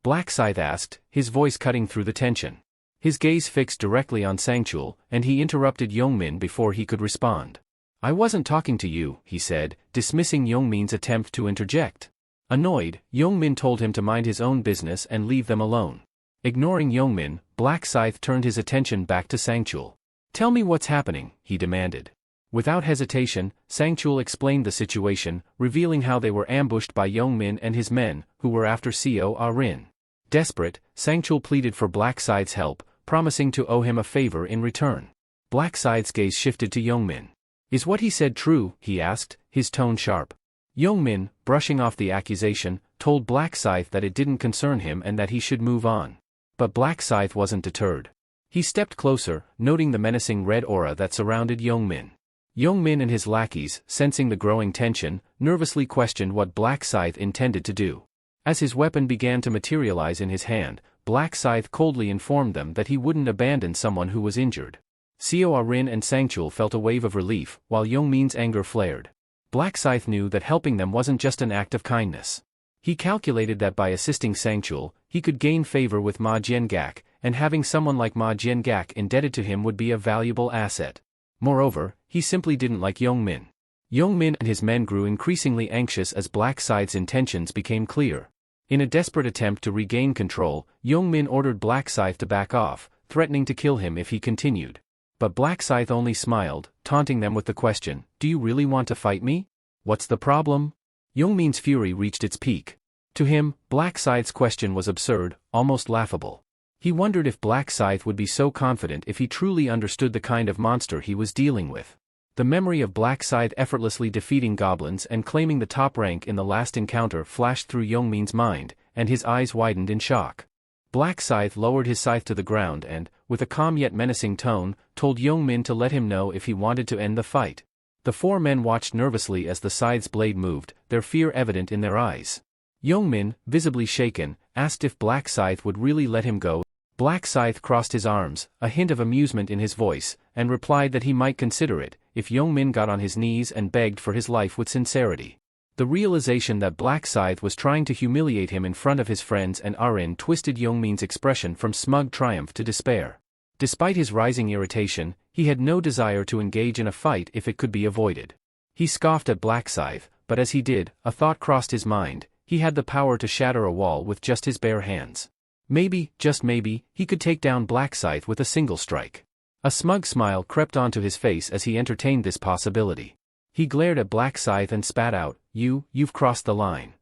Black Scythe asked, his voice cutting through the tension. His gaze fixed directly on Sangchul, and he interrupted Youngmin before he could respond. "I wasn't talking to you," he said, dismissing Youngmin's attempt to interject. Annoyed, Youngmin told him to mind his own business and leave them alone. Ignoring Youngmin, Black Scythe turned his attention back to Sangchul. "Tell me what's happening," he demanded. Without hesitation, Sangchul explained the situation, revealing how they were ambushed by Youngmin and his men, who were after Seo Rin. Desperate, Sangchul pleaded for Black Scythe's help, promising to owe him a favor in return. Black Scythe's gaze shifted to Youngmin. "Is what he said true?" he asked, his tone sharp. Youngmin, brushing off the accusation, told Black Scythe that it didn't concern him and that he should move on. But Black Scythe wasn't deterred. He stepped closer, noting the menacing red aura that surrounded Youngmin. Youngmin and his lackeys, sensing the growing tension, nervously questioned what Black Scythe intended to do. As his weapon began to materialize in his hand, Black Scythe coldly informed them that he wouldn't abandon someone who was injured. Seo Rin and Sangchul felt a wave of relief, while Youngmin's anger flared. Black Scythe knew that helping them wasn't just an act of kindness. He calculated that by assisting Sangchul, he could gain favor with Ma Jiangak, and having someone like Ma Jiangak indebted to him would be a valuable asset. Moreover, he simply didn't like Youngmin. Youngmin and his men grew increasingly anxious as Black Scythe's intentions became clear. In a desperate attempt to regain control, Youngmin ordered Black Scythe to back off, threatening to kill him if he continued. But Black Scythe only smiled, taunting them with the question, "Do you really want to fight me? What's the problem?" Youngmin's fury reached its peak. To him, Black Scythe's question was absurd, almost laughable. He wondered if Black Scythe would be so confident if he truly understood the kind of monster he was dealing with. The memory of Black Scythe effortlessly defeating goblins and claiming the top rank in the last encounter flashed through Youngmin's mind, and his eyes widened in shock. Black Scythe lowered his scythe to the ground and, with a calm yet menacing tone, told Youngmin to let him know if he wanted to end the fight. The four men watched nervously as the scythe's blade moved, their fear evident in their eyes. Youngmin, visibly shaken, asked if Black Scythe would really let him go. Black Scythe crossed his arms, a hint of amusement in his voice, and replied that he might consider it, if Youngmin got on his knees and begged for his life with sincerity. The realization that Black Scythe was trying to humiliate him in front of his friends and Arin twisted Youngmin's expression from smug triumph to despair. Despite his rising irritation, he had no desire to engage in a fight if it could be avoided. He scoffed at Black Scythe, but as he did, a thought crossed his mind: he had the power to shatter a wall with just his bare hands. Maybe, just maybe, he could take down Black Scythe with a single strike. A smug smile crept onto his face as he entertained this possibility. He glared at Black Scythe and spat out, "You've crossed the line."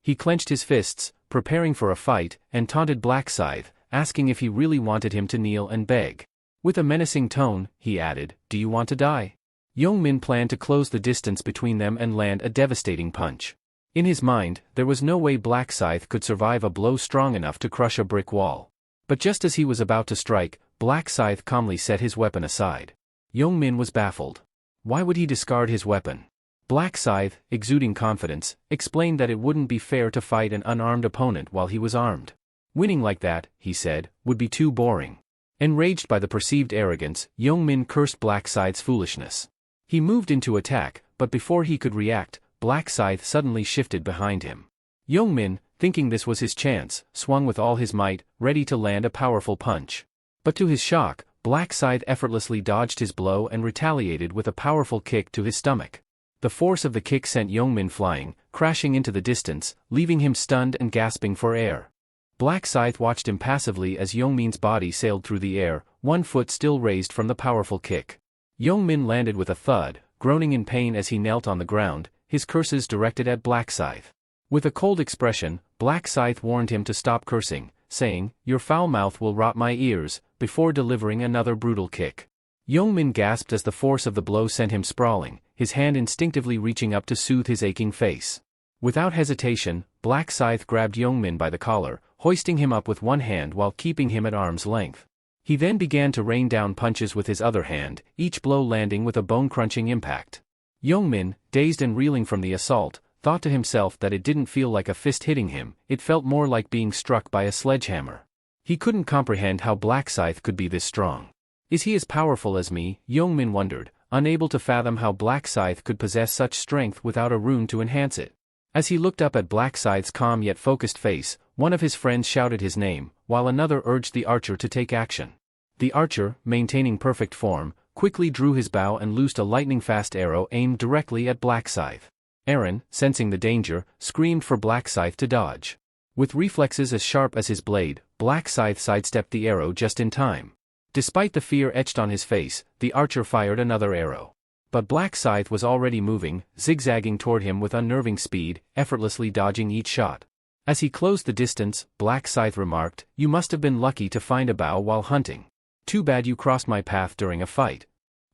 He clenched his fists, preparing for a fight, and taunted Black Scythe, asking if he really wanted him to kneel and beg. With a menacing tone, he added, "Do you want to die?" Youngmin planned to close the distance between them and land a devastating punch. In his mind, there was no way Black Scythe could survive a blow strong enough to crush a brick wall. But just as he was about to strike, Black Scythe calmly set his weapon aside. Youngmin was baffled. Why would he discard his weapon? Black Scythe, exuding confidence, explained that it wouldn't be fair to fight an unarmed opponent while he was armed. Winning like that, he said, would be too boring. Enraged by the perceived arrogance, Youngmin cursed Black Scythe's foolishness. He moved into attack, but before he could react, Black Scythe suddenly shifted behind him. Youngmin, thinking this was his chance, swung with all his might, ready to land a powerful punch. But to his shock, Black Scythe effortlessly dodged his blow and retaliated with a powerful kick to his stomach. The force of the kick sent Youngmin flying, crashing into the distance, leaving him stunned and gasping for air. Black Scythe watched impassively as Youngmin's body sailed through the air, one foot still raised from the powerful kick. Youngmin landed with a thud, groaning in pain as he knelt on the ground, his curses directed at Black Scythe. With a cold expression, Black Scythe warned him to stop cursing, saying, "Your foul mouth will rot my ears," before delivering another brutal kick. Youngmin gasped as the force of the blow sent him sprawling, his hand instinctively reaching up to soothe his aching face. Without hesitation, Black Scythe grabbed Youngmin by the collar, hoisting him up with one hand while keeping him at arm's length. He then began to rain down punches with his other hand, each blow landing with a bone-crunching impact. Youngmin, dazed and reeling from the assault, thought to himself that it didn't feel like a fist hitting him, it felt more like being struck by a sledgehammer. He couldn't comprehend how Black Scythe could be this strong. Is he as powerful as me? Youngmin wondered, unable to fathom how Black Scythe could possess such strength without a rune to enhance it. As he looked up at Black Scythe's calm yet focused face, one of his friends shouted his name, while another urged the archer to take action. The archer, maintaining perfect form, quickly drew his bow and loosed a lightning-fast arrow aimed directly at Black Scythe. Arin, sensing the danger, screamed for Black Scythe to dodge. With reflexes as sharp as his blade, Black Scythe sidestepped the arrow just in time. Despite the fear etched on his face, the archer fired another arrow. But Black Scythe was already moving, zigzagging toward him with unnerving speed, effortlessly dodging each shot. As he closed the distance, Black Scythe remarked, "You must have been lucky to find a bow while hunting. Too bad you crossed my path during a fight."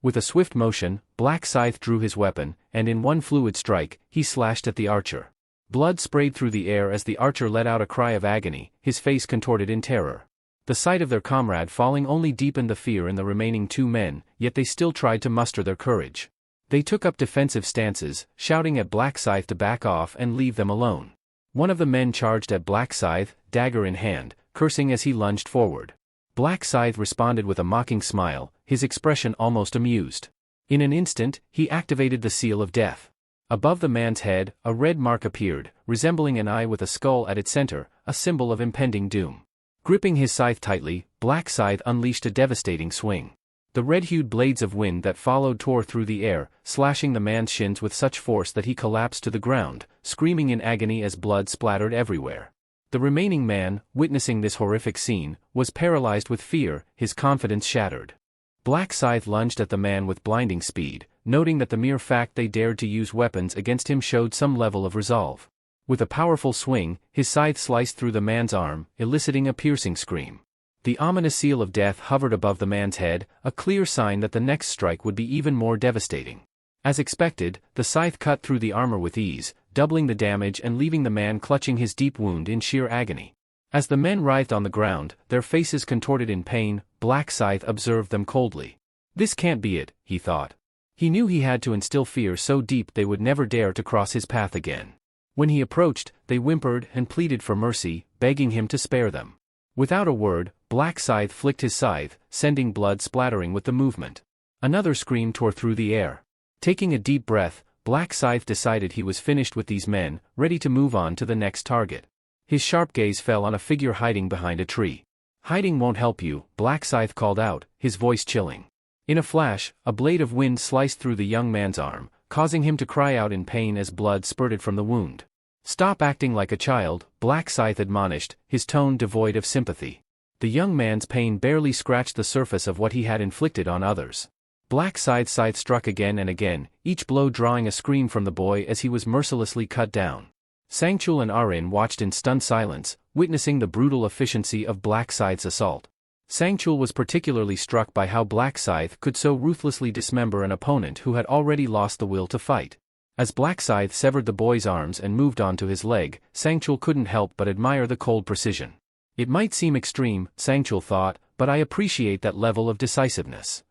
With a swift motion, Black Scythe drew his weapon, and in one fluid strike, he slashed at the archer. Blood sprayed through the air as the archer let out a cry of agony, his face contorted in terror. The sight of their comrade falling only deepened the fear in the remaining two men, yet they still tried to muster their courage. They took up defensive stances, shouting at Black Scythe to back off and leave them alone. One of the men charged at Black Scythe, dagger in hand, cursing as he lunged forward. Black Scythe responded with a mocking smile, his expression almost amused. In an instant, he activated the seal of death. Above the man's head, a red mark appeared, resembling an eye with a skull at its center, a symbol of impending doom. Gripping his scythe tightly, Black Scythe unleashed a devastating swing. The red-hued blades of wind that followed tore through the air, slashing the man's shins with such force that he collapsed to the ground, screaming in agony as blood splattered everywhere. The remaining man, witnessing this horrific scene, was paralyzed with fear, his confidence shattered. Black Scythe lunged at the man with blinding speed, noting that the mere fact they dared to use weapons against him showed some level of resolve. With a powerful swing, his scythe sliced through the man's arm, eliciting a piercing scream. The ominous seal of death hovered above the man's head, a clear sign that the next strike would be even more devastating. As expected, the scythe cut through the armor with ease, doubling the damage and leaving the man clutching his deep wound in sheer agony. As the men writhed on the ground, their faces contorted in pain, Black Scythe observed them coldly. This can't be it, he thought. He knew he had to instill fear so deep they would never dare to cross his path again. When he approached, they whimpered and pleaded for mercy, begging him to spare them. Without a word, Black Scythe flicked his scythe, sending blood splattering with the movement. Another scream tore through the air. Taking a deep breath, Black Scythe decided he was finished with these men, ready to move on to the next target. His sharp gaze fell on a figure hiding behind a tree. Hiding won't help you, Black Scythe called out, his voice chilling. In a flash, a blade of wind sliced through the young man's arm, causing him to cry out in pain as blood spurted from the wound. Stop acting like a child, Black Scythe admonished, his tone devoid of sympathy. The young man's pain barely scratched the surface of what he had inflicted on others. Black Scythe's scythe struck again and again, each blow drawing a scream from the boy as he was mercilessly cut down. Sangchul and Arin watched in stunned silence, witnessing the brutal efficiency of Black Scythe's assault. Sangchul was particularly struck by how Black Scythe could so ruthlessly dismember an opponent who had already lost the will to fight. As Black Scythe severed the boy's arms and moved on to his leg, Sangchul couldn't help but admire the cold precision. It might seem extreme, Sangchul thought, but I appreciate that level of decisiveness.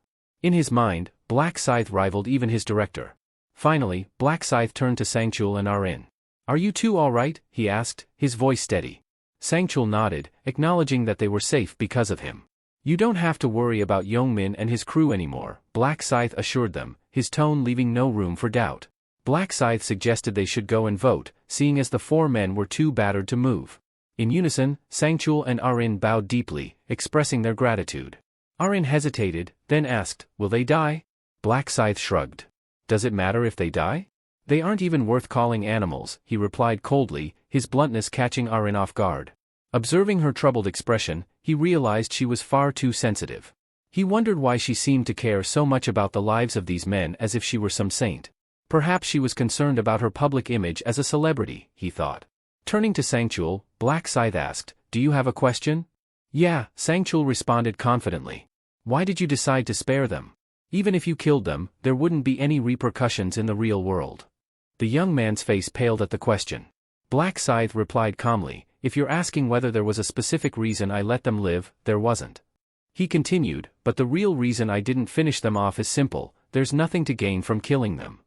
In his mind, Black Scythe rivaled even his director. Finally, Black Scythe turned to Sangchul and Arin. Are you two all right? He asked, his voice steady. Sangchul nodded, acknowledging that they were safe because of him. You don't have to worry about Yongmin and his crew anymore, Black Scythe assured them, his tone leaving no room for doubt. Black Scythe suggested they should go and vote, seeing as the four men were too battered to move. In unison, Sangchul and Arin bowed deeply, expressing their gratitude. Arin hesitated, then asked, will they die? Black Scythe shrugged. Does it matter if they die? They aren't even worth calling animals, he replied coldly, his bluntness catching Arin off guard. Observing her troubled expression, he realized she was far too sensitive. He wondered why she seemed to care so much about the lives of these men as if she were some saint. Perhaps she was concerned about her public image as a celebrity, he thought. Turning to Sangchul, Black Scythe asked, do you have a question? Yeah, Sangchul responded confidently. Why did you decide to spare them? Even if you killed them, there wouldn't be any repercussions in the real world. The young man's face paled at the question. Black Scythe replied calmly, if you're asking whether there was a specific reason I let them live, there wasn't. He continued, but the real reason I didn't finish them off is simple, there's nothing to gain from killing them.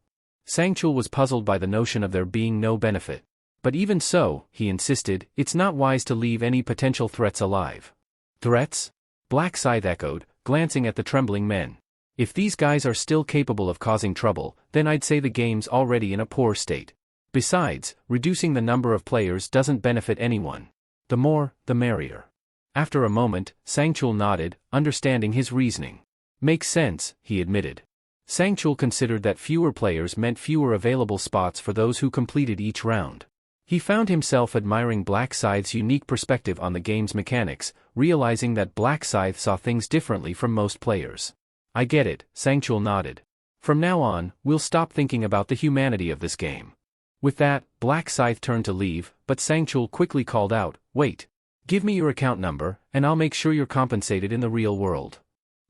Sangchul was puzzled by the notion of there being no benefit. But even so, he insisted, it's not wise to leave any potential threats alive. Threats? Black Scythe echoed, glancing at the trembling men. If these guys are still capable of causing trouble, then I'd say the game's already in a poor state. Besides, reducing the number of players doesn't benefit anyone. The more, the merrier. After a moment, Sangchul nodded, understanding his reasoning. Makes sense, he admitted. Sangchul considered that fewer players meant fewer available spots for those who completed each round. He found himself admiring Black Scythe's unique perspective on the game's mechanics, realizing that Black Scythe saw things differently from most players. I get it, Sangchul nodded. From now on, we'll stop thinking about the humanity of this game. With that, Black Scythe turned to leave, but Sangchul quickly called out, wait. Give me your account number, and I'll make sure you're compensated in the real world.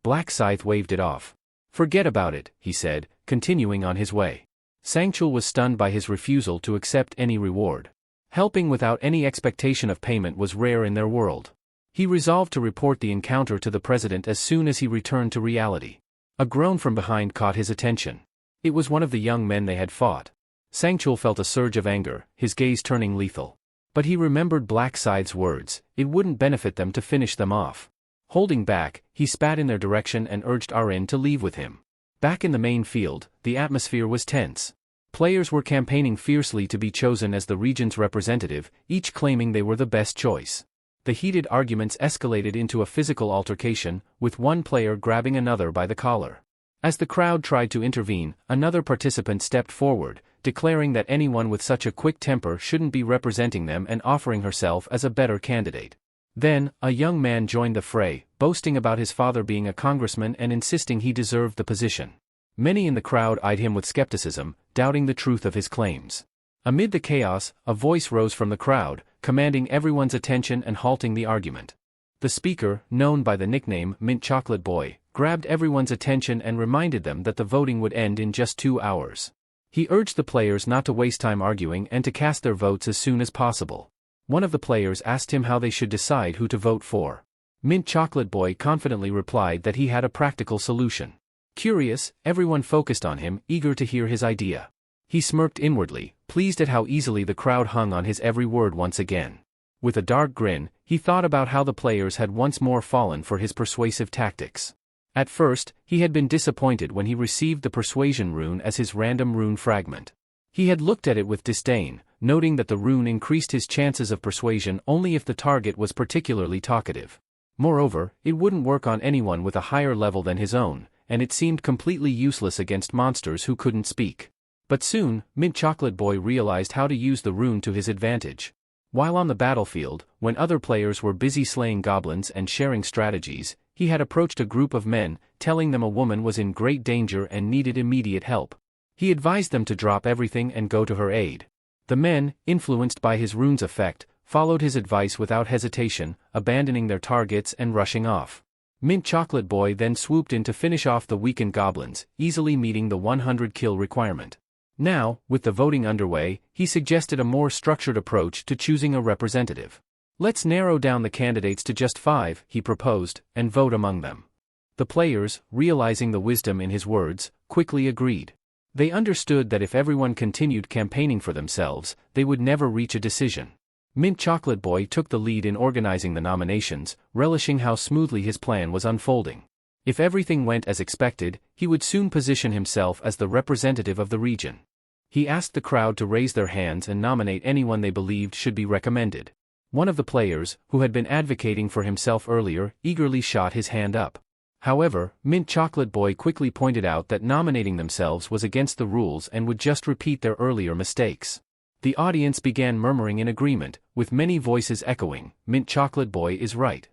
Black Scythe waved it off. Forget about it, he said, continuing on his way. Sangchul was stunned by his refusal to accept any reward. Helping without any expectation of payment was rare in their world. He resolved to report the encounter to the president as soon as he returned to reality. A groan from behind caught his attention. It was one of the young men they had fought. Sangchul felt a surge of anger, his gaze turning lethal. But he remembered Black Scythe's words, it wouldn't benefit them to finish them off. Holding back, he spat in their direction and urged Arin to leave with him. Back in the main field, the atmosphere was tense. Players were campaigning fiercely to be chosen as the region's representative, each claiming they were the best choice. The heated arguments escalated into a physical altercation, with one player grabbing another by the collar. As the crowd tried to intervene, another participant stepped forward, declaring that anyone with such a quick temper shouldn't be representing them and offering herself as a better candidate. Then, a young man joined the fray, boasting about his father being a congressman and insisting he deserved the position. Many in the crowd eyed him with skepticism, doubting the truth of his claims. Amid the chaos, a voice rose from the crowd, commanding everyone's attention and halting the argument. The speaker, known by the nickname Mint Chocolate Boy, grabbed everyone's attention and reminded them that the voting would end in just 2 hours. He urged the players not to waste time arguing and to cast their votes as soon as possible. One of the players asked him how they should decide who to vote for. Mint Chocolate Boy confidently replied that he had a practical solution. Curious, everyone focused on him, eager to hear his idea. He smirked inwardly, pleased at how easily the crowd hung on his every word once again. With a dark grin, he thought about how the players had once more fallen for his persuasive tactics. At first, he had been disappointed when he received the persuasion rune as his random rune fragment. He had looked at it with disdain, noting that the rune increased his chances of persuasion only if the target was particularly talkative. Moreover, it wouldn't work on anyone with a higher level than his own, and it seemed completely useless against monsters who couldn't speak. But soon, Mint Chocolate Boy realized how to use the rune to his advantage. While on the battlefield, when other players were busy slaying goblins and sharing strategies, he had approached a group of men, telling them a woman was in great danger and needed immediate help. He advised them to drop everything and go to her aid. The men, influenced by his rune's effect, followed his advice without hesitation, abandoning their targets and rushing off. Mint Chocolate Boy then swooped in to finish off the weakened goblins, easily meeting the 100 kill requirement. Now, with the voting underway, he suggested a more structured approach to choosing a representative. Let's narrow down the candidates to just 5, he proposed, and vote among them. The players, realizing the wisdom in his words, quickly agreed. They understood that if everyone continued campaigning for themselves, they would never reach a decision. Mint Chocolate Boy took the lead in organizing the nominations, relishing how smoothly his plan was unfolding. If everything went as expected, he would soon position himself as the representative of the region. He asked the crowd to raise their hands and nominate anyone they believed should be recommended. One of the players, who had been advocating for himself earlier, eagerly shot his hand up. However, Mint Chocolate Boy quickly pointed out that nominating themselves was against the rules and would just repeat their earlier mistakes. The audience began murmuring in agreement, with many voices echoing, "Mint Chocolate Boy is right."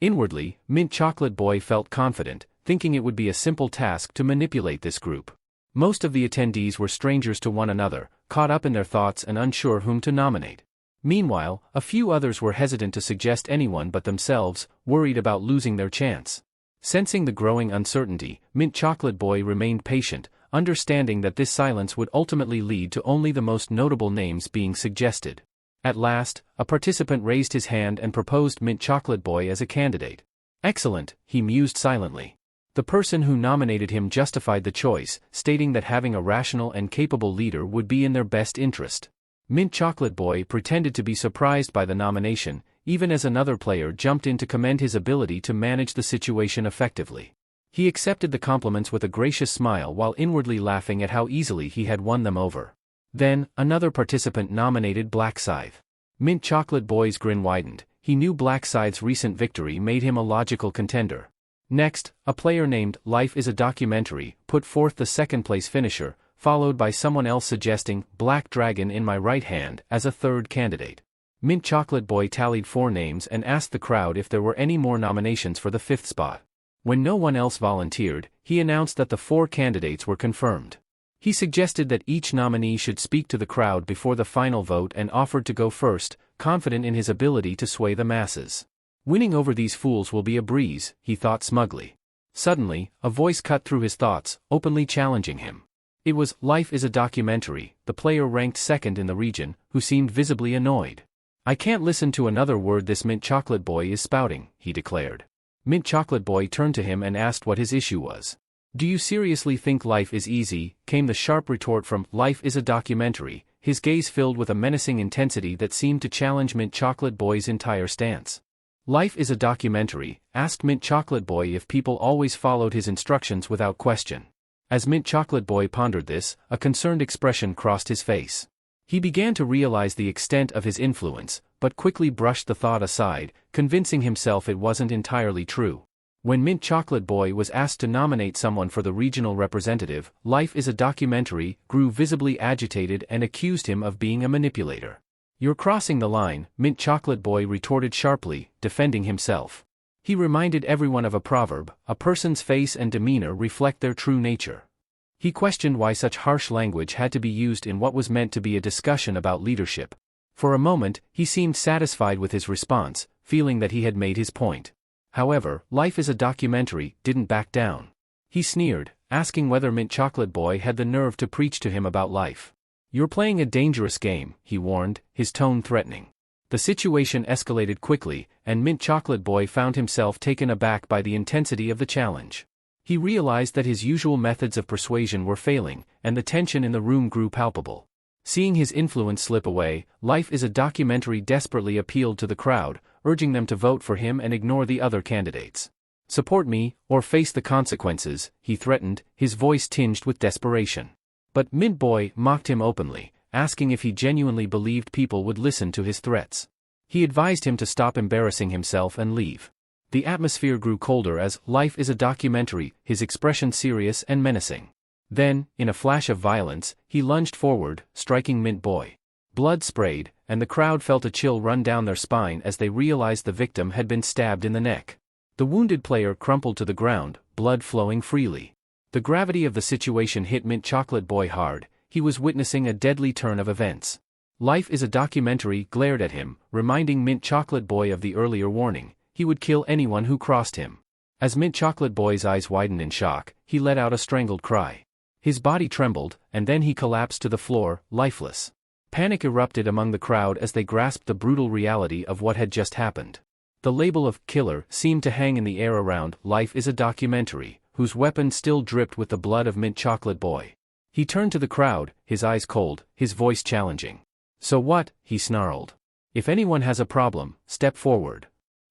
Inwardly, Mint Chocolate Boy felt confident, thinking it would be a simple task to manipulate this group. Most of the attendees were strangers to one another, caught up in their thoughts and unsure whom to nominate. Meanwhile, a few others were hesitant to suggest anyone but themselves, worried about losing their chance. Sensing the growing uncertainty, Mint Chocolate Boy remained patient, understanding that this silence would ultimately lead to only the most notable names being suggested. At last, a participant raised his hand and proposed Mint Chocolate Boy as a candidate. Excellent, he mused silently. The person who nominated him justified the choice, stating that having a rational and capable leader would be in their best interest. Mint Chocolate Boy pretended to be surprised by the nomination, even as another player jumped in to commend his ability to manage the situation effectively. He accepted the compliments with a gracious smile while inwardly laughing at how easily he had won them over. Then, another participant nominated Black Scythe. Mint Chocolate Boy's grin widened. He knew Black Scythe's recent victory made him a logical contender. Next, a player named Life is a Documentary put forth the second-place finisher, followed by someone else suggesting Black Dragon in My Right Hand as a third candidate. Mint Chocolate Boy tallied 4 names and asked the crowd if there were any more nominations for the 5th spot. When no one else volunteered, he announced that the 4 candidates were confirmed. He suggested that each nominee should speak to the crowd before the final vote and offered to go first, confident in his ability to sway the masses. Winning over these fools will be a breeze, he thought smugly. Suddenly, a voice cut through his thoughts, openly challenging him. It was Life is a Documentary, the player ranked second in the region, who seemed visibly annoyed. "I can't listen to another word this Mint Chocolate Boy is spouting," he declared. Mint Chocolate Boy turned to him and asked what his issue was. "Do you seriously think life is easy?" came the sharp retort from Life is a Documentary, his gaze filled with a menacing intensity that seemed to challenge Mint Chocolate Boy's entire stance. Life is a Documentary asked Mint Chocolate Boy if people always followed his instructions without question. As Mint Chocolate Boy pondered this, a concerned expression crossed his face. He began to realize the extent of his influence, but quickly brushed the thought aside, convincing himself it wasn't entirely true. When Mint Chocolate Boy was asked to nominate someone for the regional representative, Life is a Documentary grew visibly agitated and accused him of being a manipulator. "You're crossing the line," Mint Chocolate Boy retorted sharply, defending himself. He reminded everyone of a proverb, a person's face and demeanor reflect their true nature. He questioned why such harsh language had to be used in what was meant to be a discussion about leadership. For a moment, he seemed satisfied with his response, feeling that he had made his point. However, Life is a Documentary didn't back down. He sneered, asking whether Mint Chocolate Boy had the nerve to preach to him about life. "You're playing a dangerous game," he warned, his tone threatening. The situation escalated quickly, and Mint Chocolate Boy found himself taken aback by the intensity of the challenge. He realized that his usual methods of persuasion were failing, and the tension in the room grew palpable. Seeing his influence slip away, Life is a Documentary desperately appealed to the crowd, urging them to vote for him and ignore the other candidates. "Support me, or face the consequences," he threatened, his voice tinged with desperation. But Mint Boy mocked him openly, asking if he genuinely believed people would listen to his threats. He advised him to stop embarrassing himself and leave. The atmosphere grew colder as Life is a Documentary, his expression serious and menacing. Then, in a flash of violence, he lunged forward, striking Mint Boy. Blood sprayed, and the crowd felt a chill run down their spine as they realized the victim had been stabbed in the neck. The wounded player crumpled to the ground, blood flowing freely. The gravity of the situation hit Mint Chocolate Boy hard. He was witnessing a deadly turn of events. Life is a Documentary glared at him, reminding Mint Chocolate Boy of the earlier warning: he would kill anyone who crossed him. As Mint Chocolate Boy's eyes widened in shock, he let out a strangled cry. His body trembled, and then he collapsed to the floor, lifeless. Panic erupted among the crowd as they grasped the brutal reality of what had just happened. The label of killer seemed to hang in the air around Life is a Documentary, whose weapon still dripped with the blood of Mint Chocolate Boy. He turned to the crowd, his eyes cold, his voice challenging. "So what?" he snarled. "If anyone has a problem, step forward."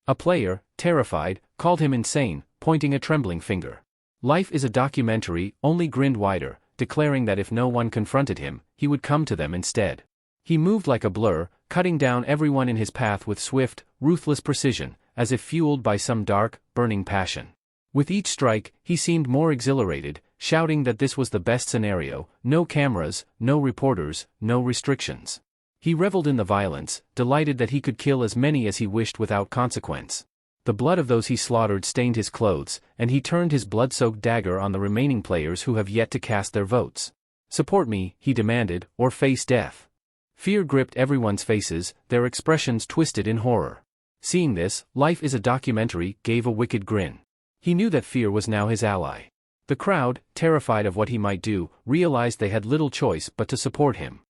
A player, terrified, called him insane, pointing a trembling finger. Life is a Documentary only grinned wider, declaring that if no one confronted him, he would come to them instead. He moved like a blur, cutting down everyone in his path with swift, ruthless precision, as if fueled by some dark, burning passion. With each strike, he seemed more exhilarated, shouting that this was the best scenario: no cameras, no reporters, no restrictions. He reveled in the violence, delighted that he could kill as many as he wished without consequence. The blood of those he slaughtered stained his clothes, and he turned his blood-soaked dagger on the remaining players who have yet to cast their votes. "Support me," he demanded, "or face death." Fear gripped everyone's faces, their expressions twisted in horror. Seeing this, Life is a Documentary gave a wicked grin. He knew that fear was now his ally. The crowd, terrified of what he might do, realized they had little choice but to support him.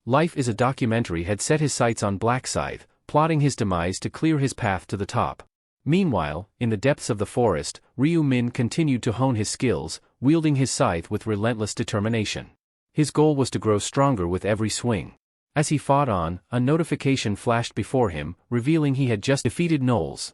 Life is a Documentary had set his sights on Black Scythe, plotting his demise to clear his path to the top. Meanwhile, in the depths of the forest, Ryu Min continued to hone his skills, wielding his scythe with relentless determination. His goal was to grow stronger with every swing. As he fought on, a notification flashed before him, revealing he had just defeated Knowles.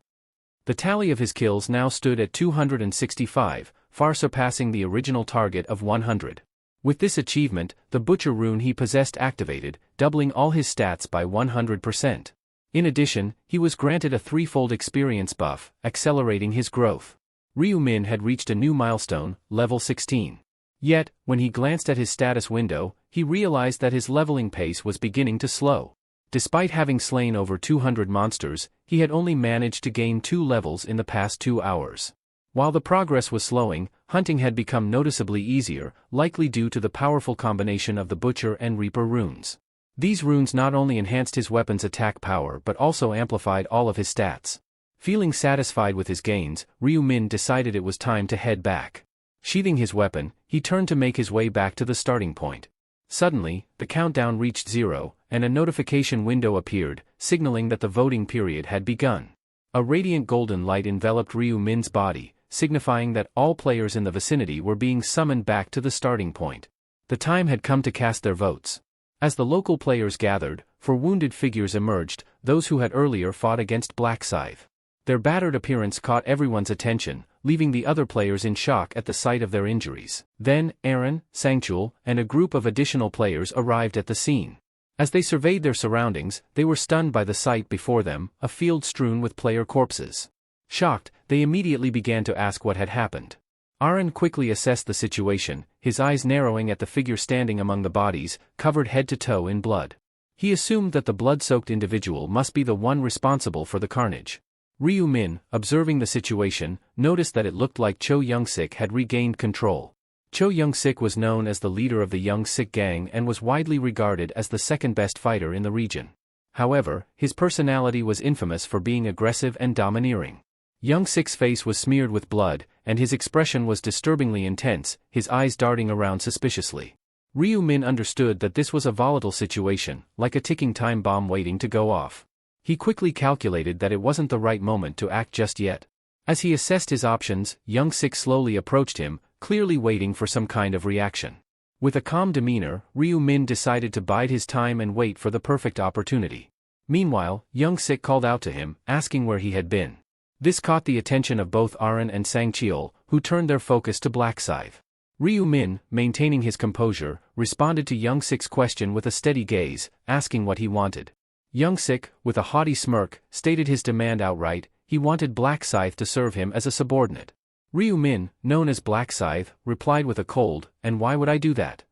The tally of his kills now stood at 265, far surpassing the original target of 100. With this achievement, the Butcher rune he possessed activated, doubling all his stats by 100%. In addition, he was granted a threefold experience buff, accelerating his growth. Ryu Min had reached a new milestone, level 16. Yet, when he glanced at his status window, he realized that his leveling pace was beginning to slow. Despite having slain over 200 monsters, he had only managed to gain 2 levels in the past 2 hours. While the progress was slowing, hunting had become noticeably easier, likely due to the powerful combination of the Butcher and Reaper runes. These runes not only enhanced his weapon's attack power but also amplified all of his stats. Feeling satisfied with his gains, Ryu Min decided it was time to head back. Sheathing his weapon, he turned to make his way back to the starting point. Suddenly, the countdown reached 0, and a notification window appeared, signaling that the voting period had begun. A radiant golden light enveloped Ryu Min's body, signifying that all players in the vicinity were being summoned back to the starting point. The time had come to cast their votes. As the local players gathered, 4 wounded figures emerged, those who had earlier fought against Black Scythe. Their battered appearance caught everyone's attention, leaving the other players in shock at the sight of their injuries. Then, Aaron, Sangchul, and a group of additional players arrived at the scene. As they surveyed their surroundings, they were stunned by the sight before them, a field strewn with player corpses. Shocked, they immediately began to ask what had happened. Aaron quickly assessed the situation, his eyes narrowing at the figure standing among the bodies, covered head to toe in blood. He assumed that the blood-soaked individual must be the one responsible for the carnage. Ryu Min, observing the situation, noticed that it looked like Cho Young-sik had regained control. Cho Young-sik was known as the leader of the Young-sik gang and was widely regarded as the second-best fighter in the region. However, his personality was infamous for being aggressive and domineering. Young Sik's face was smeared with blood, and his expression was disturbingly intense, his eyes darting around suspiciously. Ryu Min understood that this was a volatile situation, like a ticking time bomb waiting to go off. He quickly calculated that it wasn't the right moment to act just yet. As he assessed his options, Young Sik slowly approached him, clearly waiting for some kind of reaction. With a calm demeanor, Ryu Min decided to bide his time and wait for the perfect opportunity. Meanwhile, Young Sik called out to him, asking where he had been. This caught the attention of both Aran and Sangcheol, who turned their focus to Black Scythe. Ryu Min, maintaining his composure, responded to Young Sik's question with a steady gaze, asking what he wanted. Young Sik, with a haughty smirk, stated his demand outright. He wanted Black Scythe to serve him as a subordinate. Ryu Min, known as Black Scythe, replied with a cold, "And why would I do that?"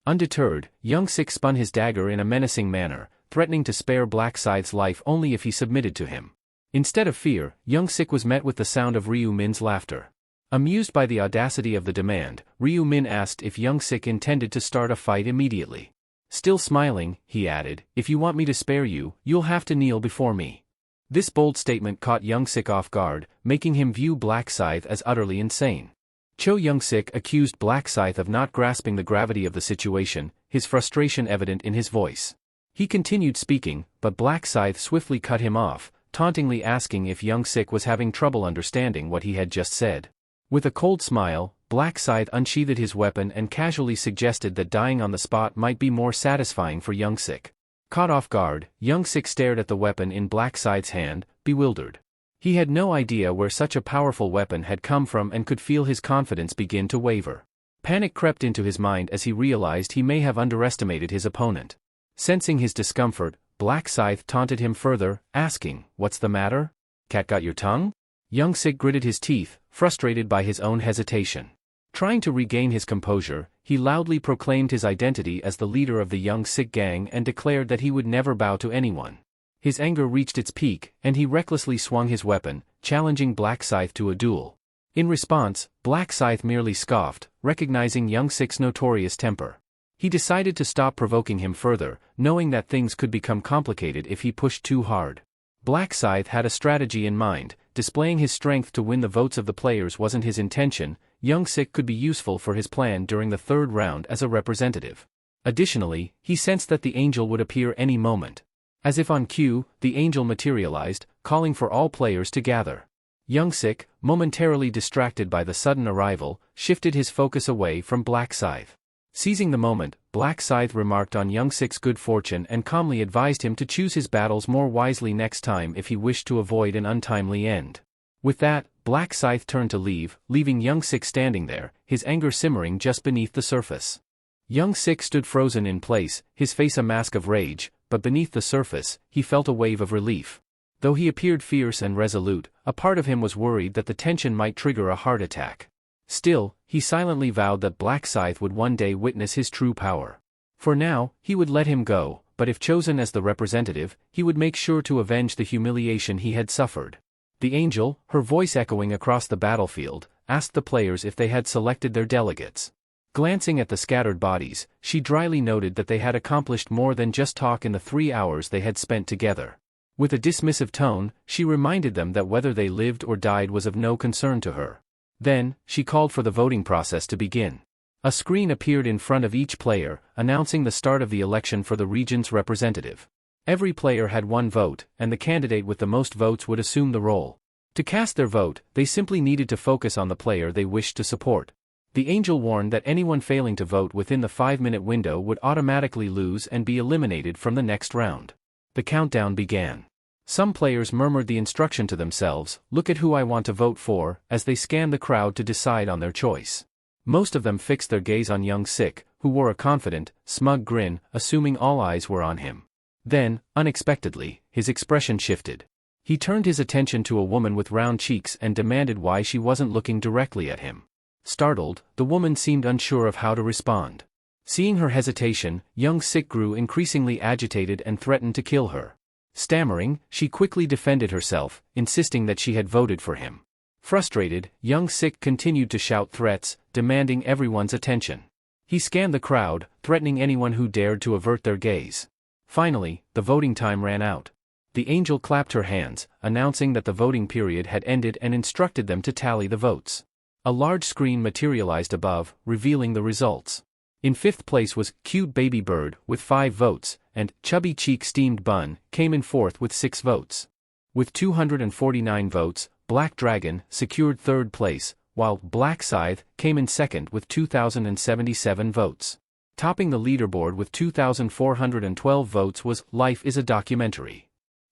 Undeterred, Young Sik spun his dagger in a menacing manner, threatening to spare Black Scythe's life only if he submitted to him. Instead of fear, Young Sik was met with the sound of Ryu Min's laughter. Amused by the audacity of the demand, Ryu Min asked if Young Sik intended to start a fight immediately. Still smiling, he added, "If you want me to spare you, you'll have to kneel before me." This bold statement caught Young Sik off guard, making him view Black Scythe as utterly insane. Cho Young Sik accused Black Scythe of not grasping the gravity of the situation, his frustration evident in his voice. He continued speaking, but Black Scythe swiftly cut him off, tauntingly asking if Young Sik was having trouble understanding what he had just said. With a cold smile, Black Scythe unsheathed his weapon and casually suggested that dying on the spot might be more satisfying for Young Sik. Caught off guard, Young Sik stared at the weapon in Black Scythe's hand, bewildered. He had no idea where such a powerful weapon had come from and could feel his confidence begin to waver. Panic crept into his mind as he realized he may have underestimated his opponent. Sensing his discomfort, Black Scythe taunted him further, asking, "What's the matter? Cat got your tongue?" Young Sik gritted his teeth, frustrated by his own hesitation. Trying to regain his composure, he loudly proclaimed his identity as the leader of the Young Sik gang and declared that he would never bow to anyone. His anger reached its peak, and he recklessly swung his weapon, challenging Black Scythe to a duel. In response, Black Scythe merely scoffed, recognizing Young Sik's notorious temper. He decided to stop provoking him further, knowing that things could become complicated if he pushed too hard. Black Scythe had a strategy in mind. Displaying his strength to win the votes of the players wasn't his intention. Young Sik could be useful for his plan during the third round as a representative. Additionally, he sensed that the angel would appear any moment. As if on cue, the angel materialized, calling for all players to gather. Young Sik, momentarily distracted by the sudden arrival, shifted his focus away from Black Scythe. Seizing the moment, Black Scythe remarked on Young Sik's good fortune and calmly advised him to choose his battles more wisely next time if he wished to avoid an untimely end. With that, Black Scythe turned to leave, leaving Young Sik standing there, his anger simmering just beneath the surface. Young Sik stood frozen in place, his face a mask of rage, but beneath the surface, he felt a wave of relief. Though he appeared fierce and resolute, a part of him was worried that the tension might trigger a heart attack. Still, he silently vowed that Black Scythe would one day witness his true power. For now, he would let him go, but if chosen as the representative, he would make sure to avenge the humiliation he had suffered. The angel, her voice echoing across the battlefield, asked the players if they had selected their delegates. Glancing at the scattered bodies, she dryly noted that they had accomplished more than just talk in the 3 hours they had spent together. With a dismissive tone, she reminded them that whether they lived or died was of no concern to her. Then, she called for the voting process to begin. A screen appeared in front of each player, announcing the start of the election for the region's representative. Every player had one vote, and the candidate with the most votes would assume the role. To cast their vote, they simply needed to focus on the player they wished to support. The angel warned that anyone failing to vote within the 5-minute window would automatically lose and be eliminated from the next round. The countdown began. Some players murmured the instruction to themselves, "Look at who I want to vote for," as they scanned the crowd to decide on their choice. Most of them fixed their gaze on Young Sik, who wore a confident, smug grin, assuming all eyes were on him. Then, unexpectedly, his expression shifted. He turned his attention to a woman with round cheeks and demanded why she wasn't looking directly at him. Startled, the woman seemed unsure of how to respond. Seeing her hesitation, Young Sik grew increasingly agitated and threatened to kill her. Stammering, she quickly defended herself, insisting that she had voted for him. Frustrated, Young Sik continued to shout threats, demanding everyone's attention. He scanned the crowd, threatening anyone who dared to avert their gaze. Finally, the voting time ran out. The angel clapped her hands, announcing that the voting period had ended and instructed them to tally the votes. A large screen materialized above, revealing the results. In fifth place was Cute Baby Bird with 5 votes, and Chubby Cheek Steamed Bun came in fourth with 6 votes. With 249 votes, Black Dragon secured third place, while Black Scythe came in second with 2,077 votes. Topping the leaderboard with 2,412 votes was Life is a Documentary.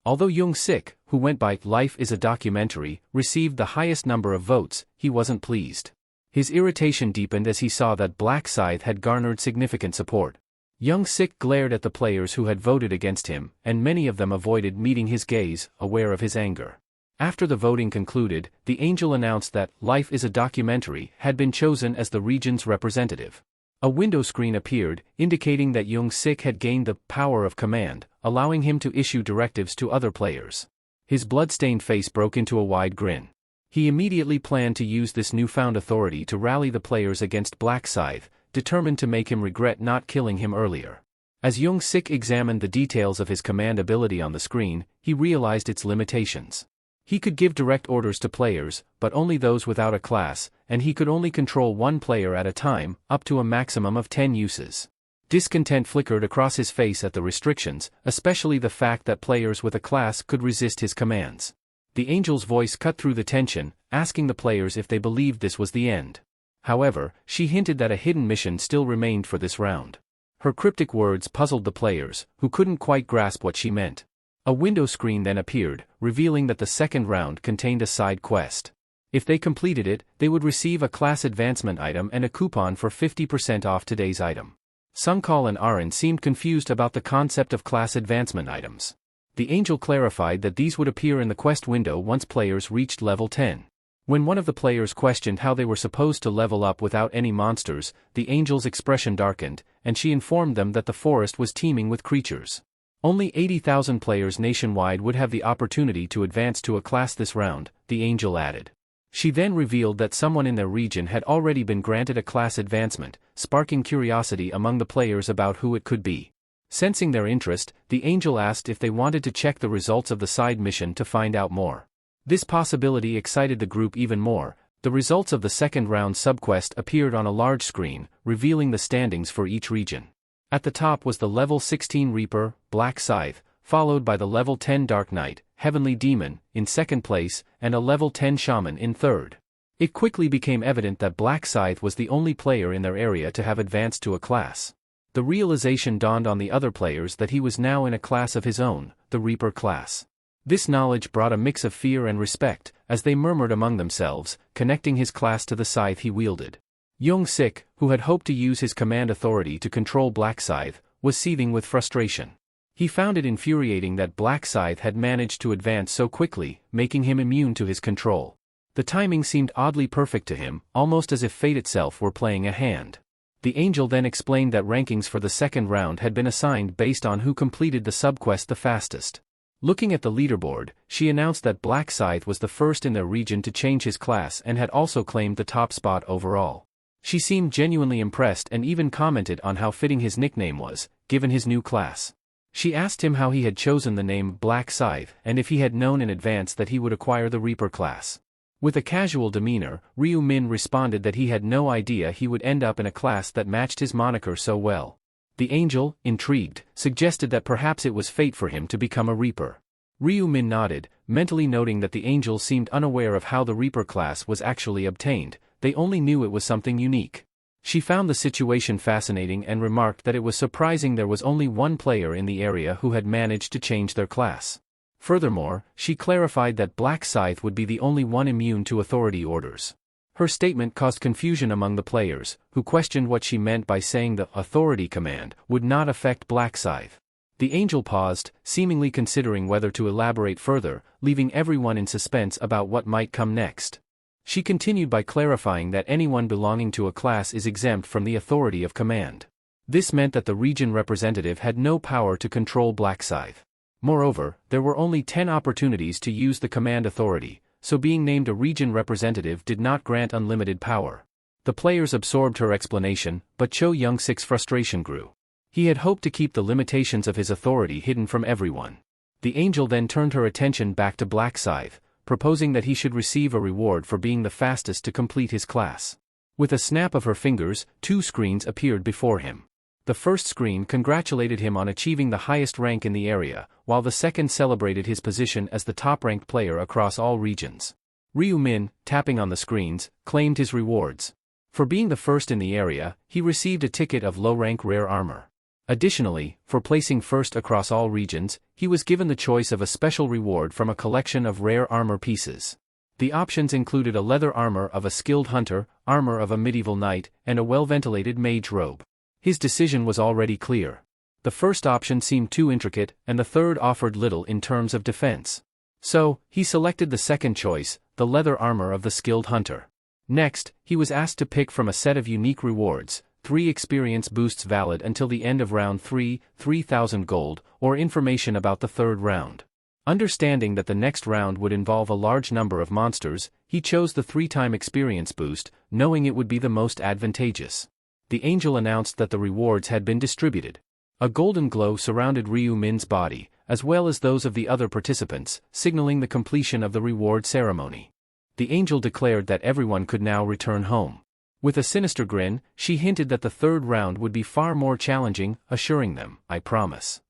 Although Young Sik, who went by Life is a Documentary, received the highest number of votes, he wasn't pleased. His irritation deepened as he saw that Black Scythe had garnered significant support. Young Sik glared at the players who had voted against him, and many of them avoided meeting his gaze, aware of his anger. After the voting concluded, the angel announced that Life is a Documentary had been chosen as the region's representative. A window screen appeared, indicating that Young Sik had gained the power of command, allowing him to issue directives to other players. His blood-stained face broke into a wide grin. He immediately planned to use this newfound authority to rally the players against Black Scythe, determined to make him regret not killing him earlier. As Young Sik examined the details of his command ability on the screen, he realized its limitations. He could give direct orders to players, but only those without a class, and he could only control one player at a time, up to a maximum of 10 uses. Discontent flickered across his face at the restrictions, especially the fact that players with a class could resist his commands. The angel's voice cut through the tension, asking the players if they believed this was the end. However, she hinted that a hidden mission still remained for this round. Her cryptic words puzzled the players, who couldn't quite grasp what she meant. A window screen then appeared, revealing that the second round contained a side quest. If they completed it, they would receive a class advancement item and a coupon for 50% off today's item. Sungkal and Arin seemed confused about the concept of class advancement items. The angel clarified that these would appear in the quest window once players reached level 10. When one of the players questioned how they were supposed to level up without any monsters, the angel's expression darkened, and she informed them that the forest was teeming with creatures. Only 80,000 players nationwide would have the opportunity to advance to a class this round, the angel added. She then revealed that someone in their region had already been granted a class advancement, sparking curiosity among the players about who it could be. Sensing their interest, the angel asked if they wanted to check the results of the side mission to find out more. This possibility excited the group even more. The results of the second round subquest appeared on a large screen, revealing the standings for each region. At the top was the level 16 Reaper, Black Scythe, followed by the level 10 Dark Knight, Heavenly Demon, in second place, and a level 10 Shaman in third. It quickly became evident that Black Scythe was the only player in their area to have advanced to a class. The realization dawned on the other players that he was now in a class of his own, the Reaper class. This knowledge brought a mix of fear and respect, as they murmured among themselves, connecting his class to the scythe he wielded. Young Sik, who had hoped to use his command authority to control Black Scythe, was seething with frustration. He found it infuriating that Black Scythe had managed to advance so quickly, making him immune to his control. The timing seemed oddly perfect to him, almost as if fate itself were playing a hand. The angel then explained that rankings for the second round had been assigned based on who completed the subquest the fastest. Looking at the leaderboard, she announced that Black Scythe was the first in their region to change his class and had also claimed the top spot overall. She seemed genuinely impressed and even commented on how fitting his nickname was, given his new class. She asked him how he had chosen the name Black Scythe and if he had known in advance that he would acquire the Reaper class. With a casual demeanor, Ryu Min responded that he had no idea he would end up in a class that matched his moniker so well. The angel, intrigued, suggested that perhaps it was fate for him to become a Reaper. Ryu Min nodded, mentally noting that the angel seemed unaware of how the Reaper class was actually obtained. They only knew it was something unique. She found the situation fascinating and remarked that it was surprising there was only one player in the area who had managed to change their class. Furthermore, she clarified that Black Scythe would be the only one immune to authority orders. Her statement caused confusion among the players, who questioned what she meant by saying the authority command would not affect Black Scythe. The angel paused, seemingly considering whether to elaborate further, leaving everyone in suspense about what might come next. She continued by clarifying that anyone belonging to a class is exempt from the authority of command. This meant that the region representative had no power to control Black Scythe. Moreover, there were only 10 opportunities to use the command authority, so being named a region representative did not grant unlimited power. The players absorbed her explanation, but Cho Young-sik's frustration grew. He had hoped to keep the limitations of his authority hidden from everyone. The angel then turned her attention back to Black Scythe, proposing that he should receive a reward for being the fastest to complete his class. With a snap of her fingers, 2 screens appeared before him. The first screen congratulated him on achieving the highest rank in the area, while the second celebrated his position as the top-ranked player across all regions. Ryu Min, tapping on the screens, claimed his rewards. For being the first in the area, he received a ticket of low-rank rare armor. Additionally, for placing first across all regions, he was given the choice of a special reward from a collection of rare armor pieces. The options included a leather armor of a skilled hunter, armor of a medieval knight, and a well-ventilated mage robe. His decision was already clear. The first option seemed too intricate, and the third offered little in terms of defense. So, he selected the second choice, the leather armor of the skilled hunter. Next, he was asked to pick from a set of unique rewards, 3 experience boosts valid until the end of round 3, 3,000 gold, or information about the third round. Understanding that the next round would involve a large number of monsters, he chose the 3-time experience boost, knowing it would be the most advantageous. The angel announced that the rewards had been distributed. A golden glow surrounded Ryu Min's body, as well as those of the other participants, signaling the completion of the reward ceremony. The angel declared that everyone could now return home. With a sinister grin, she hinted that the third round would be far more challenging, assuring them, "I promise."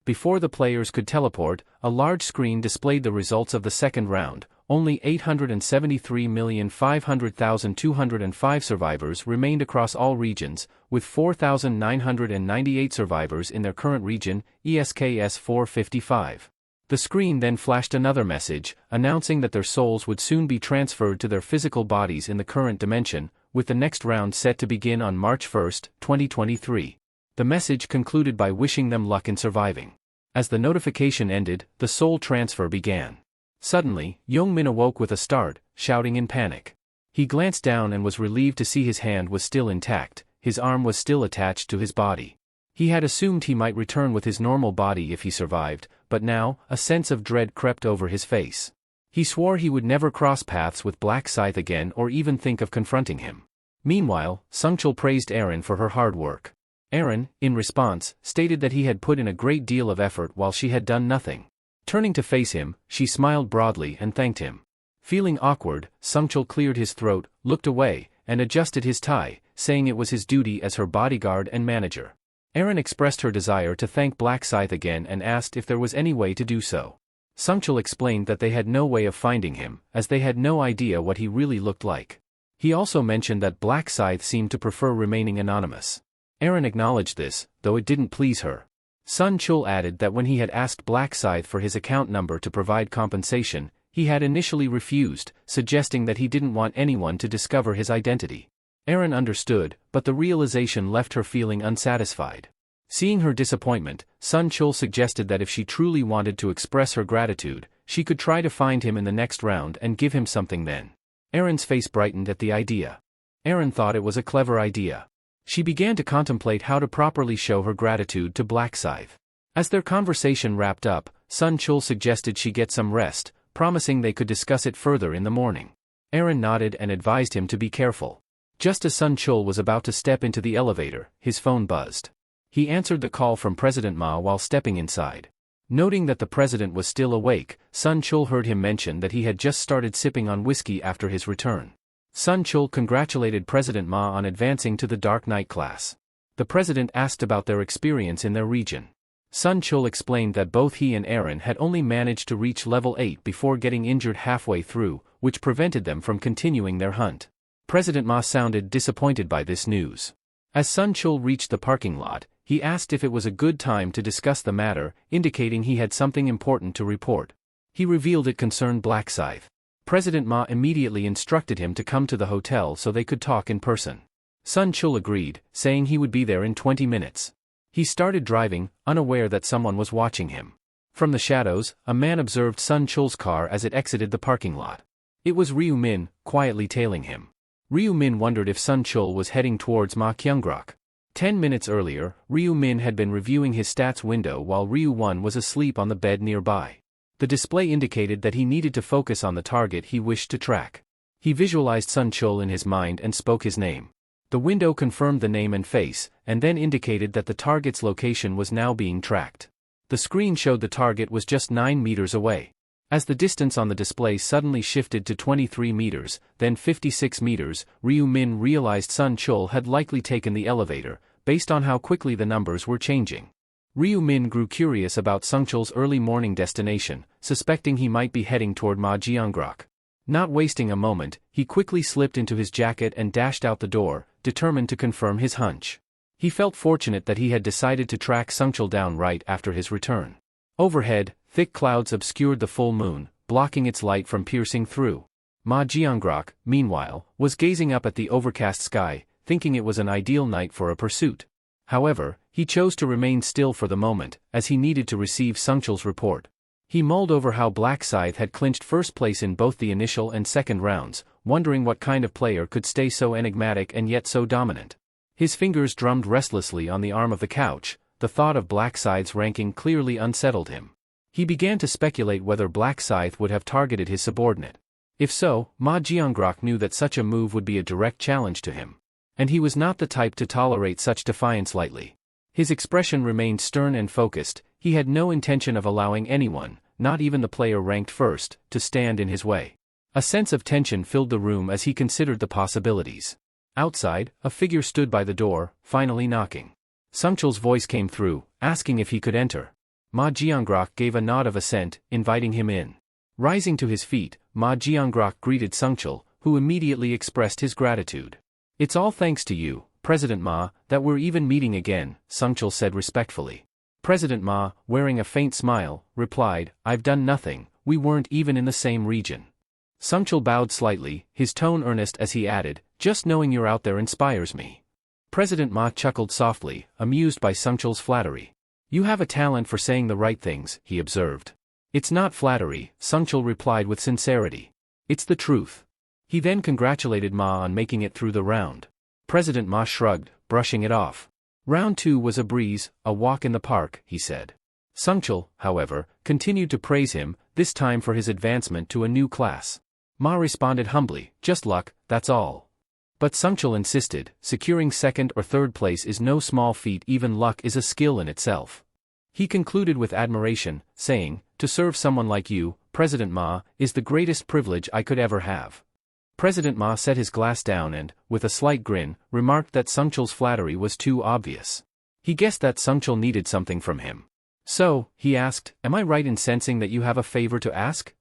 Before the players could teleport, a large screen displayed the results of the second round. Only 873,500,205 survivors remained across all regions, with 4,998 survivors in their current region, ESKS 455. The screen then flashed another message, announcing that their souls would soon be transferred to their physical bodies in the current dimension, with the next round set to begin on March 1, 2023. The message concluded by wishing them luck in surviving. As the notification ended, the soul transfer began. Suddenly, Young Min awoke with a start, shouting in panic. He glanced down and was relieved to see his hand was still intact, his arm was still attached to his body. He had assumed he might return with his normal body if he survived, but now, a sense of dread crept over his face. He swore he would never cross paths with Black Scythe again or even think of confronting him. Meanwhile, Sungchul praised Aaron for her hard work. Aaron, in response, stated that he had put in a great deal of effort while she had done nothing. Turning to face him, she smiled broadly and thanked him. Feeling awkward, Sungchul cleared his throat, looked away, and adjusted his tie, saying it was his duty as her bodyguard and manager. Aaron expressed her desire to thank Black Scythe again and asked if there was any way to do so. Sungchul explained that they had no way of finding him, as they had no idea what he really looked like. He also mentioned that Black Scythe seemed to prefer remaining anonymous. Aaron acknowledged this, though it didn't please her. Sun Chul added that when he had asked Black Scythe for his account number to provide compensation, he had initially refused, suggesting that he didn't want anyone to discover his identity. Aaron understood, but the realization left her feeling unsatisfied. Seeing her disappointment, Sun Chul suggested that if she truly wanted to express her gratitude, she could try to find him in the next round and give him something then. Aaron's face brightened at the idea. Aaron thought it was a clever idea. She began to contemplate how to properly show her gratitude to Black Scythe. As their conversation wrapped up, Sun Chul suggested she get some rest, promising they could discuss it further in the morning. Aaron nodded and advised him to be careful. Just as Sun Chul was about to step into the elevator, his phone buzzed. He answered the call from President Ma while stepping inside. Noting that the president was still awake, Sun Chul heard him mention that he had just started sipping on whiskey after his return. Sun Chul congratulated President Ma on advancing to the Dark Knight class. The president asked about their experience in their region. Sun Chul explained that both he and Aaron had only managed to reach level 8 before getting injured halfway through, which prevented them from continuing their hunt. President Ma sounded disappointed by this news. As Sun Chul reached the parking lot, he asked if it was a good time to discuss the matter, indicating he had something important to report. He revealed it concerned Black Scythe. President Ma immediately instructed him to come to the hotel so they could talk in person. Sun Chul agreed, saying he would be there in 20 minutes. He started driving, unaware that someone was watching him. From the shadows, a man observed Sun Chul's car as it exited the parking lot. It was Ryu Min, quietly tailing him. Ryu Min wondered if Sun Chul was heading towards Ma Kyungrak. 10 minutes earlier, Ryu Min had been reviewing his stats window while Ryu 1 was asleep on the bed nearby. The display indicated that he needed to focus on the target he wished to track. He visualized Sun Chul in his mind and spoke his name. The window confirmed the name and face, and then indicated that the target's location was now being tracked. The screen showed the target was just 9 meters away. As the distance on the display suddenly shifted to 23 meters, then 56 meters, Ryu Min realized Sun Chul had likely taken the elevator, based on how quickly the numbers were changing. Ryu Min grew curious about Sun Chul's early morning destination, suspecting he might be heading toward Ma Jiangrok. Not wasting a moment, he quickly slipped into his jacket and dashed out the door, determined to confirm his hunch. He felt fortunate that he had decided to track Sun Chul down right after his return. Overhead, thick clouds obscured the full moon, blocking its light from piercing through. Ma Jiangrok, meanwhile, was gazing up at the overcast sky, thinking it was an ideal night for a pursuit. However, he chose to remain still for the moment, as he needed to receive Sun Chul's report. He mulled over how Black Scythe had clinched first place in both the initial and second rounds, wondering what kind of player could stay so enigmatic and yet so dominant. His fingers drummed restlessly on the arm of the couch. The thought of Black Scythe's ranking clearly unsettled him. He began to speculate whether Black Scythe would have targeted his subordinate. If so, Ma Jiangrok knew that such a move would be a direct challenge to him. And he was not the type to tolerate such defiance lightly. His expression remained stern and focused. He had no intention of allowing anyone, not even the player ranked first, to stand in his way. A sense of tension filled the room as he considered the possibilities. Outside, a figure stood by the door, finally knocking. Sun Chul's voice came through, asking if he could enter. Ma Jiangrok gave a nod of assent, inviting him in. Rising to his feet, Ma Jiangrok greeted Sun Chul, who immediately expressed his gratitude. "It's all thanks to you, President Ma, that we're even meeting again," Sun Chul said respectfully. President Ma, wearing a faint smile, replied, "I've done nothing, we weren't even in the same region." Sun Chul bowed slightly, his tone earnest as he added, "Just knowing you're out there inspires me." President Ma chuckled softly, amused by Sun Chul's flattery. "You have a talent for saying the right things," he observed. "It's not flattery," Sun Chul replied with sincerity. "It's the truth." He then congratulated Ma on making it through the round. President Ma shrugged, brushing it off. "Round 2 was a breeze, a walk in the park," he said. Sun Chul, however, continued to praise him, this time for his advancement to a new class. Ma responded humbly, "Just luck, that's all." But Sun Chul insisted, securing second or third place is no small feat, even luck is a skill in itself. He concluded with admiration, saying, "To serve someone like you, President Ma, is the greatest privilege I could ever have." President Ma set his glass down and, with a slight grin, remarked that Sun Chul's flattery was too obvious. He guessed that Sun Chul needed something from him. "So," he asked, "am I right in sensing that you have a favor to ask?"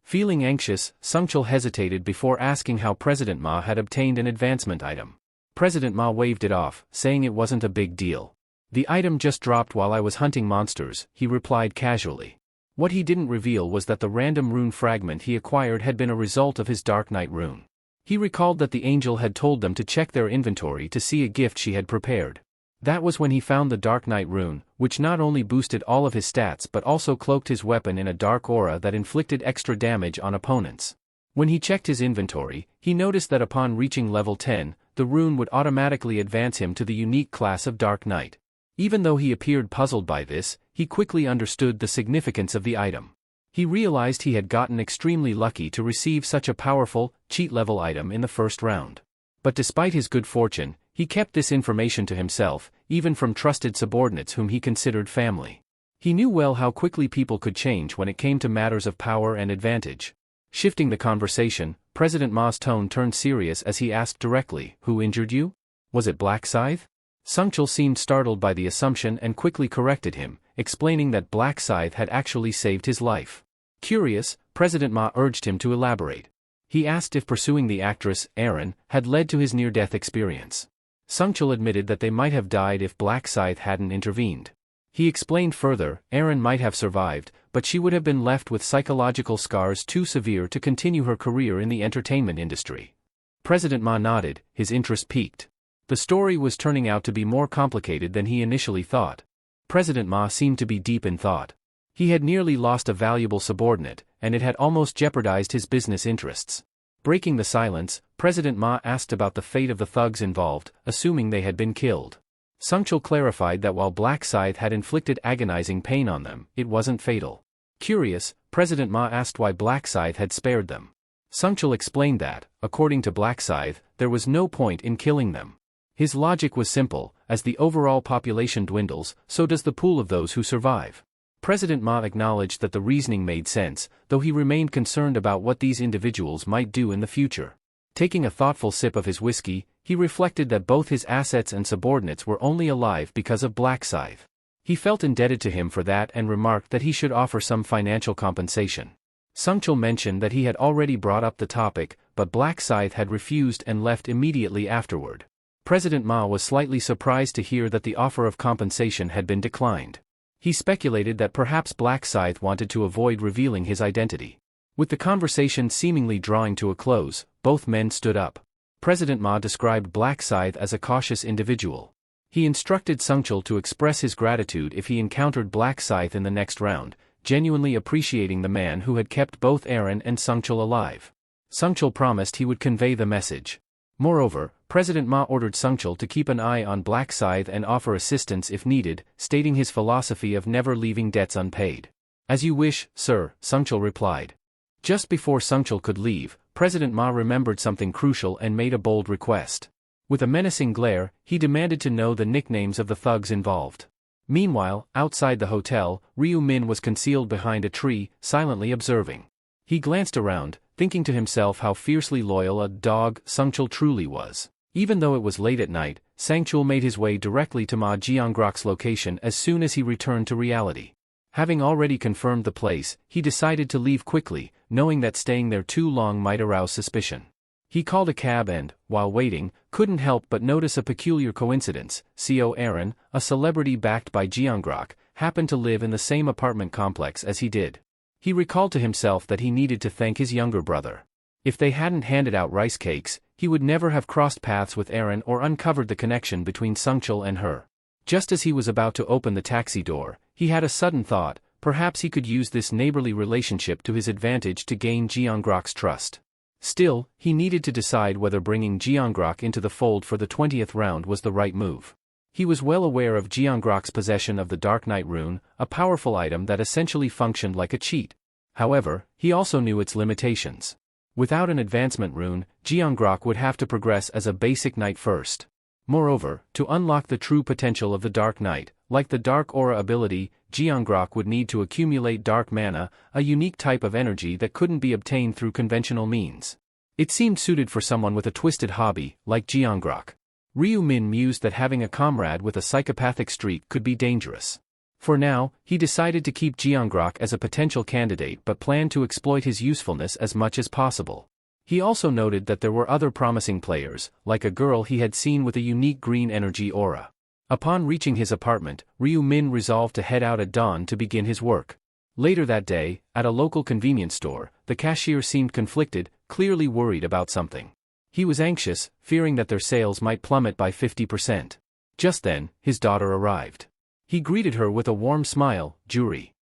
Feeling anxious, Sun Chul hesitated before asking how President Ma had obtained an advancement item. President Ma waved it off, saying it wasn't a big deal. "The item just dropped while I was hunting monsters," he replied casually. What he didn't reveal was that the random rune fragment he acquired had been a result of his Dark Knight rune. He recalled that the angel had told them to check their inventory to see a gift she had prepared. That was when he found the Dark Knight rune, which not only boosted all of his stats but also cloaked his weapon in a dark aura that inflicted extra damage on opponents. When he checked his inventory, he noticed that upon reaching level 10, the rune would automatically advance him to the unique class of Dark Knight. Even though he appeared puzzled by this, he quickly understood the significance of the item. He realized he had gotten extremely lucky to receive such a powerful, cheat-level item in the first round. But despite his good fortune, he kept this information to himself, even from trusted subordinates whom he considered family. He knew well how quickly people could change when it came to matters of power and advantage. Shifting the conversation, President Ma's tone turned serious as he asked directly, "Who injured you? Was it Black Scythe?" Sun Chul seemed startled by the assumption and quickly corrected him, explaining that Black Scythe had actually saved his life. Curious, President Ma urged him to elaborate. He asked if pursuing the actress, Erin, had led to his near-death experience. Sun Chul admitted that they might have died if Black Scythe hadn't intervened. He explained further, Erin might have survived, but she would have been left with psychological scars too severe to continue her career in the entertainment industry. President Ma nodded, his interest piqued. The story was turning out to be more complicated than he initially thought. President Ma seemed to be deep in thought. He had nearly lost a valuable subordinate, and it had almost jeopardized his business interests. Breaking the silence, President Ma asked about the fate of the thugs involved, assuming they had been killed. Sun Chul clarified that while Black Scythe had inflicted agonizing pain on them, it wasn't fatal. Curious, President Ma asked why Black Scythe had spared them. Sun Chul explained that, according to Black Scythe, there was no point in killing them. His logic was simple: as the overall population dwindles, so does the pool of those who survive. President Ma acknowledged that the reasoning made sense, though he remained concerned about what these individuals might do in the future. Taking a thoughtful sip of his whiskey, he reflected that both his assets and subordinates were only alive because of Black Scythe. He felt indebted to him for that and remarked that he should offer some financial compensation. Sungchul mentioned that he had already brought up the topic, but Black Scythe had refused and left immediately afterward. President Ma was slightly surprised to hear that the offer of compensation had been declined. He speculated that perhaps Black Scythe wanted to avoid revealing his identity. With the conversation seemingly drawing to a close, both men stood up. President Ma described Black Scythe as a cautious individual. He instructed Sungchul to express his gratitude if he encountered Black Scythe in the next round, genuinely appreciating the man who had kept both Aaron and Sungchul alive. Sungchul promised he would convey the message. Moreover, President Ma ordered Sungchul to keep an eye on Black Scythe and offer assistance if needed, stating his philosophy of never leaving debts unpaid. "As you wish, sir," Sungchul replied. Just before Sungchul could leave, President Ma remembered something crucial and made a bold request. With a menacing glare, he demanded to know the nicknames of the thugs involved. Meanwhile, outside the hotel, Ryu Min was concealed behind a tree, silently observing. He glanced around, thinking to himself how fiercely loyal a dog Sungchul truly was. Even though it was late at night, Sangchul made his way directly to Ma Jiangrok's location as soon as he returned to reality. Having already confirmed the place, he decided to leave quickly, knowing that staying there too long might arouse suspicion. He called a cab and, while waiting, couldn't help but notice a peculiar coincidence. CO Aaron, a celebrity backed by Jiangrok, happened to live in the same apartment complex as he did. He recalled to himself that he needed to thank his younger brother. If they hadn't handed out rice cakes, he would never have crossed paths with Aaron or uncovered the connection between Sungchul and her. Just as he was about to open the taxi door, he had a sudden thought: perhaps he could use this neighborly relationship to his advantage to gain Jiangrok's trust. Still, he needed to decide whether bringing Jiangrok into the fold for the 20th round was the right move. He was well aware of Jiangrok's possession of the Dark Knight rune, a powerful item that essentially functioned like a cheat. However, he also knew its limitations. Without an advancement rune, Jiangrok would have to progress as a basic knight first. Moreover, to unlock the true potential of the Dark Knight, like the Dark Aura ability, Jiangrok would need to accumulate dark mana, a unique type of energy that couldn't be obtained through conventional means. It seemed suited for someone with a twisted hobby, like Jiangrok. Ryu Min mused that having a comrade with a psychopathic streak could be dangerous. For now, he decided to keep Jiangrok as a potential candidate but planned to exploit his usefulness as much as possible. He also noted that there were other promising players, like a girl he had seen with a unique green energy aura. Upon reaching his apartment, Ryu Min resolved to head out at dawn to begin his work. Later that day, at a local convenience store, the cashier seemed conflicted, clearly worried about something. He was anxious, fearing that their sales might plummet by 50%. Just then, his daughter arrived. He greeted her with a warm smile. Juri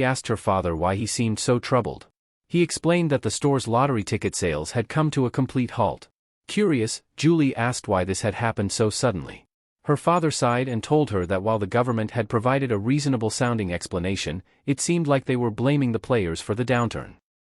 asked her father why he seemed so troubled. He explained that the store's lottery ticket sales had come to a complete halt. Curious, Julie asked why this had happened so suddenly. Her father sighed and told her that while the government had provided a reasonable-sounding explanation, it seemed like they were blaming the players for the downturn.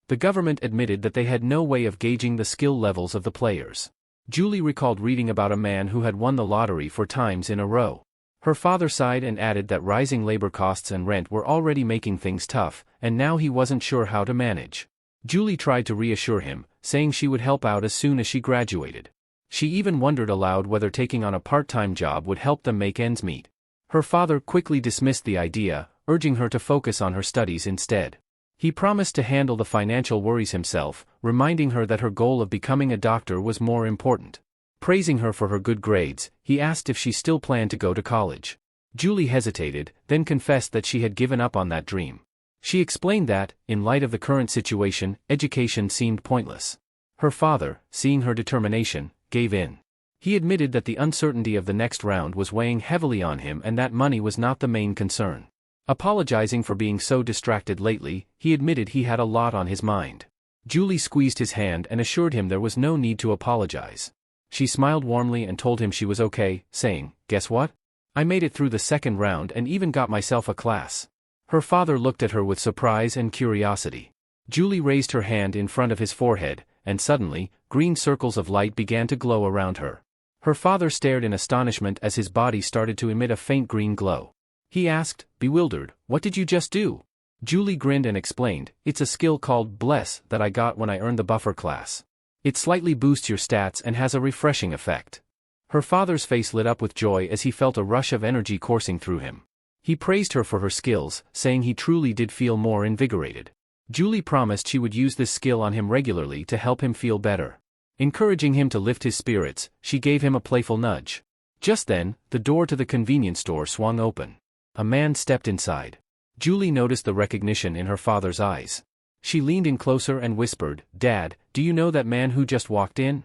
The government admitted that they had no way of gauging the skill levels of the players. Julie recalled reading about a man who had won the lottery 4 times in a row. Her father sighed and added that rising labor costs and rent were already making things tough, and now he wasn't sure how to manage. Julie tried to reassure him, saying she would help out as soon as she graduated. She even wondered aloud whether taking on a part-time job would help them make ends meet. Her father quickly dismissed the idea, urging her to focus on her studies instead. He promised to handle the financial worries himself, reminding her that her goal of becoming a doctor was more important. Praising her for her good grades, he asked if she still planned to go to college. Julie hesitated, then confessed that she had given up on that dream. She explained that, in light of the current situation, education seemed pointless. Her father, seeing her determination, gave in. He admitted that the uncertainty of the next round was weighing heavily on him and that money was not the main concern. Apologizing for being so distracted lately, he admitted he had a lot on his mind. Julie squeezed his hand and assured him there was no need to apologize. She smiled warmly and told him she was okay, saying, "Guess what? I made it through the second round and even got myself a class." Her father looked at her with surprise and curiosity. Julie raised her hand in front of his forehead, and suddenly, green circles of light began to glow around her. Her father stared in astonishment as his body started to emit a faint green glow. He asked, bewildered, "What did you just do?" Julie grinned and explained, "It's a skill called Bless that I got when I earned the buffer class. It slightly boosts your stats and has a refreshing effect." Her father's face lit up with joy as he felt a rush of energy coursing through him. He praised her for her skills, saying he truly did feel more invigorated. Julie promised she would use this skill on him regularly to help him feel better. Encouraging him to lift his spirits, she gave him a playful nudge. Just then, the door to the convenience store swung open. A man stepped inside. Julie noticed the recognition in her father's eyes. She leaned in closer and whispered, "Dad, do you know that man who just walked in?"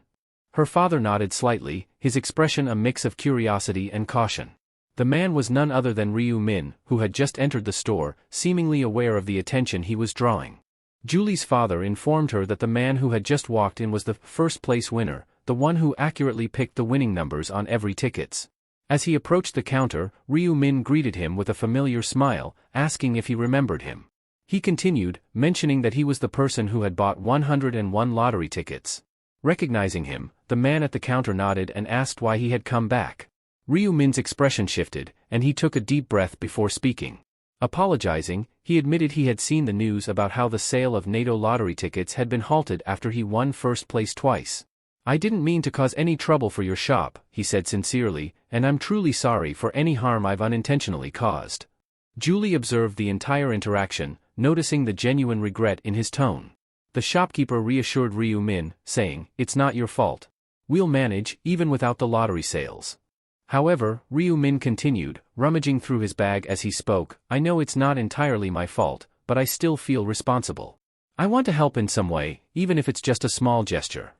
Her father nodded slightly, his expression a mix of curiosity and caution. The man was none other than Ryu Min, who had just entered the store, seemingly aware of the attention he was drawing. Julie's father informed her that the man who had just walked in was the first-place winner, the one who accurately picked the winning numbers on every tickets. As he approached the counter, Ryu Min greeted him with a familiar smile, asking if he remembered him. He continued, mentioning that he was the person who had bought 101 lottery tickets. Recognizing him, the man at the counter nodded and asked why he had come back. Ryu Min's expression shifted, and he took a deep breath before speaking. Apologizing, he admitted he had seen the news about how the sale of NATO lottery tickets had been halted after he won first place twice. "I didn't mean to cause any trouble for your shop," he said sincerely, "and I'm truly sorry for any harm I've unintentionally caused." Julie observed the entire interaction, noticing the genuine regret in his tone. The shopkeeper reassured Ryu Min, saying, "It's not your fault. We'll manage, even without the lottery sales." However, Ryu Min continued, rummaging through his bag as he spoke, "I know it's not entirely my fault, but I still feel responsible. I want to help in some way, even if it's just a small gesture."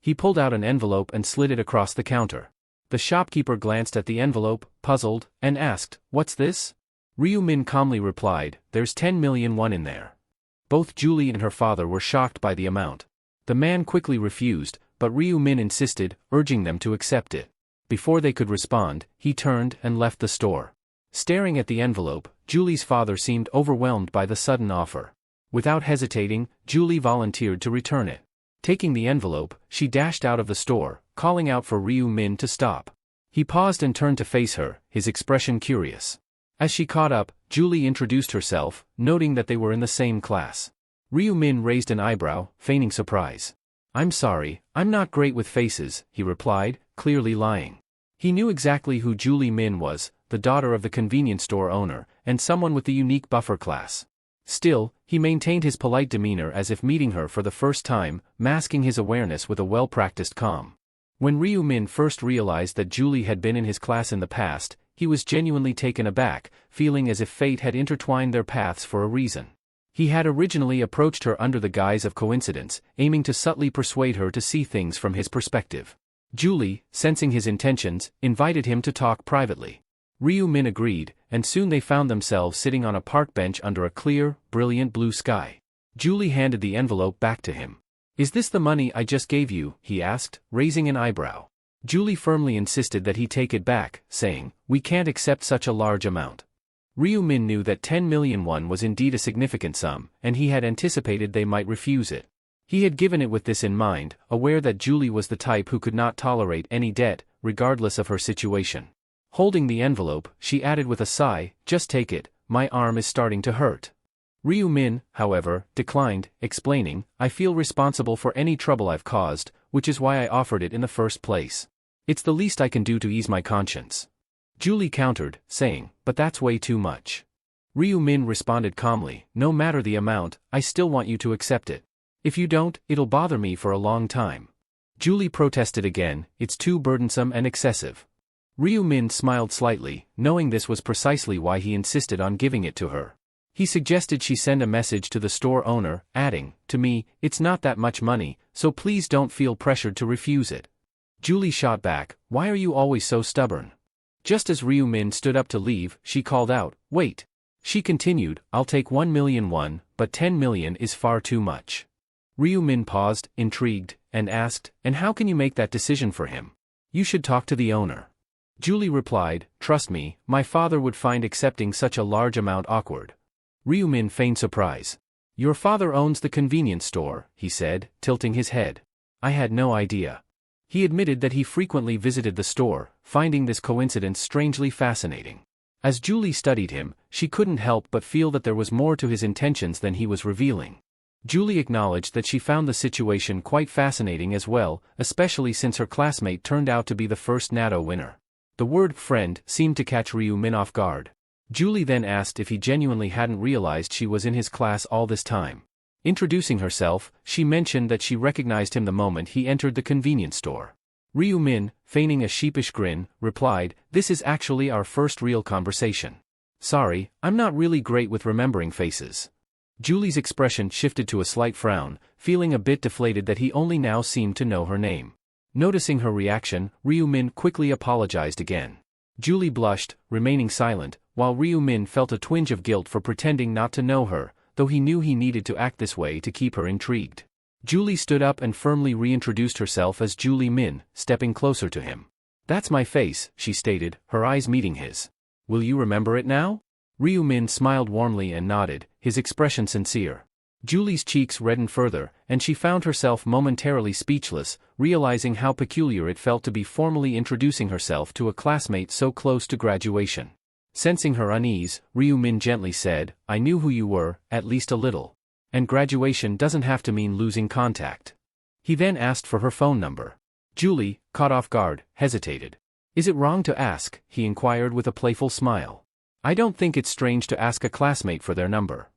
He pulled out an envelope and slid it across the counter. The shopkeeper glanced at the envelope, puzzled, and asked, "What's this?" Ryu Min calmly replied, "There's 10 million won in there." Both Julie and her father were shocked by the amount. The man quickly refused, but Ryu Min insisted, urging them to accept it. Before they could respond, he turned and left the store. Staring at the envelope, Julie's father seemed overwhelmed by the sudden offer. Without hesitating, Julie volunteered to return it. Taking the envelope, she dashed out of the store, calling out for Ryu Min to stop. He paused and turned to face her, his expression curious. As she caught up, Julie introduced herself, noting that they were in the same class. Ryu Min raised an eyebrow, feigning surprise. "I'm sorry, I'm not great with faces," he replied, clearly lying. He knew exactly who Julie Min was, the daughter of the convenience store owner, and someone with the unique buffer class. Still, he maintained his polite demeanor as if meeting her for the first time, masking his awareness with a well-practiced calm. When Ryu Min first realized that Julie had been in his class in the past, he was genuinely taken aback, feeling as if fate had intertwined their paths for a reason. He had originally approached her under the guise of coincidence, aiming to subtly persuade her to see things from his perspective. Julie, sensing his intentions, invited him to talk privately. Ryu Min agreed, and soon they found themselves sitting on a park bench under a clear, brilliant blue sky. Julie handed the envelope back to him. "Is this the money I just gave you?" he asked, raising an eyebrow. Julie firmly insisted that he take it back, saying, "We can't accept such a large amount." Ryu Min knew that 10 million won was indeed a significant sum, and he had anticipated they might refuse it. He had given it with this in mind, aware that Julie was the type who could not tolerate any debt, regardless of her situation. Holding the envelope, she added with a sigh, "Just take it, my arm is starting to hurt." Ryu Min, however, declined, explaining, "I feel responsible for any trouble I've caused, which is why I offered it in the first place. It's the least I can do to ease my conscience." Julie countered, saying, "But that's way too much." Ryu Min responded calmly, "No matter the amount, I still want you to accept it. If you don't, it'll bother me for a long time." Julie protested again, "It's too burdensome and excessive." Ryu Min smiled slightly, knowing this was precisely why he insisted on giving it to her. He suggested she send a message to the store owner, adding, "To me, it's not that much money, so please don't feel pressured to refuse it." Julie shot back, "Why are you always so stubborn?" Just as Ryu Min stood up to leave, she called out, "Wait." She continued, "I'll take 1 million won, but 10 million is far too much." Ryu Min paused, intrigued, and asked, "And how can you make that decision for him? You should talk to the owner." Julie replied, "Trust me, my father would find accepting such a large amount awkward." Ryu Min feigned surprise. "Your father owns the convenience store," he said, tilting his head. "I had no idea." He admitted that he frequently visited the store, finding this coincidence strangely fascinating. As Julie studied him, she couldn't help but feel that there was more to his intentions than he was revealing. Julie acknowledged that she found the situation quite fascinating as well, especially since her classmate turned out to be the first natto winner. The word friend seemed to catch Ryu-min off guard. Julie then asked if he genuinely hadn't realized she was in his class all this time. Introducing herself, she mentioned that she recognized him the moment he entered the convenience store. Ryu-min, feigning a sheepish grin, replied, "This is actually our first real conversation. Sorry, I'm not really great with remembering faces." Julie's expression shifted to a slight frown, feeling a bit deflated that he only now seemed to know her name. Noticing her reaction, Ryu-min quickly apologized again. Julie blushed, remaining silent, while Ryu-min felt a twinge of guilt for pretending not to know her, though he knew he needed to act this way to keep her intrigued. Julie stood up and firmly reintroduced herself as Julie Min, stepping closer to him. "That's my face," she stated, her eyes meeting his. "Will you remember it now?" Ryu-min smiled warmly and nodded, his expression sincere. Julie's cheeks reddened further, and she found herself momentarily speechless, realizing how peculiar it felt to be formally introducing herself to a classmate so close to graduation. Sensing her unease, Ryu-min gently said, "I knew who you were, at least a little. And graduation doesn't have to mean losing contact." He then asked for her phone number. Julie, caught off guard, hesitated. "Is it wrong to ask?" he inquired with a playful smile. "I don't think it's strange to ask a classmate for their number."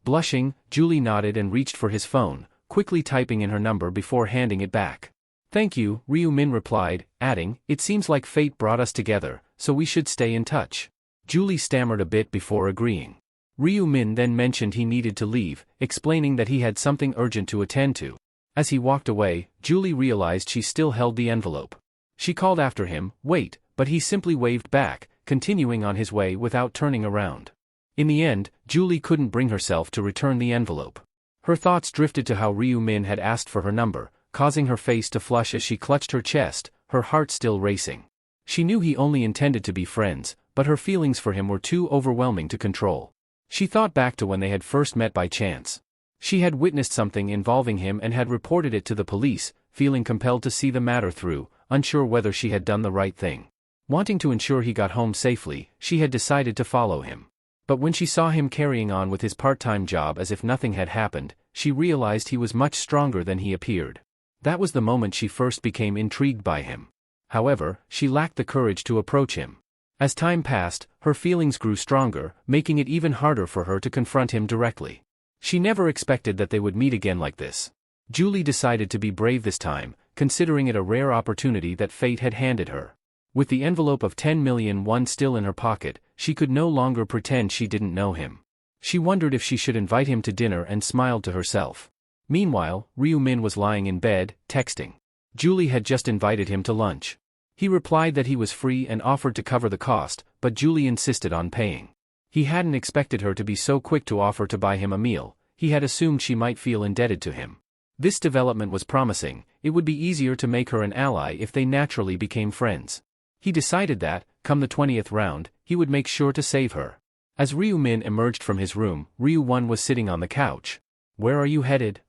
Blushing, Julie nodded and reached for his phone, quickly typing in her number before handing it back. "Thank you," Ryu-min replied, adding, "It seems like fate brought us together, so we should stay in touch." Julie stammered a bit before agreeing. Ryu-min then mentioned he needed to leave, explaining that he had something urgent to attend to. As he walked away, Julie realized she still held the envelope. She called after him, "Wait," but he simply waved back, continuing on his way without turning around. In the end, Julie couldn't bring herself to return the envelope. Her thoughts drifted to how Ryu-min had asked for her number, causing her face to flush as she clutched her chest, her heart still racing. She knew he only intended to be friends, but her feelings for him were too overwhelming to control. She thought back to when they had first met by chance. She had witnessed something involving him and had reported it to the police, feeling compelled to see the matter through, unsure whether she had done the right thing. Wanting to ensure he got home safely, she had decided to follow him. But when she saw him carrying on with his part-time job as if nothing had happened, she realized he was much stronger than he appeared. That was the moment she first became intrigued by him. However, she lacked the courage to approach him. As time passed, her feelings grew stronger, making it even harder for her to confront him directly. She never expected that they would meet again like this. Julie decided to be brave this time, considering it a rare opportunity that fate had handed her. With the envelope of 10 million won still in her pocket, she could no longer pretend she didn't know him. She wondered if she should invite him to dinner and smiled to herself. Meanwhile, Ryu-min was lying in bed, texting. Julie had just invited him to lunch. He replied that he was free and offered to cover the cost, but Julie insisted on paying. He hadn't expected her to be so quick to offer to buy him a meal. He had assumed she might feel indebted to him. This development was promising. It would be easier to make her an ally if they naturally became friends. He decided that, come the 20th round, he would make sure to save her. As Ryu-min emerged from his room, Ryu-won was sitting on the couch. "Where are you headed?"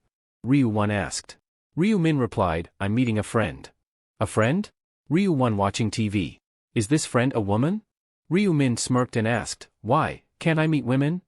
Ryu-won asked. Ryu-min replied, "I'm meeting a friend." "A friend?" Ryu-won watching TV. "Is this friend a woman?" Ryu-min smirked and asked, "Why, can't I meet women?"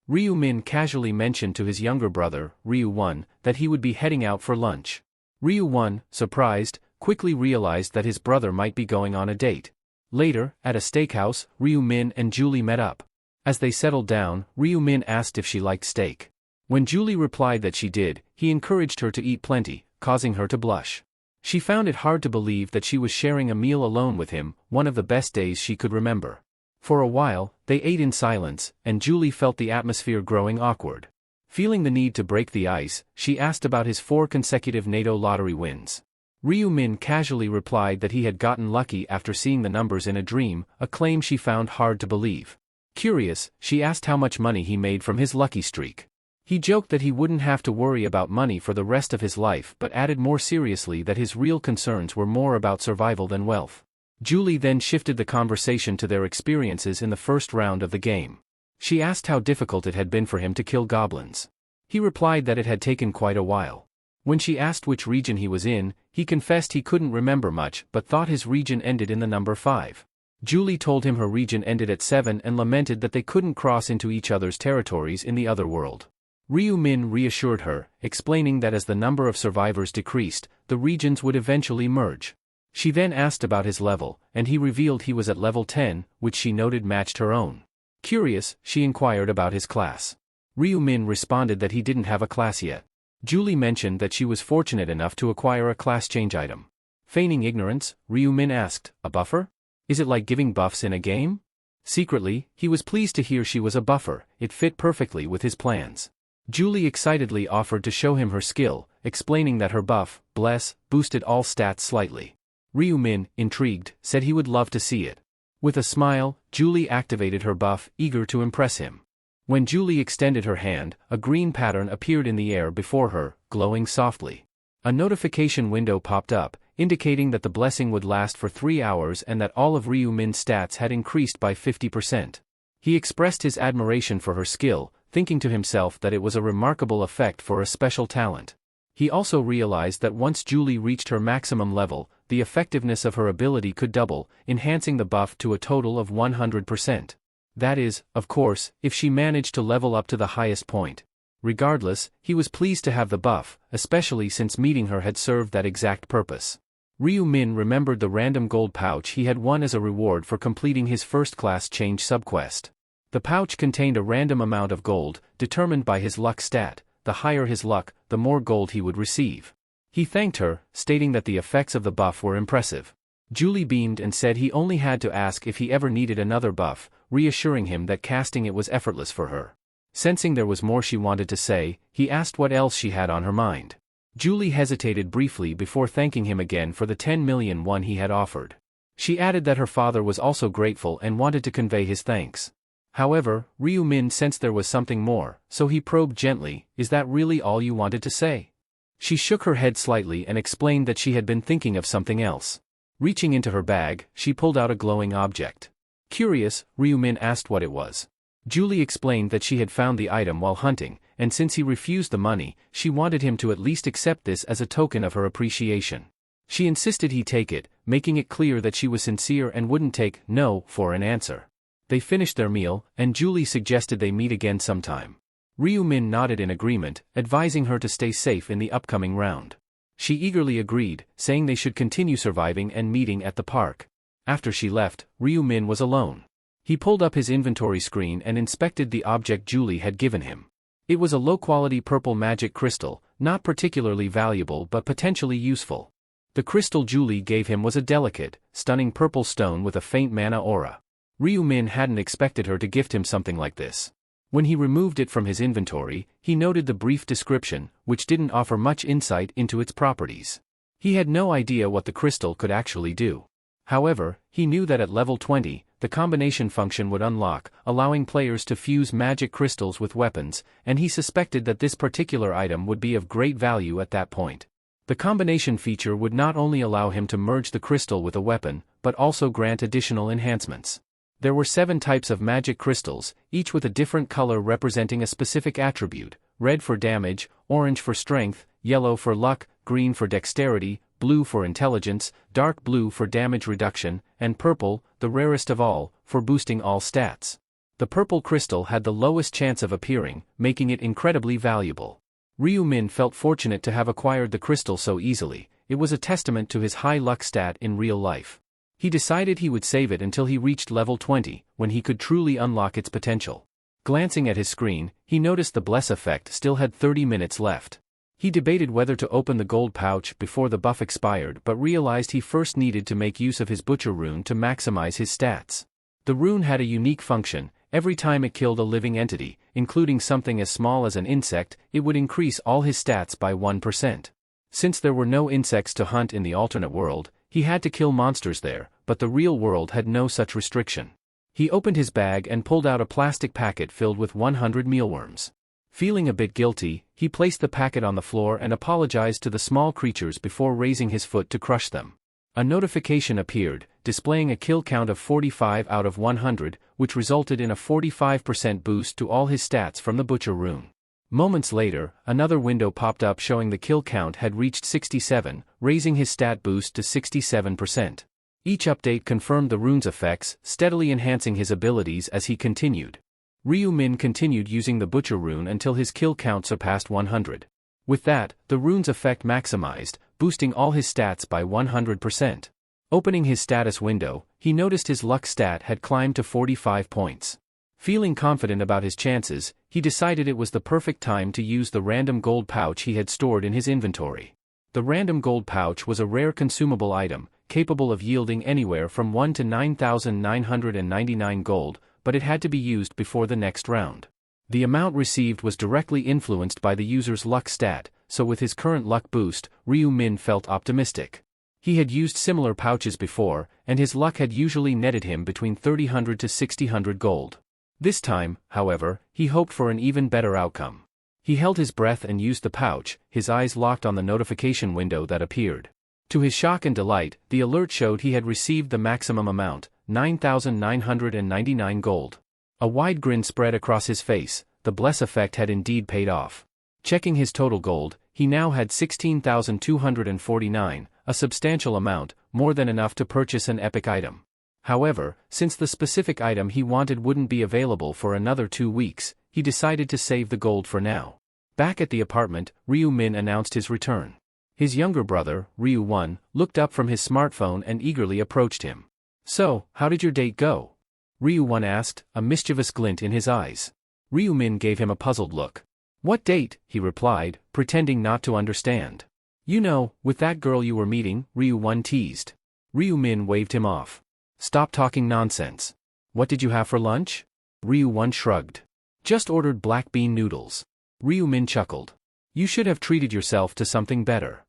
Ryu-min casually mentioned to his younger brother, Ryu-won, that he would be heading out for lunch. Ryu-won, surprised, quickly realized that his brother might be going on a date. Later, at a steakhouse, Ryu-min and Julie met up. As they settled down, Ryu-min asked if she liked steak. When Julie replied that she did, he encouraged her to eat plenty, causing her to blush. She found it hard to believe that she was sharing a meal alone with him, one of the best days she could remember. For a while, they ate in silence, and Julie felt the atmosphere growing awkward. Feeling the need to break the ice, she asked about his 4 consecutive natto lottery wins. Ryu-min casually replied that he had gotten lucky after seeing the numbers in a dream, a claim she found hard to believe. Curious, she asked how much money he made from his lucky streak. He joked that he wouldn't have to worry about money for the rest of his life but added more seriously that his real concerns were more about survival than wealth. Julie then shifted the conversation to their experiences in the first round of the game. She asked how difficult it had been for him to kill goblins. He replied that it had taken quite a while. When she asked which region he was in, he confessed he couldn't remember much but thought his region ended in the number 5. Julie told him her region ended at 7 and lamented that they couldn't cross into each other's territories in the other world. Ryu Min reassured her, explaining that as the number of survivors decreased, the regions would eventually merge. She then asked about his level, and he revealed he was at level 10, which she noted matched her own. Curious, she inquired about his class. Ryu Min responded that he didn't have a class yet. Julie mentioned that she was fortunate enough to acquire a class change item. Feigning ignorance, Ryu Min asked, "A buffer? Is it like giving buffs in a game?" Secretly, he was pleased to hear she was a buffer. It fit perfectly with his plans. Julie excitedly offered to show him her skill, explaining that her buff, Bless, boosted all stats slightly. Ryu Min, intrigued, said he would love to see it. With a smile, Julie activated her buff, eager to impress him. When Julie extended her hand, a green pattern appeared in the air before her, glowing softly. A notification window popped up, indicating that the blessing would last for 3 hours and that all of Ryu Min's stats had increased by 50%. He expressed his admiration for her skill, thinking to himself that it was a remarkable effect for a special talent. He also realized that once Julie reached her maximum level, the effectiveness of her ability could double, enhancing the buff to a total of 100%. That is, of course, if she managed to level up to the highest point. Regardless, he was pleased to have the buff, especially since meeting her had served that exact purpose. Ryu Min remembered the random gold pouch he had won as a reward for completing his first-class change subquest. The pouch contained a random amount of gold, determined by his luck stat. The higher his luck, the more gold he would receive. He thanked her, stating that the effects of the buff were impressive. Julie beamed and said he only had to ask if he ever needed another buff, reassuring him that casting it was effortless for her. Sensing there was more she wanted to say, he asked what else she had on her mind. Julie hesitated briefly before thanking him again for the 10 million won he had offered. She added that her father was also grateful and wanted to convey his thanks. However, Ryu Min sensed there was something more, so he probed gently, "Is that really all you wanted to say?" She shook her head slightly and explained that she had been thinking of something else. Reaching into her bag, she pulled out a glowing object. Curious, Ryu Min asked what it was. Julie explained that she had found the item while hunting, and since he refused the money, she wanted him to at least accept this as a token of her appreciation. She insisted he take it, making it clear that she was sincere and wouldn't take "no" for an answer. They finished their meal, and Julie suggested they meet again sometime. Ryu Min nodded in agreement, advising her to stay safe in the upcoming round. She eagerly agreed, saying they should continue surviving and meeting at the park. After she left, Ryu Min was alone. He pulled up his inventory screen and inspected the object Julie had given him. It was a low-quality purple magic crystal, not particularly valuable but potentially useful. The crystal Julie gave him was a delicate, stunning purple stone with a faint mana aura. Ryu Min hadn't expected her to gift him something like this. When he removed it from his inventory, he noted the brief description, which didn't offer much insight into its properties. He had no idea what the crystal could actually do. However, he knew that at level 20, the combination function would unlock, allowing players to fuse magic crystals with weapons, and he suspected that this particular item would be of great value at that point. The combination feature would not only allow him to merge the crystal with a weapon, but also grant additional enhancements. There were 7 types of magic crystals, each with a different color representing a specific attribute: red for damage, orange for strength, yellow for luck, green for dexterity, blue for intelligence, dark blue for damage reduction, and purple, the rarest of all, for boosting all stats. The purple crystal had the lowest chance of appearing, making it incredibly valuable. Ryu Min felt fortunate to have acquired the crystal so easily. It was a testament to his high luck stat in real life. He decided he would save it until he reached level 20, when he could truly unlock its potential. Glancing at his screen, he noticed the Bless effect still had 30 minutes left. He debated whether to open the gold pouch before the buff expired but realized he first needed to make use of his Butcher rune to maximize his stats. The rune had a unique function: every time it killed a living entity, including something as small as an insect, it would increase all his stats by 1%. Since there were no insects to hunt in the alternate world, he had to kill monsters there, but the real world had no such restriction. He opened his bag and pulled out a plastic packet filled with 100 mealworms. Feeling a bit guilty, he placed the packet on the floor and apologized to the small creatures before raising his foot to crush them. A notification appeared, displaying a kill count of 45 out of 100, which resulted in a 45% boost to all his stats from the Butcher rune. Moments later, another window popped up showing the kill count had reached 67, raising his stat boost to 67%. Each update confirmed the rune's effects, steadily enhancing his abilities as he continued. Ryu-min continued using the Butcher rune until his kill count surpassed 100. With that, the rune's effect maximized, boosting all his stats by 100%. Opening his status window, he noticed his luck stat had climbed to 45 points. Feeling confident about his chances, he decided it was the perfect time to use the random gold pouch he had stored in his inventory. The random gold pouch was a rare consumable item, capable of yielding anywhere from 1 to 9,999 gold, but it had to be used before the next round. The amount received was directly influenced by the user's luck stat, so with his current luck boost, Ryu-min felt optimistic. He had used similar pouches before, and his luck had usually netted him between 300 to 600 gold. This time, however, he hoped for an even better outcome. He held his breath and used the pouch, his eyes locked on the notification window that appeared. To his shock and delight, the alert showed he had received the maximum amount, 9,999 gold. A wide grin spread across his face, the bless effect had indeed paid off. Checking his total gold, he now had 16,249, a substantial amount, more than enough to purchase an epic item. However, since the specific item he wanted wouldn't be available for another 2 weeks, he decided to save the gold for now. Back at the apartment, Ryu-min announced his return. His younger brother, Ryu-won, looked up from his smartphone and eagerly approached him. "So, how did your date go?" Ryu-won asked, a mischievous glint in his eyes. Ryu-min gave him a puzzled look. "What date?" he replied, pretending not to understand. "You know, with that girl you were meeting," Ryu-won teased. Ryu-min waved him off. "Stop talking nonsense. What did you have for lunch?" Ryu-won shrugged. "Just ordered black bean noodles." Ryu-min chuckled. "You should have treated yourself to something better."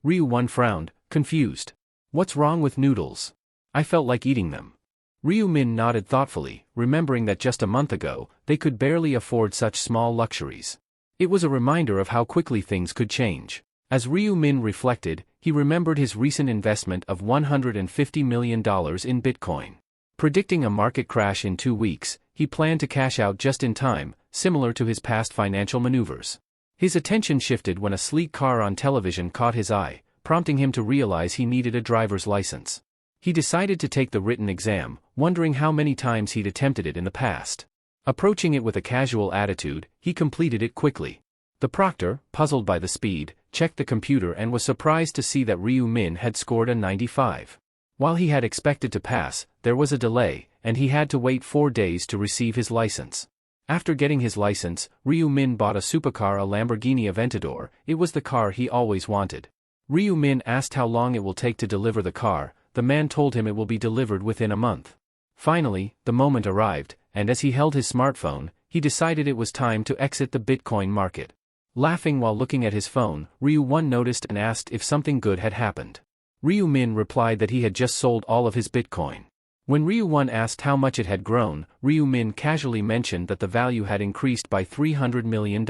Ryu-won frowned, confused. "What's wrong with noodles? I felt like eating them." Ryu-min nodded thoughtfully, remembering that just a month ago, they could barely afford such small luxuries. It was a reminder of how quickly things could change. As Ryu-min reflected, he remembered his recent investment of $150 million in Bitcoin. Predicting a market crash in 2 weeks, he planned to cash out just in time, similar to his past financial maneuvers. His attention shifted when a sleek car on television caught his eye, prompting him to realize he needed a driver's license. He decided to take the written exam, wondering how many times he'd attempted it in the past. Approaching it with a casual attitude, he completed it quickly. The proctor, puzzled by the speed, checked the computer and was surprised to see that Ryu-min had scored a 95. While he had expected to pass, there was a delay, and he had to wait 4 days to receive his license. After getting his license, Ryu-min bought a supercar, a Lamborghini Aventador. It was the car he always wanted. Ryu-min asked how long it will take to deliver the car. The man told him it will be delivered within a month. Finally, the moment arrived, and as he held his smartphone, he decided it was time to exit the Bitcoin market. Laughing while looking at his phone, Ryu-won noticed and asked if something good had happened. Ryu-min replied that he had just sold all of his Bitcoin. When Ryu-won asked how much it had grown, Ryu-min casually mentioned that the value had increased by $300 million.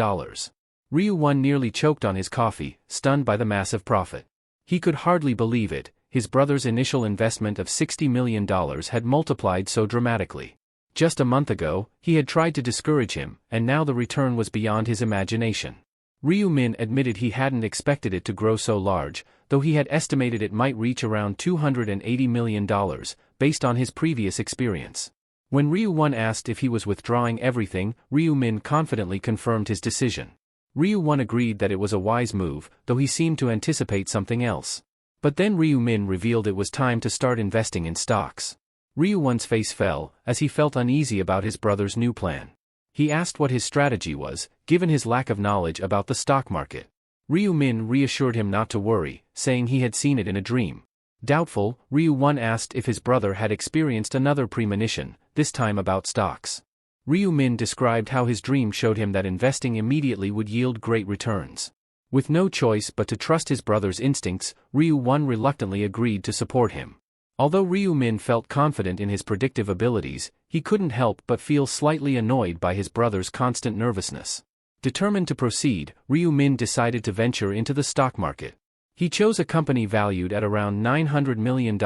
Ryu-won nearly choked on his coffee, stunned by the massive profit. He could hardly believe it. His brother's initial investment of $60 million had multiplied so dramatically. Just a month ago, he had tried to discourage him, and now the return was beyond his imagination. Ryu-min admitted he hadn't expected it to grow so large, though he had estimated it might reach around $280 million, based on his previous experience. When Ryu-won asked if he was withdrawing everything, Ryu-min confidently confirmed his decision. Ryu-won agreed that it was a wise move, though he seemed to anticipate something else. But then Ryu-min revealed it was time to start investing in stocks. Ryu-won's face fell, as he felt uneasy about his brother's new plan. He asked what his strategy was, given his lack of knowledge about the stock market. Ryu-min reassured him not to worry, saying he had seen it in a dream. Doubtful, Ryu-won asked if his brother had experienced another premonition, this time about stocks. Ryu-min described how his dream showed him that investing immediately would yield great returns. With no choice but to trust his brother's instincts, Ryu-won reluctantly agreed to support him. Although Ryu-min felt confident in his predictive abilities, he couldn't help but feel slightly annoyed by his brother's constant nervousness. Determined to proceed, Ryu-min decided to venture into the stock market. He chose a company valued at around $900 million,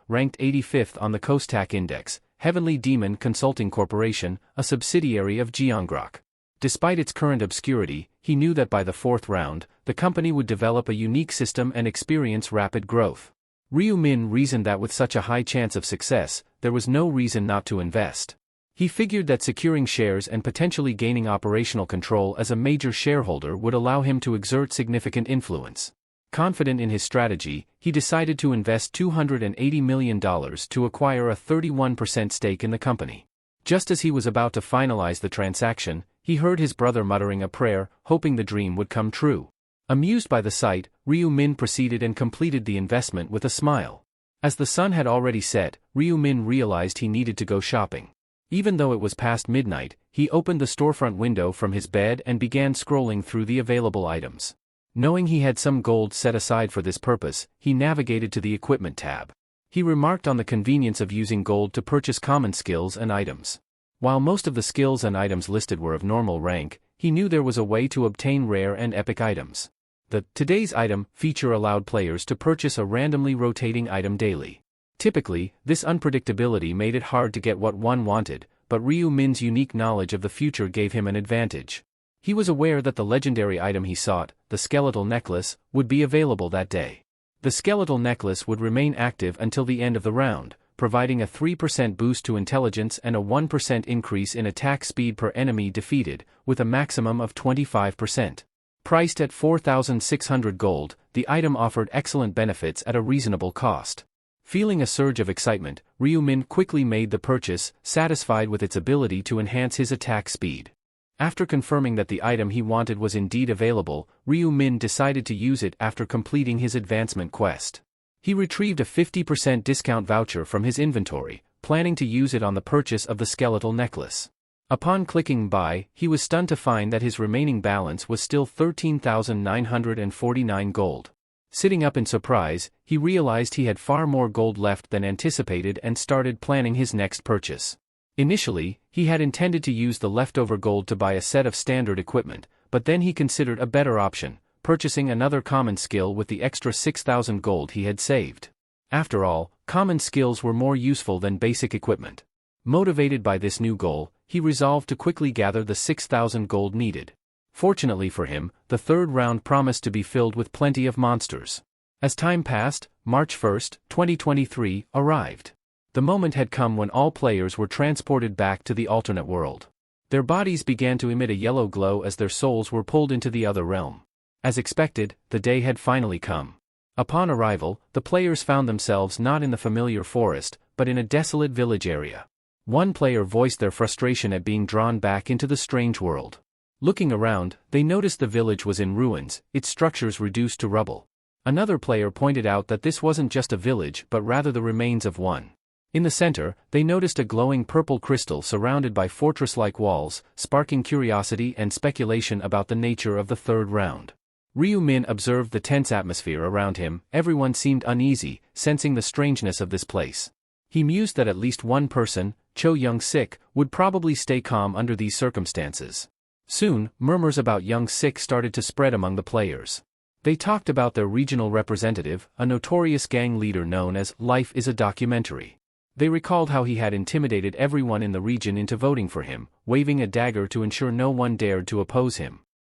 ranked 85th on the Kostak Index, Heavenly Demon Consulting Corporation, a subsidiary of Jeongrok. Despite its current obscurity, he knew that by the fourth round, the company would develop a unique system and experience rapid growth. Ryu Min reasoned that with such a high chance of success, there was no reason not to invest. He figured that securing shares and potentially gaining operational control as a major shareholder would allow him to exert significant influence. Confident in his strategy, he decided to invest $280 million to acquire a 31% stake in the company. Just as he was about to finalize the transaction, he heard his brother muttering a prayer, hoping the dream would come true. Amused by the sight, Ryu Min proceeded and completed the investment with a smile. As the sun had already set, Ryu Min realized he needed to go shopping. Even though it was past midnight, he opened the storefront window from his bed and began scrolling through the available items. Knowing he had some gold set aside for this purpose, he navigated to the equipment tab. He remarked on the convenience of using gold to purchase common skills and items. While most of the skills and items listed were of normal rank, he knew there was a way to obtain rare and epic items. The Today's Item feature allowed players to purchase a randomly rotating item daily. Typically, this unpredictability made it hard to get what one wanted, but Ryu Min's unique knowledge of the future gave him an advantage. He was aware that the legendary item he sought, the skeletal necklace, would be available that day. The skeletal necklace would remain active until the end of the round, providing a 3% boost to intelligence and a 1% increase in attack speed per enemy defeated, with a maximum of 25%. Priced at 4,600 gold, the item offered excellent benefits at a reasonable cost. Feeling a surge of excitement, Ryu Min quickly made the purchase, satisfied with its ability to enhance his attack speed. After confirming that the item he wanted was indeed available, Ryu Min decided to use it after completing his advancement quest. He retrieved a 50% discount voucher from his inventory, planning to use it on the purchase of the skeletal necklace. Upon clicking buy, he was stunned to find that his remaining balance was still 13,949 gold. Sitting up in surprise, he realized he had far more gold left than anticipated and started planning his next purchase. Initially, he had intended to use the leftover gold to buy a set of standard equipment, but then he considered a better option, purchasing another common skill with the extra 6,000 gold he had saved. After all, common skills were more useful than basic equipment. Motivated by this new goal, he resolved to quickly gather the 6,000 gold needed. Fortunately for him, the third round promised to be filled with plenty of monsters. As time passed, March 1, 2023, arrived. The moment had come when all players were transported back to the alternate world. Their bodies began to emit a yellow glow as their souls were pulled into the other realm. As expected, the day had finally come. Upon arrival, the players found themselves not in the familiar forest, but in a desolate village area. One player voiced their frustration at being drawn back into the strange world. Looking around, they noticed the village was in ruins, its structures reduced to rubble. Another player pointed out that this wasn't just a village but rather the remains of one. In the center, they noticed a glowing purple crystal surrounded by fortress-like walls, sparking curiosity and speculation about the nature of the third round. Ryu Min observed the tense atmosphere around him. Everyone seemed uneasy, sensing the strangeness of this place. He mused that at least one person, Cho Young-sik, would probably stay calm under these circumstances. Soon, murmurs about Young-sik started to spread among the players. They talked about their regional representative, a notorious gang leader known as Life is a Documentary. They recalled how he had intimidated everyone in the region into voting for him, waving a dagger to ensure no one dared to oppose him.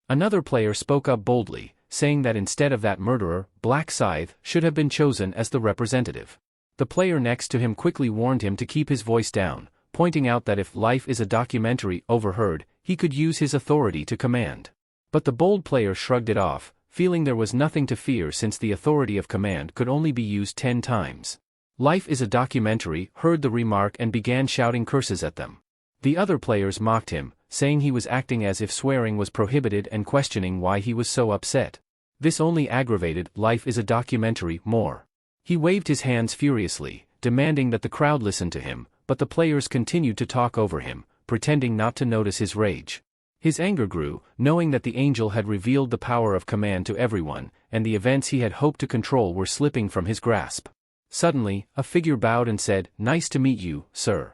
Another player spoke up boldly, saying that instead of that murderer, Black Scythe should have been chosen as the representative. The player next to him quickly warned him to keep his voice down, pointing out that if Life is a Documentary overheard, he could use his authority to command. But the bold player shrugged it off, feeling there was nothing to fear since the authority of command could only be used 10 times. Life is a Documentary heard the remark and began shouting curses at them. The other players mocked him, saying he was acting as if swearing was prohibited and questioning why he was so upset. This only aggravated Life is a Documentary more. He waved his hands furiously, demanding that the crowd listen to him, but the players continued to talk over him, pretending not to notice his rage. His anger grew, knowing that the angel had revealed the power of command to everyone, and the events he had hoped to control were slipping from his grasp. Suddenly, a figure bowed and said, "Nice to meet you, sir,"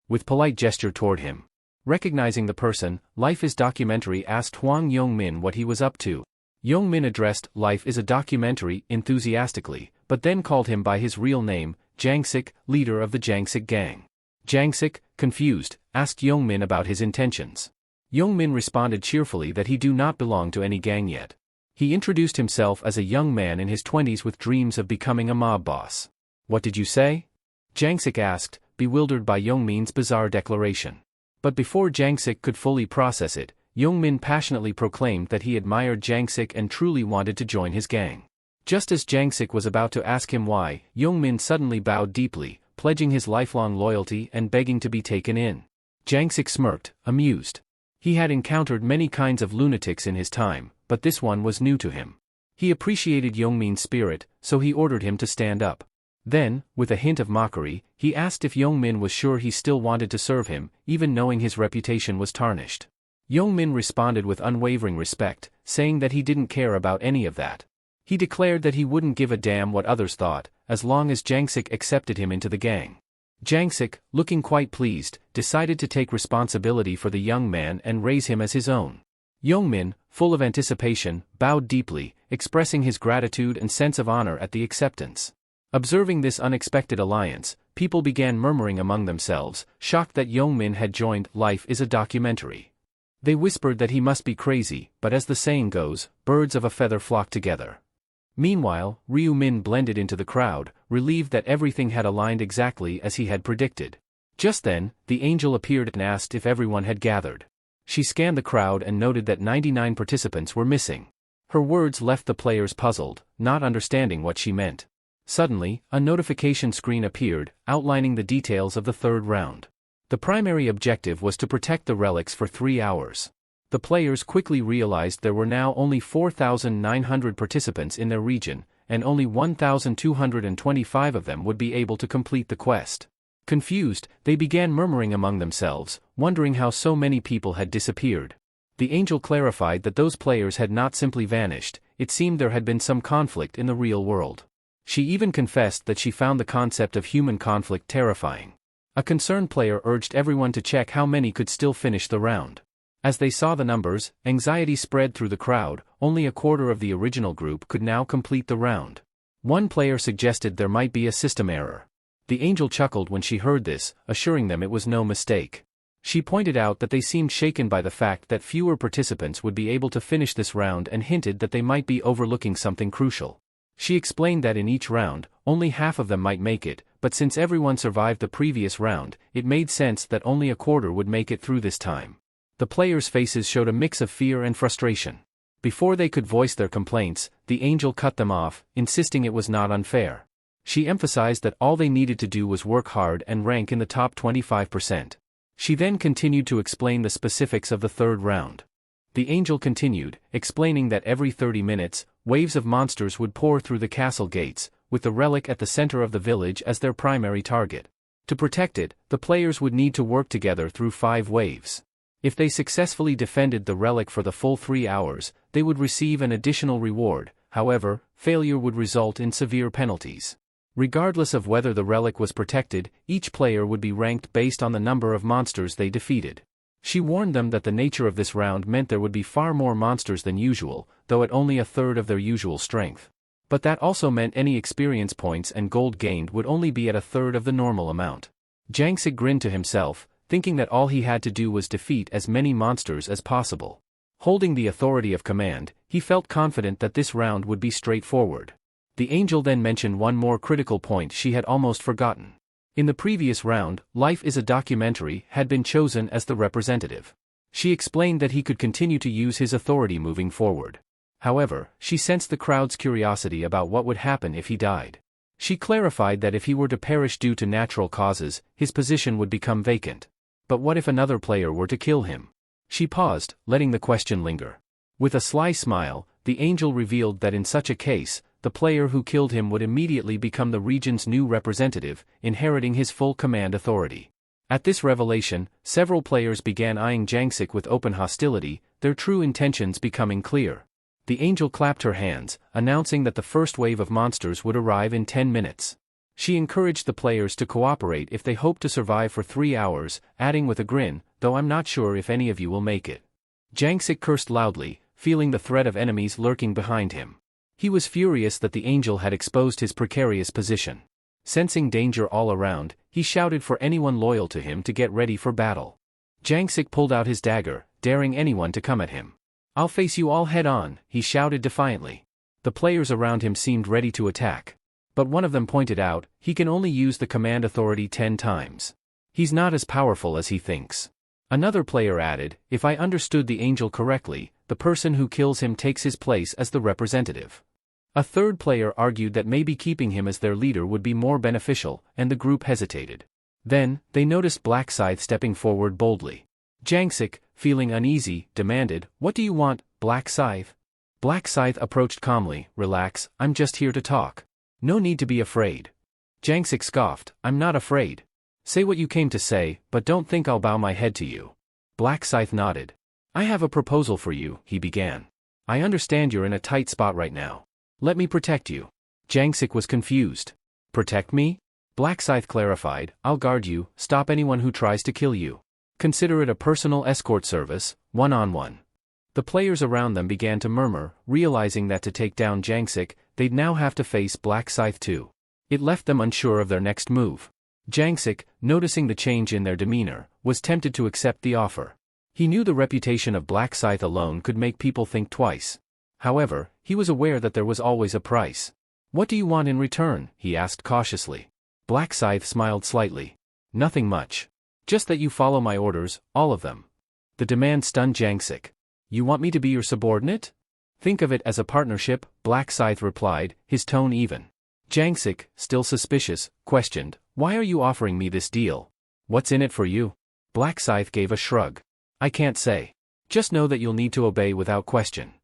with polite gesture toward him. Recognizing the person, Life is Documentary asked Hwang Yong-min what he was up to. Yong-min addressed Life is a Documentary enthusiastically, but then called him by his real name, Jangsik, leader of the Jangsik gang. Jangsik, confused, asked Yong-min about his intentions. Youngmin responded cheerfully that he do not belong to any gang yet. He introduced himself as a young man in his 20s with dreams of becoming a mob boss. What did you say? Jangsik asked, bewildered by Youngmin's bizarre declaration. But before Jangsik could fully process it, Youngmin passionately proclaimed that he admired Jangsik and truly wanted to join his gang. Just as Jangsik was about to ask him why, Youngmin suddenly bowed deeply, pledging his lifelong loyalty and begging to be taken in. Jangsik smirked, amused. He had encountered many kinds of lunatics in his time, but this one was new to him. He appreciated Youngmin's spirit, so he ordered him to stand up. Then, with a hint of mockery, he asked if Youngmin was sure he still wanted to serve him, even knowing his reputation was tarnished. Youngmin responded with unwavering respect, saying that he didn't care about any of that. He declared that he wouldn't give a damn what others thought, as long as Jangsik accepted him into the gang. Jangsik, looking quite pleased, decided to take responsibility for the young man and raise him as his own. Youngmin, full of anticipation, bowed deeply, expressing his gratitude and sense of honor at the acceptance. Observing this unexpected alliance, people began murmuring among themselves, shocked that Youngmin had joined Life is a Documentary. They whispered that he must be crazy, but as the saying goes, birds of a feather flock together. Meanwhile, Ryu-min blended into the crowd, relieved that everything had aligned exactly as he had predicted. Just then, the angel appeared and asked if everyone had gathered. She scanned the crowd and noted that 99 participants were missing. Her words left the players puzzled, not understanding what she meant. Suddenly, a notification screen appeared, outlining the details of the third round. The primary objective was to protect the relics for 3 hours. The players quickly realized there were now only 4,900 participants in their region, and only 1,225 of them would be able to complete the quest. Confused, they began murmuring among themselves, wondering how so many people had disappeared. The angel clarified that those players had not simply vanished, it seemed there had been some conflict in the real world. She even confessed that she found the concept of human conflict terrifying. A concerned player urged everyone to check how many could still finish the round. As they saw the numbers, anxiety spread through the crowd. Only a quarter of the original group could now complete the round. One player suggested there might be a system error. The angel chuckled when she heard this, assuring them it was no mistake. She pointed out that they seemed shaken by the fact that fewer participants would be able to finish this round and hinted that they might be overlooking something crucial. She explained that in each round, only half of them might make it, but since everyone survived the previous round, it made sense that only a quarter would make it through this time. The players' faces showed a mix of fear and frustration. Before they could voice their complaints, the angel cut them off, insisting it was not unfair. She emphasized that all they needed to do was work hard and rank in the top 25%. She then continued to explain the specifics of the third round. The angel continued, explaining that every 30 minutes, waves of monsters would pour through the castle gates, with the relic at the center of the village as their primary target. To protect it, the players would need to work together through 5 waves. If they successfully defended the relic for the full 3 hours, they would receive an additional reward. However, failure would result in severe penalties. Regardless of whether the relic was protected, each player would be ranked based on the number of monsters they defeated. She warned them that the nature of this round meant there would be far more monsters than usual, though at only a third of their usual strength. But that also meant any experience points and gold gained would only be at a third of the normal amount. Jangsik grinned to himself, thinking that all he had to do was defeat as many monsters as possible. Holding the authority of command, he felt confident that this round would be straightforward. The angel then mentioned one more critical point she had almost forgotten. In the previous round, Life is a Documentary had been chosen as the representative. She explained that he could continue to use his authority moving forward. However, she sensed the crowd's curiosity about what would happen if he died. She clarified that if he were to perish due to natural causes, his position would become vacant. But what if another player were to kill him? She paused, letting the question linger. With a sly smile, the angel revealed that in such a case, the player who killed him would immediately become the region's new representative, inheriting his full command authority. At this revelation, several players began eyeing Jangsik with open hostility, their true intentions becoming clear. The angel clapped her hands, announcing that the first wave of monsters would arrive in 10 minutes. She encouraged the players to cooperate if they hoped to survive for 3 hours, adding with a grin, "Though I'm not sure if any of you will make it." Jangsik cursed loudly, feeling the threat of enemies lurking behind him. He was furious that the angel had exposed his precarious position. Sensing danger all around, he shouted for anyone loyal to him to get ready for battle. Jangsik pulled out his dagger, daring anyone to come at him. "I'll face you all head-on," he shouted defiantly. The players around him seemed ready to attack. But one of them pointed out, "He can only use the command authority 10 times. He's not as powerful as he thinks." Another player added, "If I understood the angel correctly, the person who kills him takes his place as the representative." A third player argued that maybe keeping him as their leader would be more beneficial, and the group hesitated. Then, they noticed Black Scythe stepping forward boldly. Jangsik, feeling uneasy, demanded, "What do you want, Black Scythe?" Black Scythe approached calmly, "Relax, I'm just here to talk. No need to be afraid." Jangsik scoffed, "I'm not afraid. Say what you came to say, but don't think I'll bow my head to you." Black Scythe nodded. "I have a proposal for you," he began. "I understand you're in a tight spot right now. Let me protect you." Jangsik was confused. "Protect me?" Black Scythe clarified, "I'll guard you, stop anyone who tries to kill you. Consider it a personal escort service, one-on-one." The players around them began to murmur, realizing that to take down Jangsik, they'd now have to face Black Scythe too. It left them unsure of their next move. Jangsik, noticing the change in their demeanor, was tempted to accept the offer. He knew the reputation of Black Scythe alone could make people think twice. However, he was aware that there was always a price. "What do you want in return?" he asked cautiously. Black Scythe smiled slightly. "Nothing much. Just that you follow my orders, all of them." The demand stunned Jangsik. "You want me to be your subordinate?" "Think of it as a partnership," Black Scythe replied, his tone even. Jangsik, still suspicious, questioned, "Why are you offering me this deal? What's in it for you?" Black Scythe gave a shrug. "I can't say. Just know that you'll need to obey without question."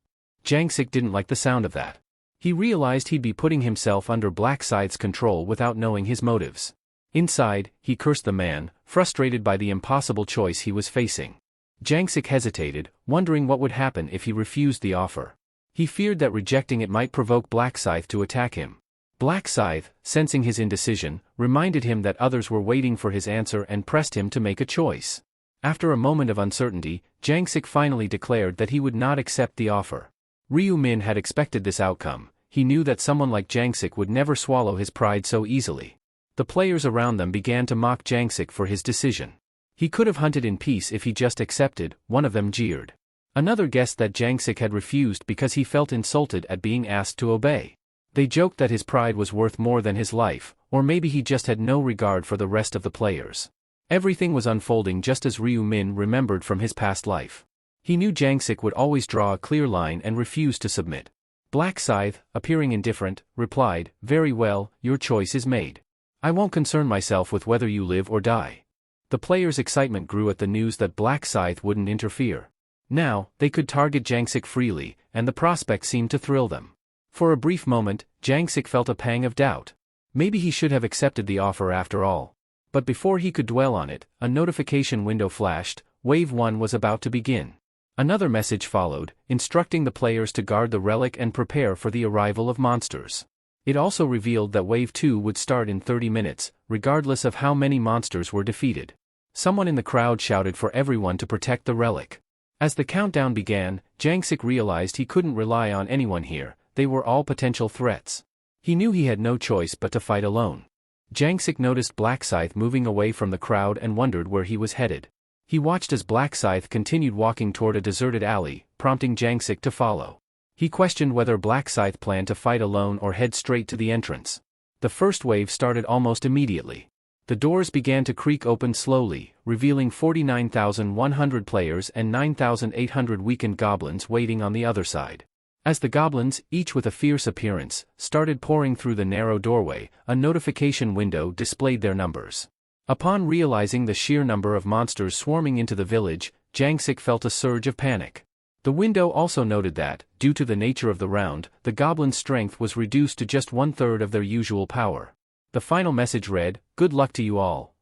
Jangsik didn't like the sound of that. He realized he'd be putting himself under Black Scythe's control without knowing his motives. Inside, he cursed the man, frustrated by the impossible choice he was facing. Jangsik hesitated, wondering what would happen if he refused the offer. He feared that rejecting it might provoke Black Scythe to attack him. Black Scythe, sensing his indecision, reminded him that others were waiting for his answer and pressed him to make a choice. After a moment of uncertainty, Jangsik finally declared that he would not accept the offer. Ryu Min had expected this outcome. He knew that someone like Jangsik would never swallow his pride so easily. The players around them began to mock Jangsik for his decision. He could have hunted in peace if he just accepted, one of them jeered. Another guessed that Jangsik had refused because he felt insulted at being asked to obey. They joked that his pride was worth more than his life, or maybe he just had no regard for the rest of the players. Everything was unfolding just as Ryu Min remembered from his past life. He knew Jangsik would always draw a clear line and refuse to submit. Black Scythe, appearing indifferent, replied, "Very well, your choice is made. I won't concern myself with whether you live or die." The players' excitement grew at the news that Black Scythe wouldn't interfere. Now, they could target Jangsik freely, and the prospect seemed to thrill them. For a brief moment, Jangsik felt a pang of doubt. Maybe he should have accepted the offer after all. But before he could dwell on it, a notification window flashed. Wave 1 was about to begin. Another message followed, instructing the players to guard the relic and prepare for the arrival of monsters. It also revealed that Wave 2 would start in 30 minutes, regardless of how many monsters were defeated. Someone in the crowd shouted for everyone to protect the relic. As the countdown began, Jangsik realized he couldn't rely on anyone here. They were all potential threats. He knew he had no choice but to fight alone. Jangsik noticed Black Scythe moving away from the crowd and wondered where he was headed. He watched as Black Scythe continued walking toward a deserted alley, prompting Jangsik to follow. He questioned whether Black Scythe planned to fight alone or head straight to the entrance. The first wave started almost immediately. The doors began to creak open slowly, revealing 49,100 players and 9,800 weakened goblins waiting on the other side. As the goblins, each with a fierce appearance, started pouring through the narrow doorway, a notification window displayed their numbers. Upon realizing the sheer number of monsters swarming into the village, Jangsik felt a surge of panic. The window also noted that, due to the nature of the round, the goblins' strength was reduced to just 1/3 of their usual power. The final message read, "Good luck to you all."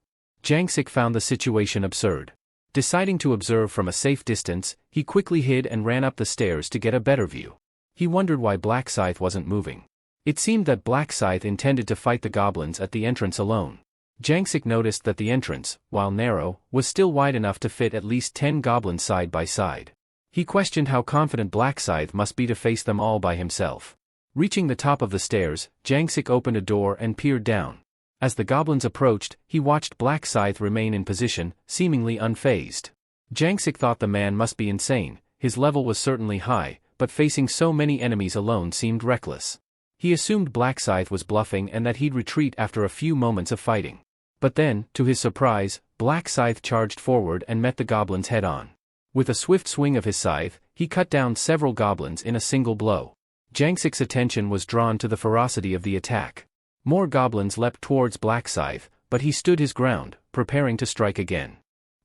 Jangsik found the situation absurd. Deciding to observe from a safe distance, he quickly hid and ran up the stairs to get a better view. He wondered why Black Scythe wasn't moving. It seemed that Black Scythe intended to fight the goblins at the entrance alone. Jangsik noticed that the entrance, while narrow, was still wide enough to fit at least 10 goblins side by side. He questioned how confident Black Scythe must be to face them all by himself. Reaching the top of the stairs, Jangsik opened a door and peered down. As the goblins approached, he watched Black Scythe remain in position, seemingly unfazed. Jangsik thought the man must be insane, his level was certainly high, but facing so many enemies alone seemed reckless. He assumed Black Scythe was bluffing and that he'd retreat after a few moments of fighting. But then, to his surprise, Black Scythe charged forward and met the goblins head-on. With a swift swing of his scythe, he cut down several goblins in a single blow. Jangsik's attention was drawn to the ferocity of the attack. More goblins leapt towards Black Scythe, but he stood his ground, preparing to strike again.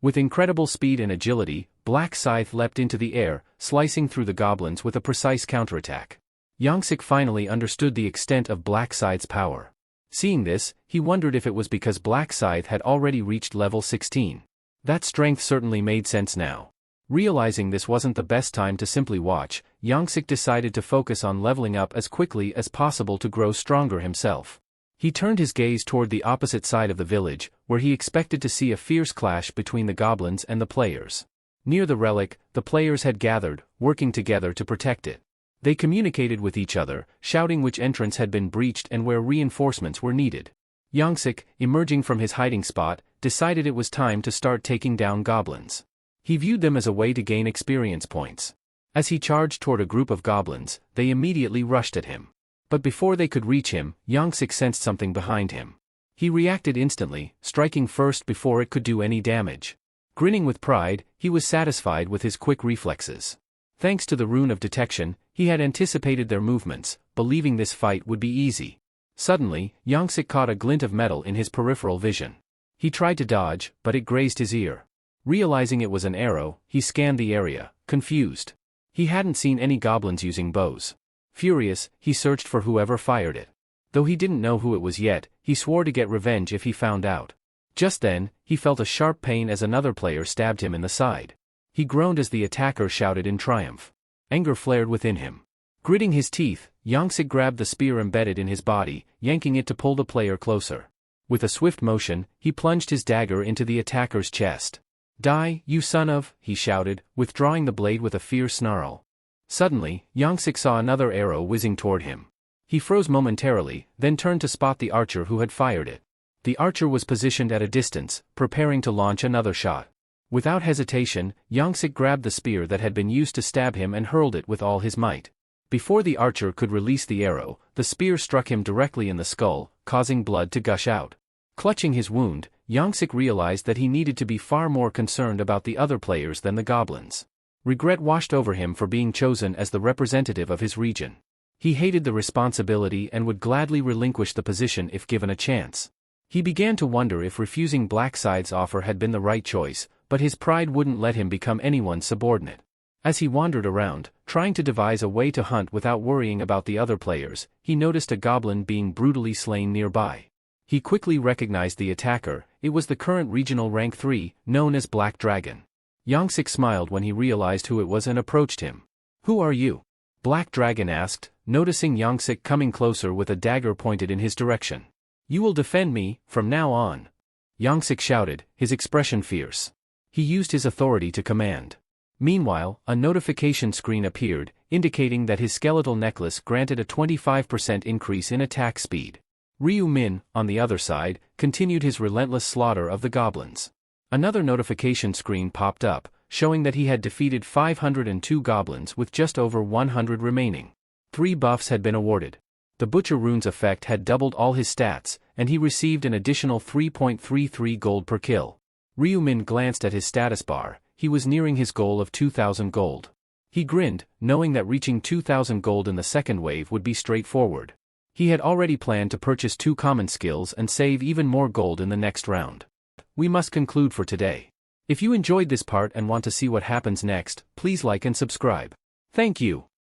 With incredible speed and agility, Black Scythe leapt into the air, slicing through the goblins with a precise counterattack. Jangsik finally understood the extent of Black Scythe's power. Seeing this, he wondered if it was because Black Scythe had already reached level 16. That strength certainly made sense now. Realizing this wasn't the best time to simply watch, Jangsik decided to focus on leveling up as quickly as possible to grow stronger himself. He turned his gaze toward the opposite side of the village, where he expected to see a fierce clash between the goblins and the players. Near the relic, the players had gathered, working together to protect it. They communicated with each other, shouting which entrance had been breached and where reinforcements were needed. Jangsik, emerging from his hiding spot, decided it was time to start taking down goblins. He viewed them as a way to gain experience points. As he charged toward a group of goblins, they immediately rushed at him. But before they could reach him, Jangsik sensed something behind him. He reacted instantly, striking first before it could do any damage. Grinning with pride, he was satisfied with his quick reflexes. Thanks to the rune of detection, he had anticipated their movements, believing this fight would be easy. Suddenly, Jangsik caught a glint of metal in his peripheral vision. He tried to dodge, but it grazed his ear. Realizing it was an arrow, he scanned the area, confused. He hadn't seen any goblins using bows. Furious, he searched for whoever fired it. Though he didn't know who it was yet, he swore to get revenge if he found out. Just then, he felt a sharp pain as another player stabbed him in the side. He groaned as the attacker shouted in triumph. Anger flared within him. Gritting his teeth, Jangsik grabbed the spear embedded in his body, yanking it to pull the player closer. With a swift motion, he plunged his dagger into the attacker's chest. "Die, you son of," he shouted, withdrawing the blade with a fierce snarl. Suddenly, Jangsik saw another arrow whizzing toward him. He froze momentarily, then turned to spot the archer who had fired it. The archer was positioned at a distance, preparing to launch another shot. Without hesitation, Jangsik grabbed the spear that had been used to stab him and hurled it with all his might. Before the archer could release the arrow, the spear struck him directly in the skull, causing blood to gush out. Clutching his wound, Jangsik realized that he needed to be far more concerned about the other players than the goblins. Regret washed over him for being chosen as the representative of his region. He hated the responsibility and would gladly relinquish the position if given a chance. He began to wonder if refusing Black Scythe's offer had been the right choice, but his pride wouldn't let him become anyone's subordinate. As he wandered around, trying to devise a way to hunt without worrying about the other players, he noticed a goblin being brutally slain nearby. He quickly recognized the attacker. It was the current regional rank 3, known as Black Dragon. Jangsik smiled when he realized who it was and approached him. "Who are you?" Black Dragon asked, noticing Jangsik coming closer with a dagger pointed in his direction. "You will defend me, from now on," Jangsik shouted, his expression fierce. He used his authority to command. Meanwhile, a notification screen appeared, indicating that his skeletal necklace granted a 25% increase in attack speed. Ryu Min, on the other side, continued his relentless slaughter of the goblins. Another notification screen popped up, showing that he had defeated 502 goblins with just over 100 remaining. 3 buffs had been awarded. The Butcher Rune's effect had doubled all his stats, and he received an additional 3.33 gold per kill. Ryu Min glanced at his status bar. He was nearing his goal of 2,000 gold. He grinned, knowing that reaching 2,000 gold in the second wave would be straightforward. He had already planned to purchase 2 common skills and save even more gold in the next round. We must conclude for today. If you enjoyed this part and want to see what happens next, please like and subscribe. Thank you.